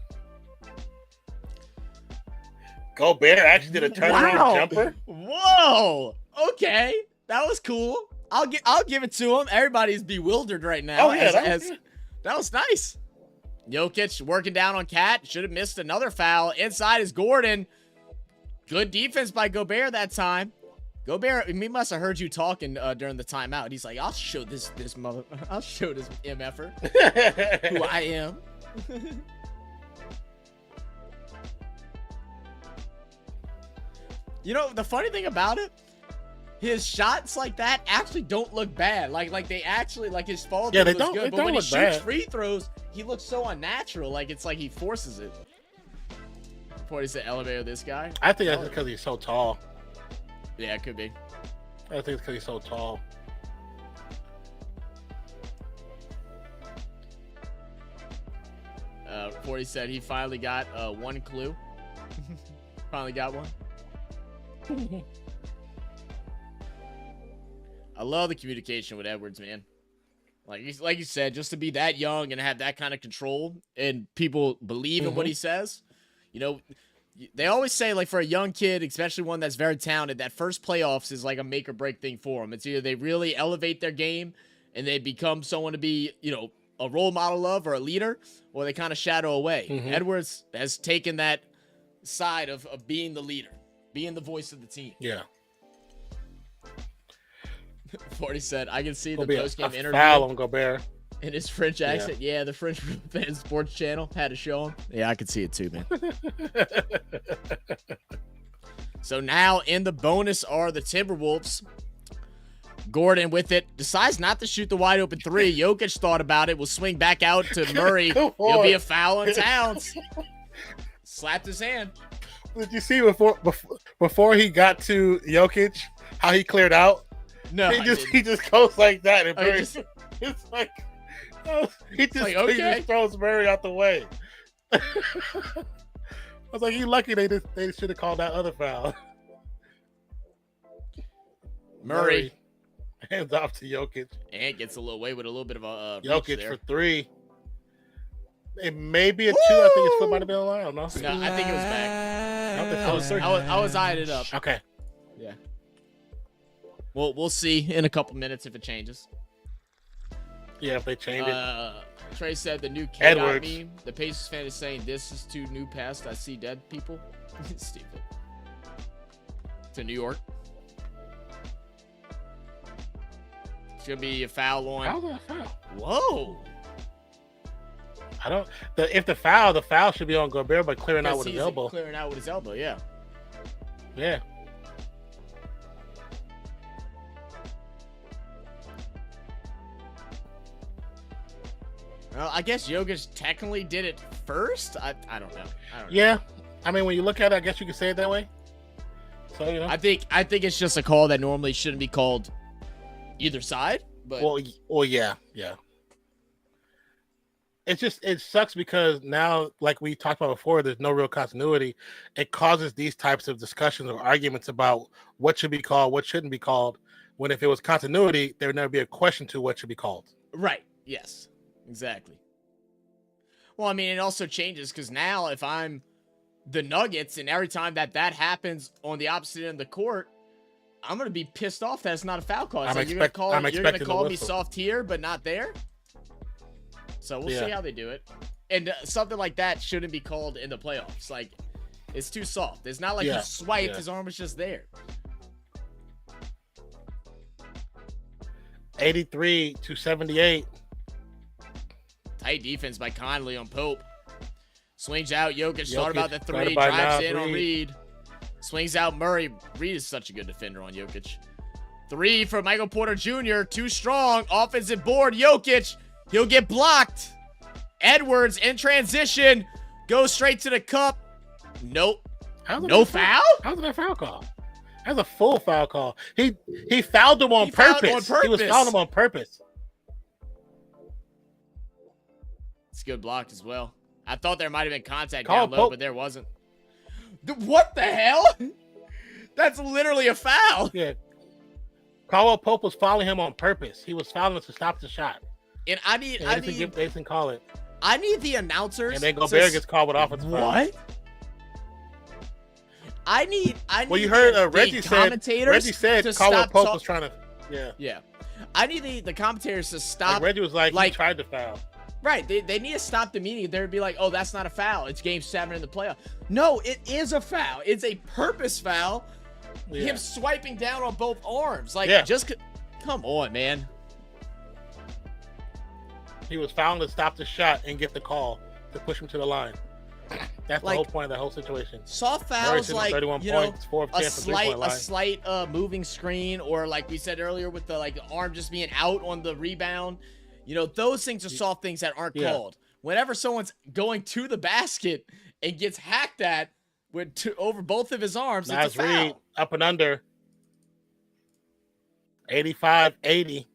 Speaker 2: Gobert actually did a turnaround jumper.
Speaker 1: Whoa. Okay, that was cool. I'll give it to him. Everybody's bewildered right now.
Speaker 2: Oh yeah,
Speaker 1: that was nice. Jokic working down on Cat. Should have missed another foul. Inside is Gordon. Good defense by Gobert that time. Gobert, he must have heard you talking during the timeout. He's like, I'll show this MFer who I am. You know, the funny thing about it, his shots like that actually don't look bad. Like they actually, like his fall through looks good. But when he shoots free throws, he looks so unnatural. Like it's like he forces it. Before he said elevator, this guy.
Speaker 2: I think that's because he's so tall.
Speaker 1: Yeah, it could be.
Speaker 2: I think it's because he's so tall.
Speaker 1: Forty said he finally got one clue. Finally got one. I love the communication with Edwards, man. Like you said, just to be that young and have that kind of control and people believe in what he says. You know, they always say, like, for a young kid, especially one that's very talented, that first playoffs is like a make or break thing for them. It's either they really elevate their game and they become someone to be, a role model of or a leader, or they kind of shadow away. Edwards has taken that side of being the leader, being the voice of the team.
Speaker 2: Yeah.
Speaker 1: 40 said, I can see the
Speaker 2: Be
Speaker 1: post-game
Speaker 2: a
Speaker 1: interview
Speaker 2: foul on Gobert.
Speaker 1: in his French accent. Yeah, the French fan sports channel had to show him. Yeah, I could see it too, man. So now in the bonus are the Timberwolves. Gordon with it decides not to shoot the wide open three. Jokic thought about it. Will swing back out to Murray. It'll be a foul on Towns. Slapped his hand.
Speaker 2: Did you see before he got to Jokic how he cleared out?
Speaker 1: No,
Speaker 2: he just goes like that, and Murray,
Speaker 1: just-
Speaker 2: it's like he just
Speaker 1: okay.
Speaker 2: throws Murray out the way. I was like, he lucky they should have called that other foul.
Speaker 1: Murray
Speaker 2: hands off to Jokic.
Speaker 1: and gets a little away with a little bit of a
Speaker 2: Jokic
Speaker 1: there.
Speaker 2: for three. It may be a 2. I think his foot might have been on the line. I don't know.
Speaker 1: No, I think it was back.
Speaker 2: Splash.
Speaker 1: I was eyeing it up.
Speaker 2: Okay.
Speaker 1: Yeah. Well, we'll see in a couple minutes if it changes.
Speaker 2: Yeah, if they change it.
Speaker 1: Trey said the new K-Dot
Speaker 2: Edwards.
Speaker 1: meme. The Pacers fan is saying this is too new past. I see dead people. Stupid. To New York. It's gonna be a foul on.
Speaker 2: How's that a foul?
Speaker 1: Whoa.
Speaker 2: I don't. If the foul should be on Gobert, but clearing out
Speaker 1: Because
Speaker 2: with his
Speaker 1: he's
Speaker 2: elbow.
Speaker 1: Clearing out with his elbow. Yeah.
Speaker 2: Yeah.
Speaker 1: Well, I guess Jokic technically did it first. I don't know.
Speaker 2: Yeah. I mean, when you look at it, I guess you could say it that way. So
Speaker 1: I think it's just a call that normally shouldn't be called either side. But
Speaker 2: Well, yeah. It sucks because now, like we talked about before, there's no real continuity. It causes these types of discussions or arguments about what should be called, what shouldn't be called. When if it was continuity, there would never be a question to what should be called.
Speaker 1: right. Yes. Exactly. Well, I mean, it also changes because now if I'm the Nuggets and every time that happens on the opposite end of the court, I'm gonna be pissed off that it's not a foul call. It's like, you're gonna
Speaker 2: expecting
Speaker 1: call
Speaker 2: the
Speaker 1: me
Speaker 2: whistle.
Speaker 1: soft here, but not there. So we'll see how they do it. And something like that shouldn't be called in the playoffs. Like, it's too soft. It's not like he swiped; his arm was just there.
Speaker 2: 83-78.
Speaker 1: Tight defense by Conley on Pope. Swings out. Jokic thought about the
Speaker 2: got it
Speaker 1: three.
Speaker 2: by
Speaker 1: Drives
Speaker 2: now,
Speaker 1: in on
Speaker 2: Reed.
Speaker 1: Reed. Swings out Murray. Reed is such a good defender on Jokic. Three for Michael Porter Jr. Too strong. Offensive board. Jokic. He'll get blocked. Edwards in transition. Goes straight to the cup. Nope. No foul?
Speaker 2: How's that a foul call? That's a full foul call. He fouled him on
Speaker 1: He fouled
Speaker 2: purpose.
Speaker 1: on
Speaker 2: He was
Speaker 1: purpose.
Speaker 2: fouling him on purpose.
Speaker 1: It's good blocked as well. I thought there might have been contact
Speaker 2: Call
Speaker 1: down low,
Speaker 2: Pope.
Speaker 1: but there wasn't. What the hell? That's literally a foul.
Speaker 2: Yeah. Caldwell Pope was fouling him on purpose. He was fouling him to stop the shot.
Speaker 1: And
Speaker 2: They didn't call it.
Speaker 1: I need the announcers.
Speaker 2: And then Gobert gets called with offensive foul.
Speaker 1: What? I need.
Speaker 2: Well, you heard
Speaker 1: the
Speaker 2: Reggie
Speaker 1: commentators
Speaker 2: said
Speaker 1: to
Speaker 2: Caldwell
Speaker 1: stop
Speaker 2: Pope
Speaker 1: talk-
Speaker 2: was trying to. Yeah.
Speaker 1: Yeah, I need the commentators to stop.
Speaker 2: Like Reggie was like, he tried to foul.
Speaker 1: Right, they need to stop the meeting. They'd be like, "Oh, that's not a foul. It's Game 7 in the playoff." No, it is a foul. It's a purpose foul.
Speaker 2: Yeah.
Speaker 1: Him swiping down on both arms, like come on, man.
Speaker 2: He was fouling to stop the shot and get the call to push him to the line. That's the whole point of the whole situation.
Speaker 1: Soft
Speaker 2: Murray
Speaker 1: fouls,
Speaker 2: sitting on
Speaker 1: like
Speaker 2: 31 points, 4 of 10
Speaker 1: a
Speaker 2: from three-point line.
Speaker 1: slight moving screen, or like we said earlier, with the arm just being out on the rebound. Those things are soft things that aren't called. Whenever someone's going to the basket and gets hacked at over both of his arms, it's a foul.
Speaker 2: Reed up and under. 85-80.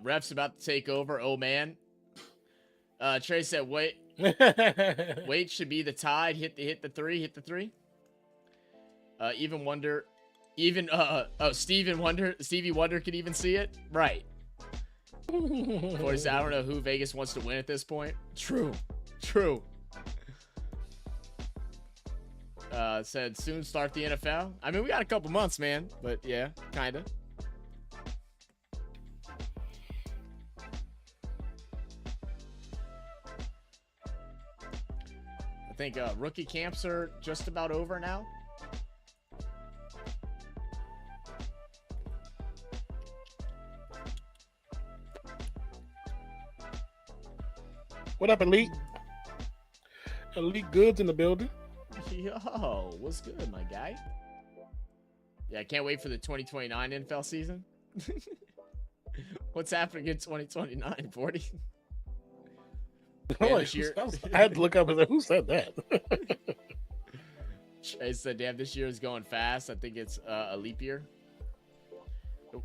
Speaker 1: Ref's about to take over. Oh man. Trey said, "Wait should be the tide. Hit the three. Stevie Wonder could even see it. Right. Of course, I don't know who Vegas wants to win at this point. True. said soon start the NFL. I mean, we got a couple months, man, but yeah, kind of. I think rookie camps are just about over now.
Speaker 2: What up, Elite? Elite Goods in the building.
Speaker 1: Yo, what's good, my guy? Yeah, I can't wait for the 2029 NFL season. What's happening in 2029, 40?
Speaker 2: Oh,
Speaker 1: this year-
Speaker 2: I had to look up and say, who said that?
Speaker 1: I said, damn, this year is going fast. I think it's a leap year.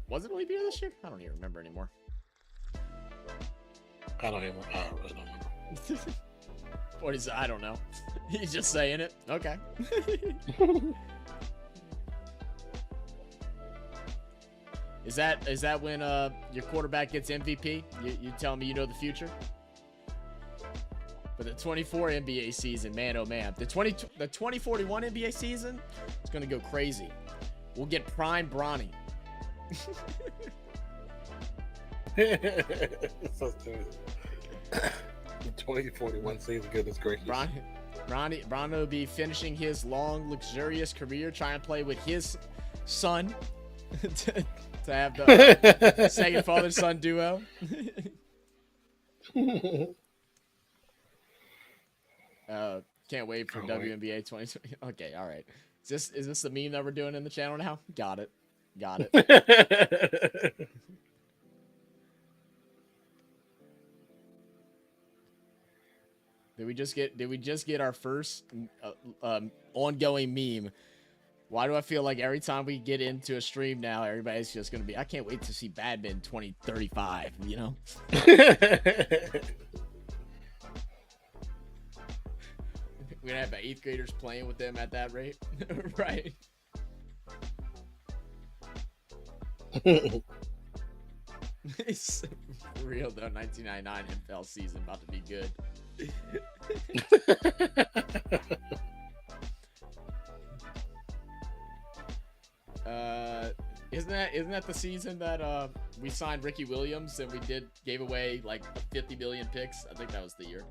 Speaker 1: Was it a leap year this year? I don't even remember anymore.
Speaker 2: I really don't remember.
Speaker 1: 40 said, I don't know. He's just saying it. Okay. Is that when your quarterback gets MVP? You telling me you know the future? But the 24 NBA season, man, oh man, the 2041 NBA season is gonna go crazy. We'll get prime Bronny.
Speaker 2: So stupid. The 2041 season, goodness gracious.
Speaker 1: Bronny will be finishing his long, luxurious career trying to play with his son to have the second father-son duo. Can't wait for WNBA 2020. Okay, all right. Is this the meme that we're doing in the channel now? Got it. Did we just get our first ongoing meme? Why do I feel like every time we get into a stream now, everybody's just gonna be, I can't wait to see Badminton 2035, you know? We're gonna have 8th graders playing with them at that rate. Right. It's for real though, 1999 NFL season about to be good. Isn't that the season that we signed Ricky Williams and we gave away like 50 million picks? I think that was the year.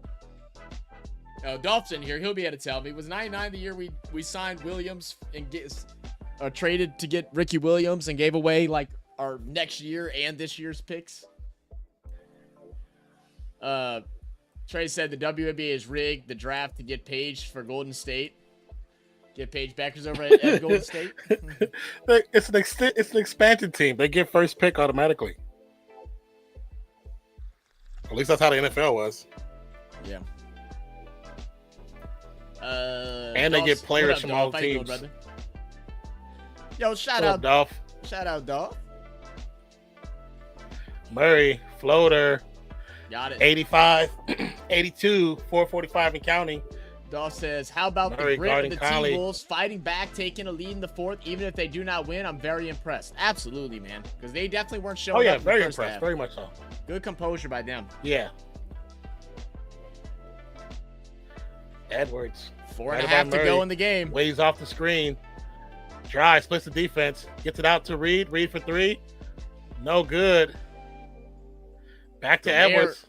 Speaker 1: Dolph's in here. He'll be able to tell me. Was 99 the year we signed Williams and traded to get Ricky Williams and gave away like our next year and this year's picks? Trey said the WNBA is rigged the draft to get Paige for Golden State. Get Paige Beckers over at Golden State.
Speaker 2: It's an expansion team. They get first pick automatically. At least that's how the NFL was.
Speaker 1: Yeah.
Speaker 2: And they get players from all teams.
Speaker 1: Doing, yo, shout
Speaker 2: What
Speaker 1: out
Speaker 2: up, Dolph.
Speaker 1: Shout out, Dolph.
Speaker 2: Murray, floater,
Speaker 1: Got it.
Speaker 2: 85, 82, 445 and counting.
Speaker 1: Dolph says, how about
Speaker 2: Murray
Speaker 1: the grit of the
Speaker 2: guarding
Speaker 1: T-Wolves fighting back, taking a lead in the fourth, even if they do not win? I'm very impressed. Absolutely, man. Because they definitely weren't showing
Speaker 2: Oh, yeah,
Speaker 1: up in
Speaker 2: very
Speaker 1: the first
Speaker 2: impressed.
Speaker 1: half.
Speaker 2: Very much so.
Speaker 1: Good composure by them.
Speaker 2: Yeah. Edwards.
Speaker 1: 4.5 to go in the game.
Speaker 2: Waves off the screen. Dry, splits the defense. Gets it out to Reed. Reed for three. No good. Back to Edwards.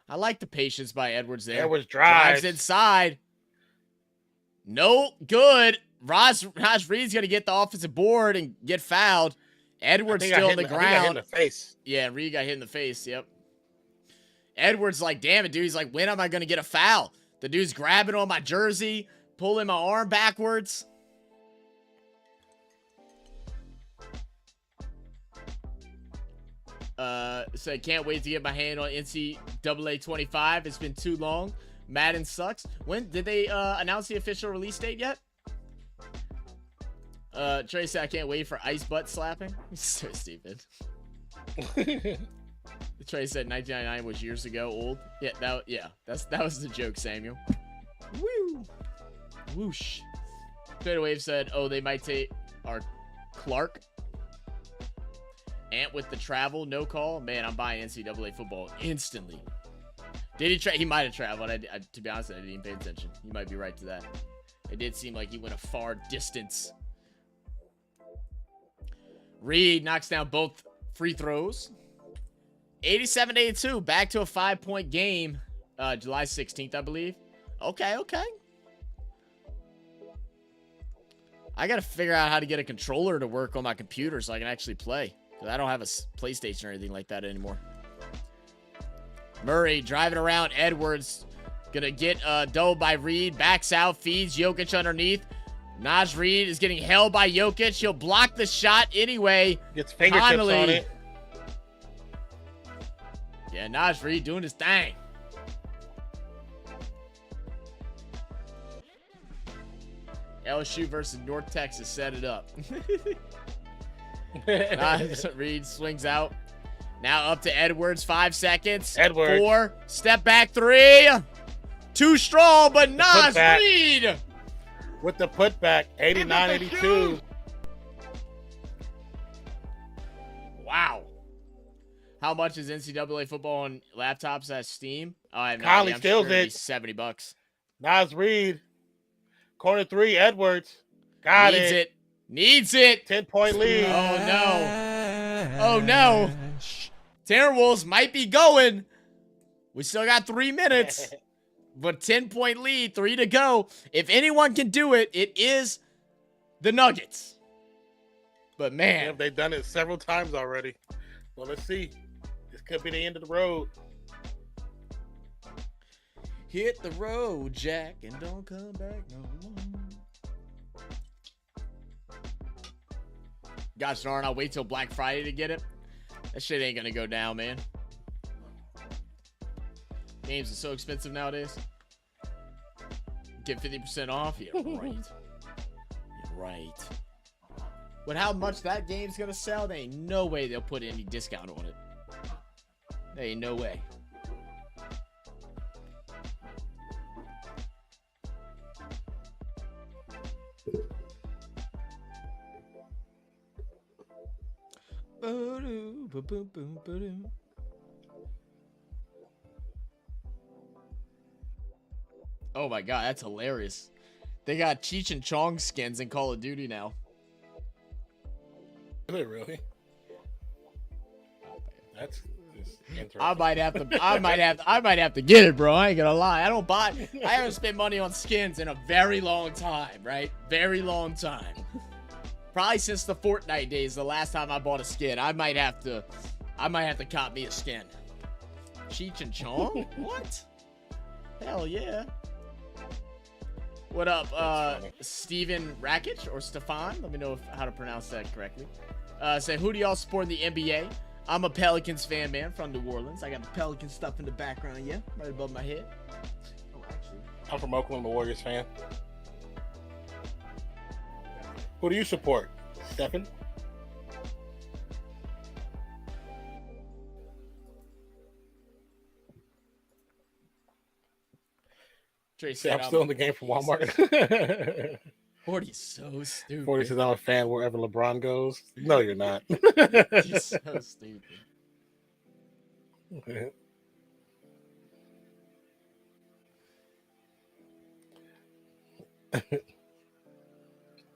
Speaker 1: I like the patience by Edwards there.
Speaker 2: Edwards drives.
Speaker 1: Inside. No good. Raj Reed's going to get the offensive board and get fouled. Edwards still on the ground.
Speaker 2: Got hit in the face.
Speaker 1: Yeah, Reed got hit in the face. Yep. Edwards like, damn it, dude. He's like, when am I going to get a foul? The dude's grabbing on my jersey, pulling my arm backwards. So can't wait to get my hand on NCAA 25. It's been too long. Madden sucks. When did they announce the official release date yet? Trey said I can't wait for ice butt slapping. So stupid. Trey said 1999 was years ago. Old. Yeah, that was the joke, Samuel. Woo. Whoosh. Trader Wave said, oh, they might take our Clark. Ant with the travel, no call. Man, I'm buying NCAA football instantly. Did he He might have traveled. To be honest, I didn't even pay attention. You might be right to that. It did seem like he went a far distance. Reed knocks down both free throws. 87-82. Back to a 5-point game. July 16th, I believe. Okay. I got to figure out how to get a controller to work on my computer so I can actually play. Because I don't have a PlayStation or anything like that anymore. Murray driving around Edwards. Gonna get double by Reed. Backs out. Feeds Jokic underneath. Naj Reed is getting held by Jokic. He'll block the shot anyway.
Speaker 2: Gets fingertips
Speaker 1: Connolly.
Speaker 2: on it.
Speaker 1: Yeah, Naj Reed doing his thing. LSU versus North Texas set it up. Naj Reed swings out. Now up to Edwards. 5 seconds.
Speaker 2: Edwards.
Speaker 1: 4. Step back 3. Too strong, but Naj Reed.
Speaker 2: With the putback, 89-82.
Speaker 1: Wow. How much is NCAA football on laptops at Steam? Oh, I have no
Speaker 2: Conley
Speaker 1: idea. I'm
Speaker 2: steals
Speaker 1: sure it'd be
Speaker 2: it.
Speaker 1: $70.
Speaker 2: Naz Reed. Corner 3, Edwards. Got it.
Speaker 1: Needs it.
Speaker 2: 10-point lead.
Speaker 1: Oh, no. Oh, no. Timberwolves might be going. We still got 3 minutes. But 10-point lead, 3 to go. If anyone can do it, it is the Nuggets. But, man.
Speaker 2: Yeah, they've done it several times already. Well, let's see. This could be the end of the road.
Speaker 1: Hit the road, Jack, and don't come back no more. Gosh darn, I'll wait till Black Friday to get it. That shit ain't gonna go down, man. Games are so expensive nowadays. Get 50% off? Yeah, right. Yeah, right. But how much that game's gonna sell, there ain't no way they'll put any discount on it. There ain't no way. Oh my god, that's hilarious. They got Cheech and Chong skins in Call of Duty now.
Speaker 2: Is it really? That's just interesting.
Speaker 1: I might have to get it, bro. I ain't gonna lie. I haven't spent money on skins in a very long time, right? Very long time. Probably since the Fortnite days, the last time I bought a skin. I might have to cop me a skin. Cheech and Chong? What? Hell yeah. What up, Steven Rakic or Stefan? Let me know how to pronounce that correctly. Say, who do y'all support in the NBA? I'm a Pelicans fan, man, from New Orleans. I got the Pelican stuff in the background, yeah, right above my head. Oh, actually.
Speaker 2: I'm from Oakland, the Warriors fan. Who do you support, Stefan?
Speaker 1: Tracy,
Speaker 2: I'm still in the game for Walmart.
Speaker 1: 40 is so stupid.
Speaker 2: 40 says I'm a fan wherever LeBron goes. No, you're not.
Speaker 1: He's so stupid.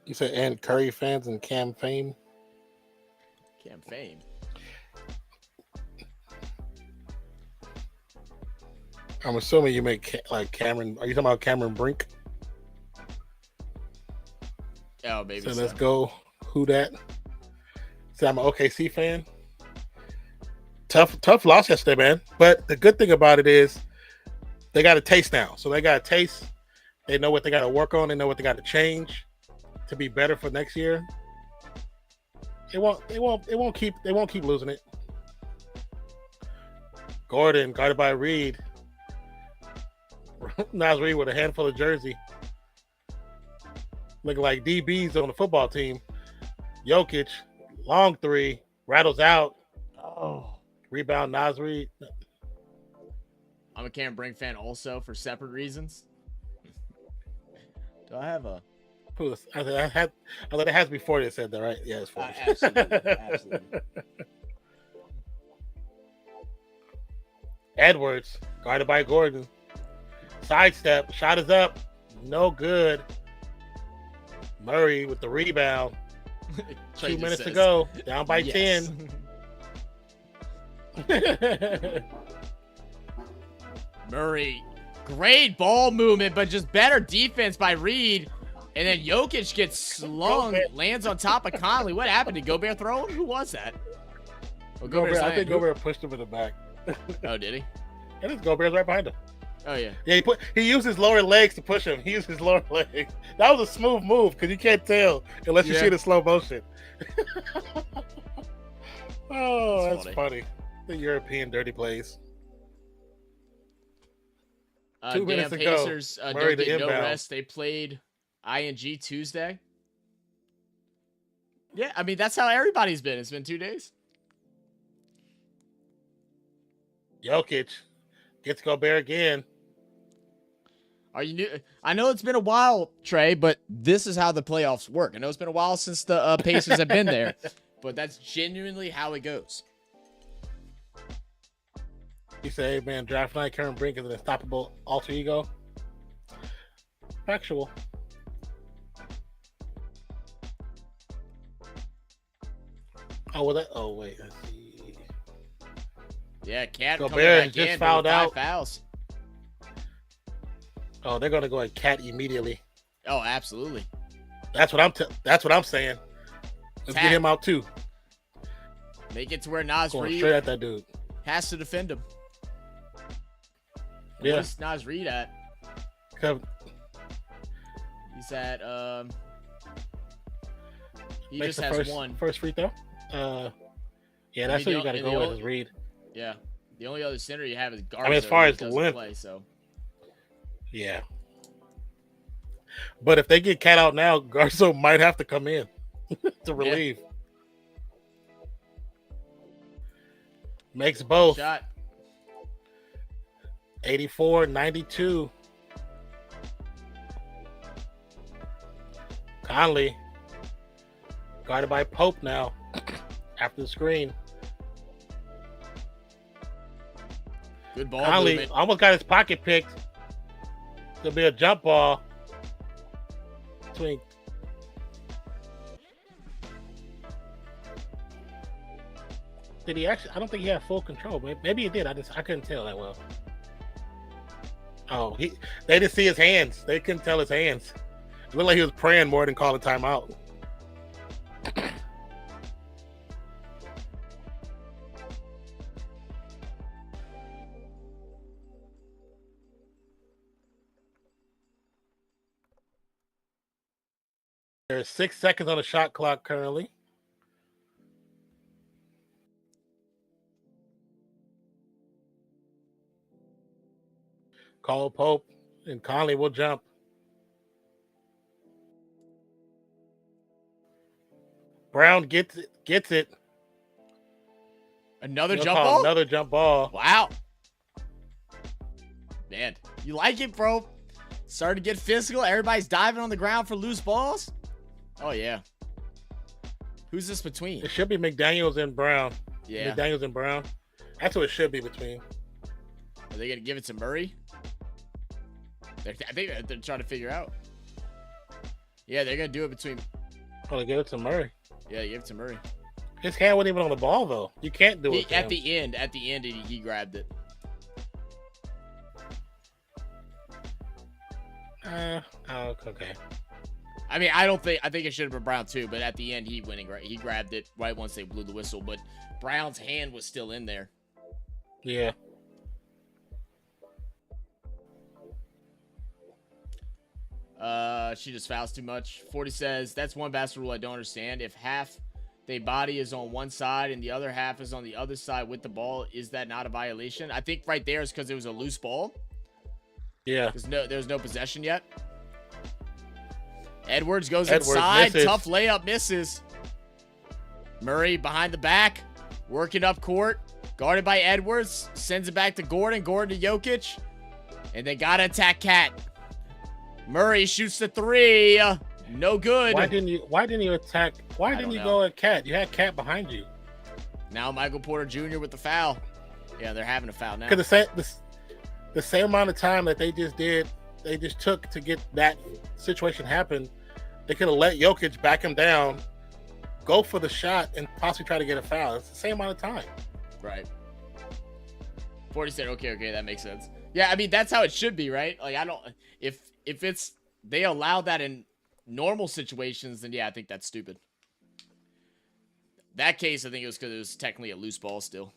Speaker 2: You said and Curry fans and Cam Fame.
Speaker 1: Cam Fame.
Speaker 2: I'm assuming you make like Cameron. Are you talking about Cameron Brink?
Speaker 1: Oh, baby.
Speaker 2: So let's go. Who that? So I'm an OKC fan. Tough loss yesterday, man. But the good thing about it is they got a taste now. So they got a taste. They know what they got to work on. They know what they got to change to be better for next year. They won't keep losing it. Gordon guarded by Reed. Naz Reed with a handful of jersey. Looking like DBs on the football team. Jokic, long three, rattles out.
Speaker 1: Oh.
Speaker 2: Rebound, Naz Reed.
Speaker 1: I'm a Cam Brink fan also for separate reasons. Do I have a...
Speaker 2: I thought it has before they said that, right? Yeah, it's 40.
Speaker 1: Absolutely. Absolutely.
Speaker 2: Edwards, guarded by Gordon. Sidestep, shot is up. No good. Murray with the rebound.
Speaker 1: Trey
Speaker 2: 2
Speaker 1: just
Speaker 2: minutes to
Speaker 1: says,
Speaker 2: go. Down by
Speaker 1: yes.
Speaker 2: 10.
Speaker 1: Murray, great ball movement, but just better defense by Reed. And then Jokic gets slung, lands on top of Conley. What happened? Did Gobert throw him? Who was that? Oh,
Speaker 2: Gobert, I think
Speaker 1: Who-
Speaker 2: Gobert pushed him in the back.
Speaker 1: Oh, did he?
Speaker 2: And it's Gobert's right behind him.
Speaker 1: Oh, yeah.
Speaker 2: Yeah, he used his lower legs to push him. He used his lower legs. That was a smooth move because you can't tell unless you
Speaker 1: Yeah.
Speaker 2: see the slow motion. Oh,
Speaker 1: That's
Speaker 2: that's funny. The European dirty plays. 2
Speaker 1: Damn
Speaker 2: minutes to go.
Speaker 1: Pacers
Speaker 2: Murray
Speaker 1: don't
Speaker 2: to
Speaker 1: get no
Speaker 2: inbound.
Speaker 1: rest. They played ING Tuesday. Yeah, I mean, that's how everybody's been. It's been 2 days.
Speaker 2: Jokic gets Gobert again.
Speaker 1: Are you new? I know it's been a while, Trey, but this is how the playoffs work. I know it's been a while since the Pacers have been there, but that's genuinely how it goes.
Speaker 2: You say, hey, man, draft night, Karen Brink is an unstoppable alter ego. Factual. Oh, well, oh, wait. Let's see.
Speaker 1: Yeah, Cat coming
Speaker 2: Gobert
Speaker 1: back
Speaker 2: just
Speaker 1: in
Speaker 2: fouled
Speaker 1: with 5
Speaker 2: out.
Speaker 1: fouls.
Speaker 2: Oh, they're going to go at Cat immediately.
Speaker 1: Oh, absolutely.
Speaker 2: That's what I'm saying. Let's
Speaker 1: Tap.
Speaker 2: get him out, too.
Speaker 1: Make it to where Nas
Speaker 2: Going
Speaker 1: Reed
Speaker 2: straight at that dude.
Speaker 1: has to defend him.
Speaker 2: Yeah.
Speaker 1: Where's Nas Reed at?
Speaker 2: Come,
Speaker 1: He's at he
Speaker 2: makes
Speaker 1: just
Speaker 2: the
Speaker 1: has one.
Speaker 2: first free throw. Yeah, that's
Speaker 1: mean,
Speaker 2: what you got to
Speaker 1: the
Speaker 2: go with
Speaker 1: only-
Speaker 2: is Reed.
Speaker 1: Yeah. The only other center you have is Garza.
Speaker 2: I mean, as far
Speaker 1: who
Speaker 2: as the
Speaker 1: doesn't
Speaker 2: length-
Speaker 1: play, so
Speaker 2: Yeah. But if they get Cat out now, Garza might have to come in to relieve. Makes both.
Speaker 1: shot.
Speaker 2: 84-92. Conley guarded by Pope now after the screen.
Speaker 1: Good ball
Speaker 2: Conley
Speaker 1: movement.
Speaker 2: almost got his pocket picked. There'll be a jump ball between. Did he actually? I don't think he had full control. Maybe he did. I couldn't tell that well. Oh, they didn't see his hands. They couldn't tell his hands. It looked like he was praying more than calling timeout. There's 6 seconds on the shot clock currently. Call Pope and Conley will jump. Brown gets it.
Speaker 1: Another
Speaker 2: They'll
Speaker 1: jump
Speaker 2: call
Speaker 1: ball?
Speaker 2: Another jump ball.
Speaker 1: Wow. Man, you like it, bro? Starting to get physical. Everybody's diving on the ground for loose balls. Oh, yeah. Who's this between?
Speaker 2: It should be McDaniels and Brown.
Speaker 1: Yeah.
Speaker 2: McDaniels and Brown. That's what it should be between.
Speaker 1: Are they going to give it to Murray? I think they're trying to figure out. Yeah, they're going to do it between.
Speaker 2: Oh, they give it to Murray.
Speaker 1: Yeah, give it to Murray.
Speaker 2: His hand wasn't even on the ball, though. You can't do it.
Speaker 1: At the end, he grabbed it.
Speaker 2: Okay.
Speaker 1: I mean, I think it should have been Brown too, but at the end he grabbed it right once they blew the whistle, but Brown's hand was still in there.
Speaker 2: Yeah.
Speaker 1: She just fouls too much. 40 says, that's one basketball rule I don't understand. If half their body is on one side and the other half is on the other side with the ball, is that not a violation? I think right there is because it was a loose ball.
Speaker 2: Yeah.
Speaker 1: There's no possession yet. Edwards goes inside.
Speaker 2: Misses.
Speaker 1: Tough layup, misses. Murray behind the back, working up court. Guarded by Edwards. Sends it back to Gordon. Gordon to Jokic. And they got to attack Cat. Murray shoots the three. No good.
Speaker 2: Why didn't you attack? Why didn't you go at Cat? You had Cat behind you.
Speaker 1: Now Michael Porter Jr. with the foul. Yeah, they're having a foul now.
Speaker 2: Because the same amount of time that they just took to get that situation happen, they could have let Jokic back him down, go for the shot, and possibly try to get a foul. It's the same amount of time.
Speaker 1: Right. 40 said, okay, that makes sense. Yeah, I mean, that's how it should be, right? Like, I don't, if it's, they allow that in normal situations, then yeah, I think that's stupid. That case, I think it was because it was technically a loose ball still.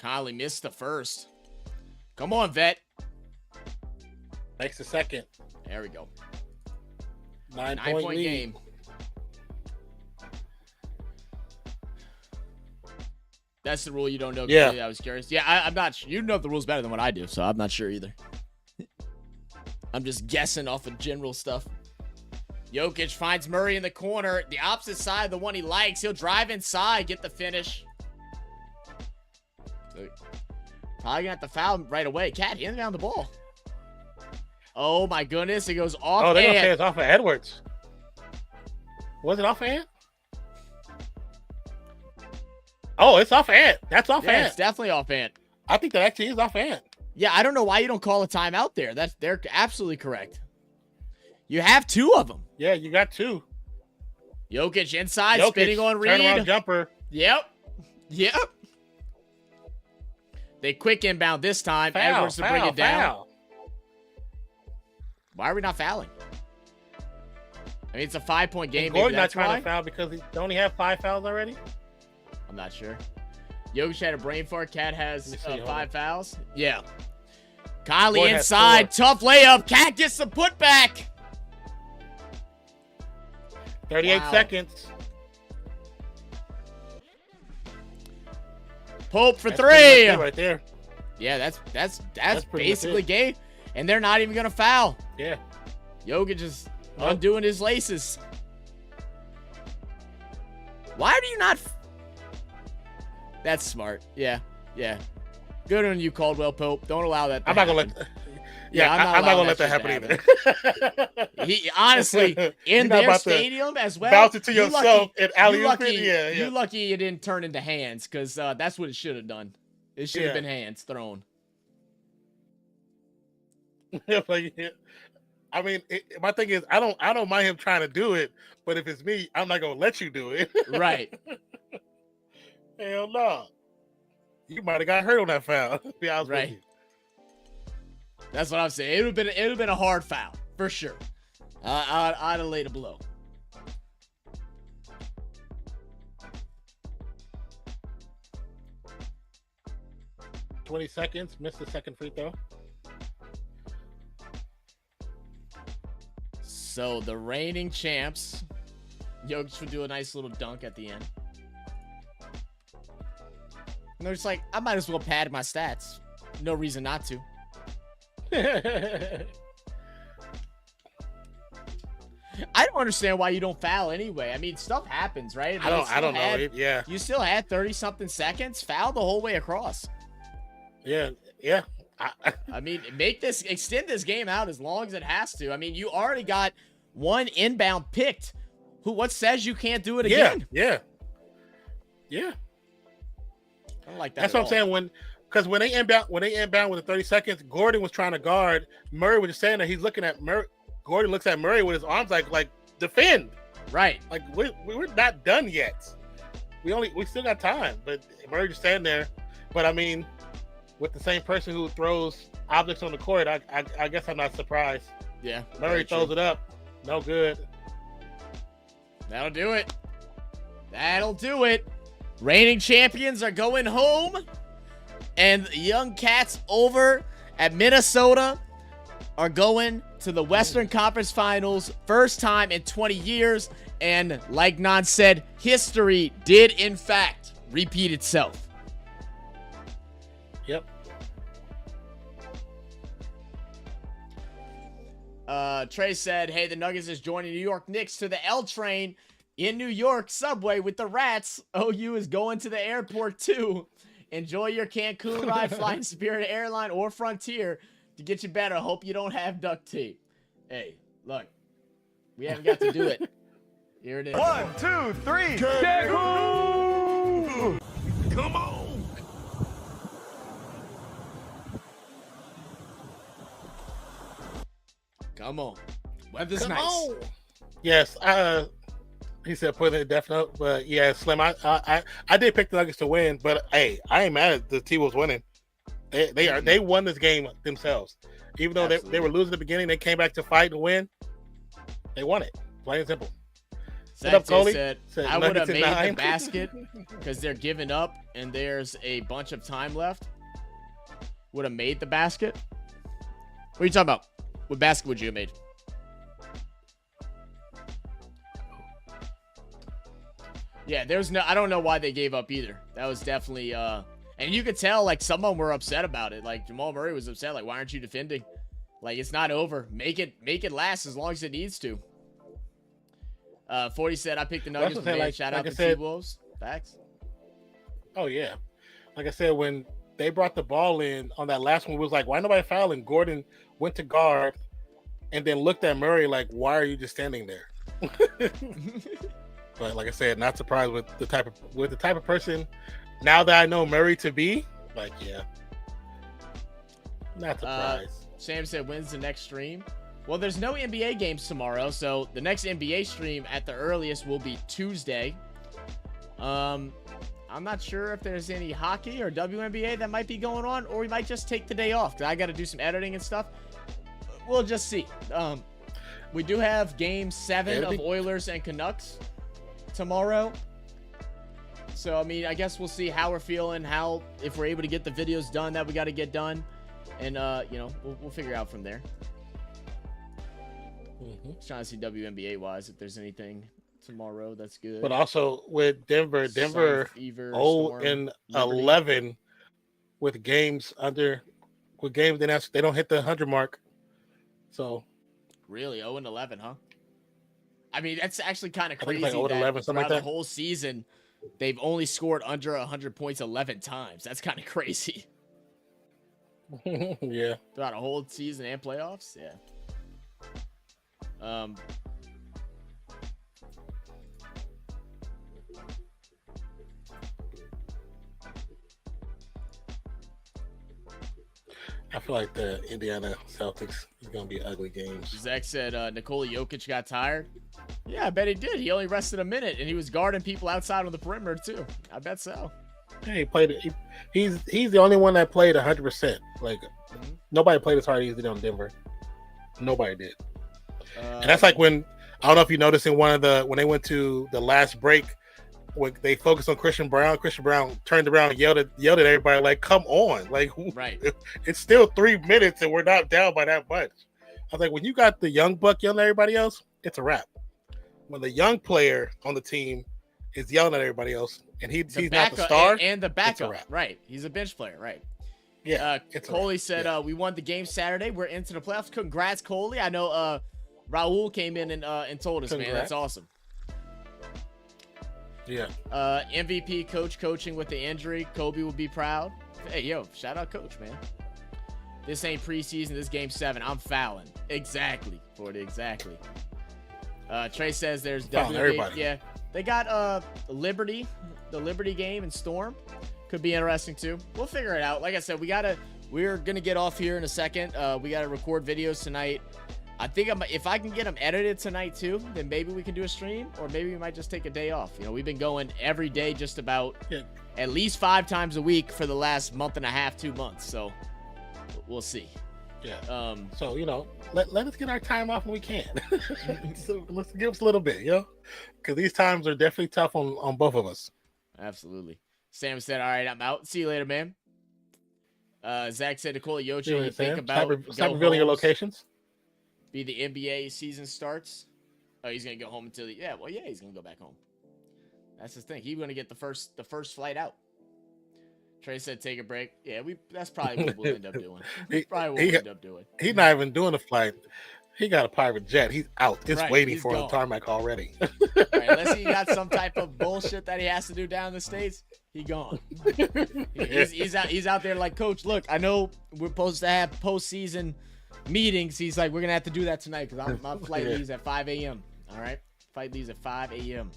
Speaker 1: Conley missed the first. Come on, vet.
Speaker 2: Makes the second.
Speaker 1: There we go.
Speaker 2: 9-point lead.
Speaker 1: Game. That's the rule you don't know.
Speaker 2: Yeah.
Speaker 1: I was curious. Yeah, I'm not sure. You know the rules better than what I do, so I'm not sure either. I'm just guessing off of general stuff. Jokic finds Murray in the corner. The opposite side, the one he likes. He'll drive inside, get the finish. Probably gonna have to foul him right away. Cat, hand down the ball. Oh my goodness, it goes off.
Speaker 2: Oh, they're gonna say it's off of Edwards. Was it off of Ant? Oh, it's off Ant. That's off Ant.
Speaker 1: It's definitely off Ant.
Speaker 2: I think that actually is off Ant.
Speaker 1: Yeah, I don't know why you don't call a timeout there. They're absolutely correct. You have two of them.
Speaker 2: Yeah, you got two.
Speaker 1: Jokic inside, spinning on Reed.
Speaker 2: Turnaround jumper.
Speaker 1: Yep. They quick inbound this time.
Speaker 2: Foul,
Speaker 1: Edwards to bring it down.
Speaker 2: Foul.
Speaker 1: Why are we not fouling? I mean, it's a 5-point game.
Speaker 2: Gordon
Speaker 1: Maybe
Speaker 2: not
Speaker 1: that's
Speaker 2: trying
Speaker 1: why.
Speaker 2: to foul because he don't he have 5 fouls already?
Speaker 1: I'm not sure. Jokic had a brain fart. Cat has 5 fouls. Yeah. Conley
Speaker 2: Gordon
Speaker 1: inside. Tough layup. Cat gets the putback.
Speaker 2: 38 seconds.
Speaker 1: Pope for
Speaker 2: That's
Speaker 1: 3.
Speaker 2: right there.
Speaker 1: Yeah, that's
Speaker 2: pretty much
Speaker 1: basically
Speaker 2: it.
Speaker 1: game. And they're not even going to foul.
Speaker 2: Yeah.
Speaker 1: Jokic is undoing his laces. Why do you not... That's smart. Yeah. Good on you, Caldwell Pope. Don't allow that to
Speaker 2: I'm not
Speaker 1: happen.
Speaker 2: going to let... Yeah, I'm not going to let that happen either.
Speaker 1: He honestly, in their stadium as well.
Speaker 2: Bounce it to yourself and alley-oop it. Yeah.
Speaker 1: You lucky it didn't turn into hands, because that's what it should have done. It should have been hands thrown.
Speaker 2: I mean, my thing is, I don't mind him trying to do it, but if it's me, I'm not gonna let you do it.
Speaker 1: Right.
Speaker 2: Hell no. You might have got hurt on that foul. To be honest with you.
Speaker 1: That's what I'm saying. It would have been a hard foul for sure. I'd have laid a blow.
Speaker 2: $20 seconds. Missed the second free throw.
Speaker 1: So the reigning champs, Jokic would do a nice little dunk at the end. And they're just like, I might as well pad my stats. No reason not to. I don't understand why you don't foul anyway. I mean, stuff happens, right?
Speaker 2: I don't know. Yeah.
Speaker 1: You still had 30-something seconds. Foul the whole way across.
Speaker 2: Yeah.
Speaker 1: I mean, extend this game out as long as it has to. I mean, you already got one inbound picked. What says you can't do it again?
Speaker 2: Yeah.
Speaker 1: I don't like that.
Speaker 2: That's what I'm saying. Because when they inbound with the 30 seconds, Gordon was trying to guard. Murray was just saying that he's looking at Murray. Gordon looks at Murray with his arms like defend.
Speaker 1: Right.
Speaker 2: Like we're not done yet. We still got time. But Murray just standing there. But I mean, with the same person who throws objects on the court, I guess I'm not surprised.
Speaker 1: Yeah.
Speaker 2: Murray throws it up. No good.
Speaker 1: That'll do it. Reigning champions are going home. And the young cats over at Minnesota are going to the Western Conference Finals. First time in 20 years. And like Non said, history did in fact repeat itself.
Speaker 2: Yep.
Speaker 1: Trey said, hey, the Nuggets is joining New York Knicks to the L train in New York subway with the Rats. OU is going to the airport too. Enjoy your Cancun ride flying Spirit Airline or Frontier to get you better. Hope you don't have duct tape. Hey, look, we haven't got to do it. Here it is.
Speaker 4: 1, 2, 3.
Speaker 2: Come on.
Speaker 1: Come on. Weather's
Speaker 2: Come
Speaker 1: nice.
Speaker 2: on. Yes, he said put it in Death Note, but yeah, Slim, I did pick the Nuggets to win, but hey, I ain't mad at the T-Wolves winning. They won this game themselves. Even though they were losing at the beginning, they came back to fight and win. They won it. Plain and simple.
Speaker 1: Zach
Speaker 2: Coley?
Speaker 1: said,
Speaker 2: Said
Speaker 1: I would have
Speaker 2: Nuggets in
Speaker 1: made the
Speaker 2: 9.
Speaker 1: basket because they're giving up and there's a bunch of time left. Would have made the basket. What are you talking about? What basket would you have made? Yeah, there's no, I don't know why they gave up either. That was definitely, and you could tell, like, some of them were upset about it. Like, Jamal Murray was upset, like, why aren't you defending? Like, it's not over. Make it last as long as it needs to. 40 said, I picked the Nuggets.
Speaker 2: That's what I
Speaker 1: Shout
Speaker 2: like
Speaker 1: out
Speaker 2: I
Speaker 1: to
Speaker 2: said-
Speaker 1: T-Wolves. Facts.
Speaker 2: Oh yeah, like I said, when they brought the ball in on that last one, it was like, why nobody fouling? Gordon went to guard and then looked at Murray like, why are you just standing there? But like I said, not surprised with the type of person. Now that I know Murray to be, like, yeah, not surprised.
Speaker 1: Sam said, when's the next stream? Well, there's no NBA games tomorrow, so the next NBA stream at the earliest will be Tuesday. I'm not sure if there's any hockey or WNBA that might be going on, or we might just take the day off because I got to do some editing and stuff. We'll just see. We do have Game 7 of Oilers and Canucks tomorrow. So, I mean, I guess we'll see how we're feeling, if we're able to get the videos done that we got to get done. And, you know, we'll figure out from there. Just trying to see WNBA-wise if there's anything tomorrow that's good.
Speaker 2: But also with Denver
Speaker 1: Fever,
Speaker 2: 0-11 with games they don't hit the 100 mark. So
Speaker 1: really 0-11, huh? I mean, that's actually kind of
Speaker 2: I think
Speaker 1: crazy.
Speaker 2: it's like 0-11,
Speaker 1: that
Speaker 2: something like
Speaker 1: throughout
Speaker 2: that.
Speaker 1: the whole season, they've only scored under 100 points 11 times. That's kind of crazy.
Speaker 2: Yeah.
Speaker 1: Throughout a whole season and playoffs, yeah.
Speaker 2: I feel like the Indiana Celtics is going to be ugly games.
Speaker 1: Zach said Nikola Jokic got tired. Yeah, I bet he did. He only rested a minute, and he was guarding people outside on the perimeter too. I bet so.
Speaker 2: Yeah, he played. He's the only one that played 100%. Like nobody played as hard as he did on Denver. Nobody did. And that's like when I don't know if you noticed in when they went to the last break, when they focused on Christian Brown turned around and yelled at everybody like, "Come on!" Like,
Speaker 1: right?
Speaker 2: It's still 3 minutes and we're not down by that much. I was like, when you got the young buck yelling at everybody else, it's a wrap. When the young player on the team is yelling at everybody else, and he's not the star
Speaker 1: and the backup, right? He's a bench player, right?
Speaker 2: Yeah.
Speaker 1: Coley said we won the game Saturday. We're into the playoffs. Congrats, Coley. I know Raul came in and told us, man. That's awesome.
Speaker 2: Yeah.
Speaker 1: MVP coach coaching with the injury. Kobe will be proud. Hey, yo, shout out coach, man. This ain't preseason. This game 7. I'm fouling. Exactly, Forty. Exactly. Trey says there's definitely
Speaker 2: everybody.
Speaker 1: Yeah. They got Liberty, the Liberty game and Storm. Could be interesting too. We'll figure it out. Like I said, we're gonna get off here in a second. We gotta record videos tonight. I think if I can get them edited tonight too, then maybe we can do a stream, or maybe we might just take a day off. You know, we've been going every day, just about at least 5 times a week for the last month and a half, 2 months. So we'll see.
Speaker 2: Yeah. So you know, let us get our time off when we can. So let's give us a little bit, you know, because these times are definitely tough on both of us.
Speaker 1: Absolutely. Sam said, "All right, I'm out. See you later, man." Zach said, "Nikola Jokic, you think about
Speaker 2: stop revealing your locations.
Speaker 1: Be the NBA season starts. Oh, he's gonna go home until he's gonna go back home. That's his thing. He's gonna get the first flight out." Trey said, "Take a break." Yeah, that's probably what we'll end up doing. He's not even doing a flight.
Speaker 2: He got a private jet. He's out. It's
Speaker 1: Right,
Speaker 2: waiting
Speaker 1: he's
Speaker 2: for the
Speaker 1: gone.
Speaker 2: tarmac already.
Speaker 1: Right, unless he got some type of bullshit that he has to do down in the States, he gone. He's out there like, Coach, look, I know we're supposed to have postseason meetings. He's like, we're going to have to do that tonight because my flight leaves at 5 a.m. All right? Flight leaves at 5 a.m.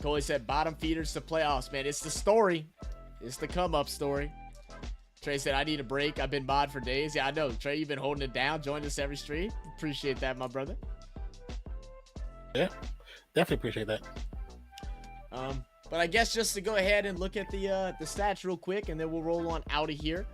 Speaker 1: Coley said, bottom feeders to playoffs, man. It's the story. It's the come-up story. Trey said, I need a break. I've been mod for days. Yeah, I know. Trey, you've been holding it down. Joined us every stream. Appreciate that, my brother.
Speaker 2: Yeah, definitely appreciate that.
Speaker 1: But I guess just to go ahead and look at the stats real quick, and then we'll roll on out of here.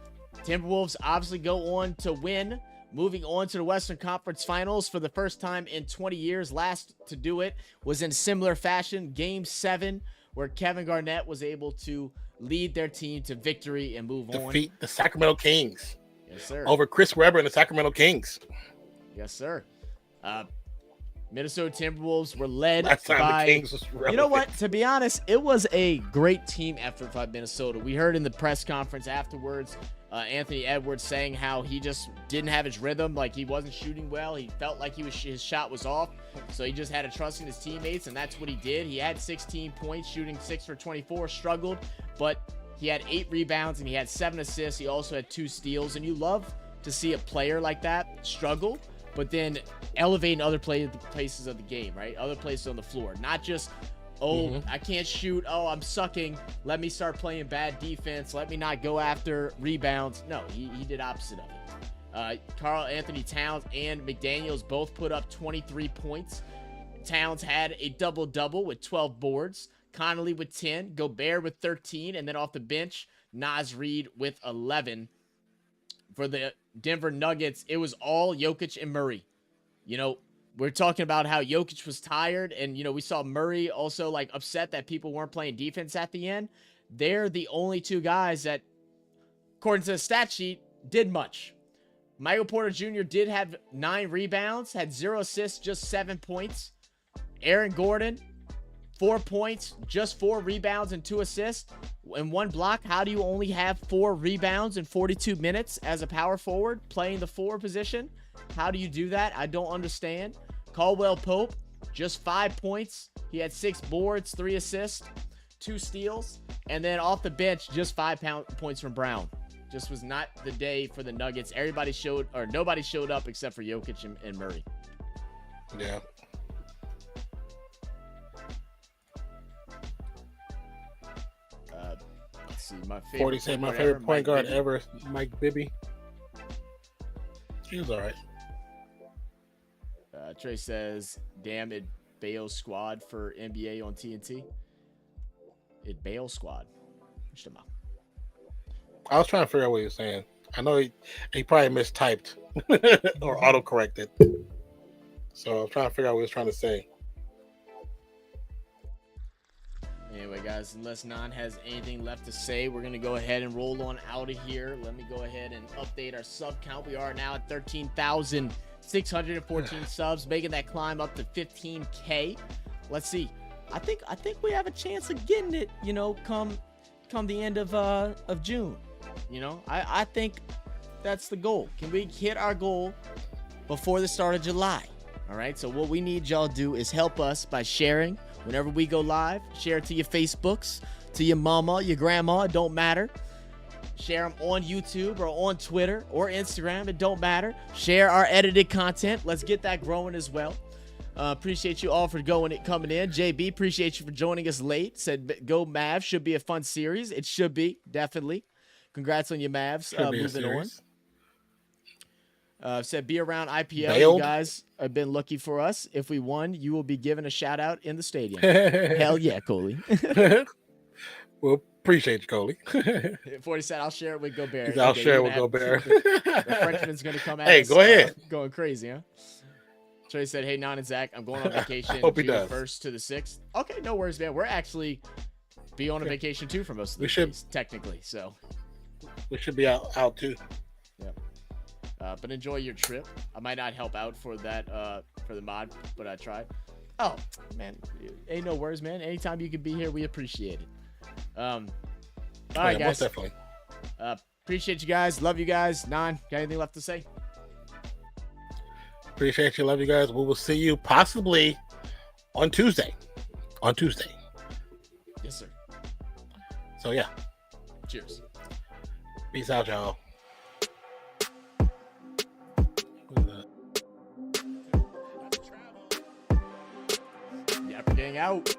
Speaker 1: Timberwolves obviously go on to win, moving on to the Western Conference Finals for the first time in 20 years. Last to do it was in similar fashion, Game 7, where Kevin Garnett was able to lead their team to victory and move on.
Speaker 2: Defeat the Sacramento Kings.
Speaker 1: Yes, sir.
Speaker 2: Over Chris Webber and the Sacramento Kings.
Speaker 1: Yes, sir. Minnesota Timberwolves were led
Speaker 2: Last time
Speaker 1: by,
Speaker 2: the Kings was relevant.
Speaker 1: you know what? To be honest, it was a great team effort by Minnesota. We heard in the press conference afterwards, Anthony Edwards saying how he just didn't have his rhythm, like he wasn't shooting well. He felt like his shot was off, so he just had to trust in his teammates, and that's what he did. He had 16 points, shooting 6 for 24, struggled, but he had 8 rebounds and he had 7 assists. He also had 2 steals, and you love to see a player like that struggle, but then elevating other places of the game, right? Other places on the floor. Not just, I can't shoot. Oh, I'm sucking. Let me start playing bad defense. Let me not go after rebounds. No, he did opposite of it. Karl-Anthony Towns and McDaniels both put up 23 points. Towns had a double-double with 12 boards. Connolly with 10. Gobert with 13. And then off the bench, Naz Reid with 11. For the Denver Nuggets, it was all Jokic and Murray. You know, we're talking about how Jokic was tired, and, you know, we saw Murray also, like, upset that people weren't playing defense at the end. They're the only 2 guys that, according to the stat sheet, did much. Michael Porter Jr. did have 9 rebounds, had 0 assists, just 7 points. Aaron Gordon, 4 points, just 4 rebounds and 2 assists and 1 block. How do you only have 4 rebounds in 42 minutes as a power forward playing the 4 position? How do you do that? I don't understand. Caldwell Pope, just 5 points. He had 6 boards, 3 assists, 2 steals. And then off the bench, just 5 points from Brown. Just was not the day for the Nuggets. Nobody showed up except for Jokic and Murray.
Speaker 2: Yeah.
Speaker 1: Let's see, my favorite
Speaker 2: 40 said my favorite point guard ever, Mike Bibby. He was all right.
Speaker 1: Trey says, damn, it Bayo squad for NBA on TNT. It Bayo squad.
Speaker 2: I was trying to figure out what he was saying. I know he probably mistyped or autocorrected. So I was trying to figure out what he was trying to say.
Speaker 1: Anyway, guys, unless Nan has anything left to say, we're going to go ahead and roll on out of here. Let me go ahead and update our sub count. We are now at 13,614 subs, making that climb up to 15K. Let's see. I think we have a chance of getting it, you know, come the end of June. You know, I think that's the goal. Can we hit our goal before the start of July? All right, so what we need y'all do is help us by sharing. Whenever we go live, share it to your Facebooks, to your mama, your grandma, it don't matter. Share them on YouTube or on Twitter or Instagram, it don't matter. Share our edited content. Let's get that growing as well. Appreciate you all for coming in. JB, appreciate you for joining us late. Said, go Mavs, should be a fun series. It should be, definitely. Congrats on your Mavs moving on. Said be around IPL.
Speaker 2: Bailed.
Speaker 1: You guys have been lucky for us. If we won, you will be given a shout out in the stadium. Hell yeah, Coley.
Speaker 2: Well, appreciate you, Coley.
Speaker 1: 40 said I'll share it with Gobert.
Speaker 2: I'll share it with Gobert.
Speaker 1: The Frenchman's gonna come at
Speaker 2: Hey,
Speaker 1: us,
Speaker 2: go ahead.
Speaker 1: Going crazy, huh? Trey said, hey, Nan and Zach, I'm going on vacation
Speaker 2: hope he
Speaker 1: June
Speaker 2: does.
Speaker 1: 1st to the 6th. Okay, no worries, man. We're actually be on a vacation too for most of the days, technically. So
Speaker 2: we should be out too.
Speaker 1: Yeah. But enjoy your trip. I might not help out for that for the mod, but I tried. Oh man, ain't no worries, man. Anytime you can be here, we appreciate it. All right, guys.
Speaker 2: Most definitely.
Speaker 1: Appreciate you guys. Love you guys. Nan, got anything left to say?
Speaker 2: Appreciate you. Love you guys. We will see you possibly on Tuesday. On Tuesday.
Speaker 1: Yes, sir.
Speaker 2: So yeah.
Speaker 1: Cheers.
Speaker 2: Peace out, y'all.
Speaker 1: Yapper gang out.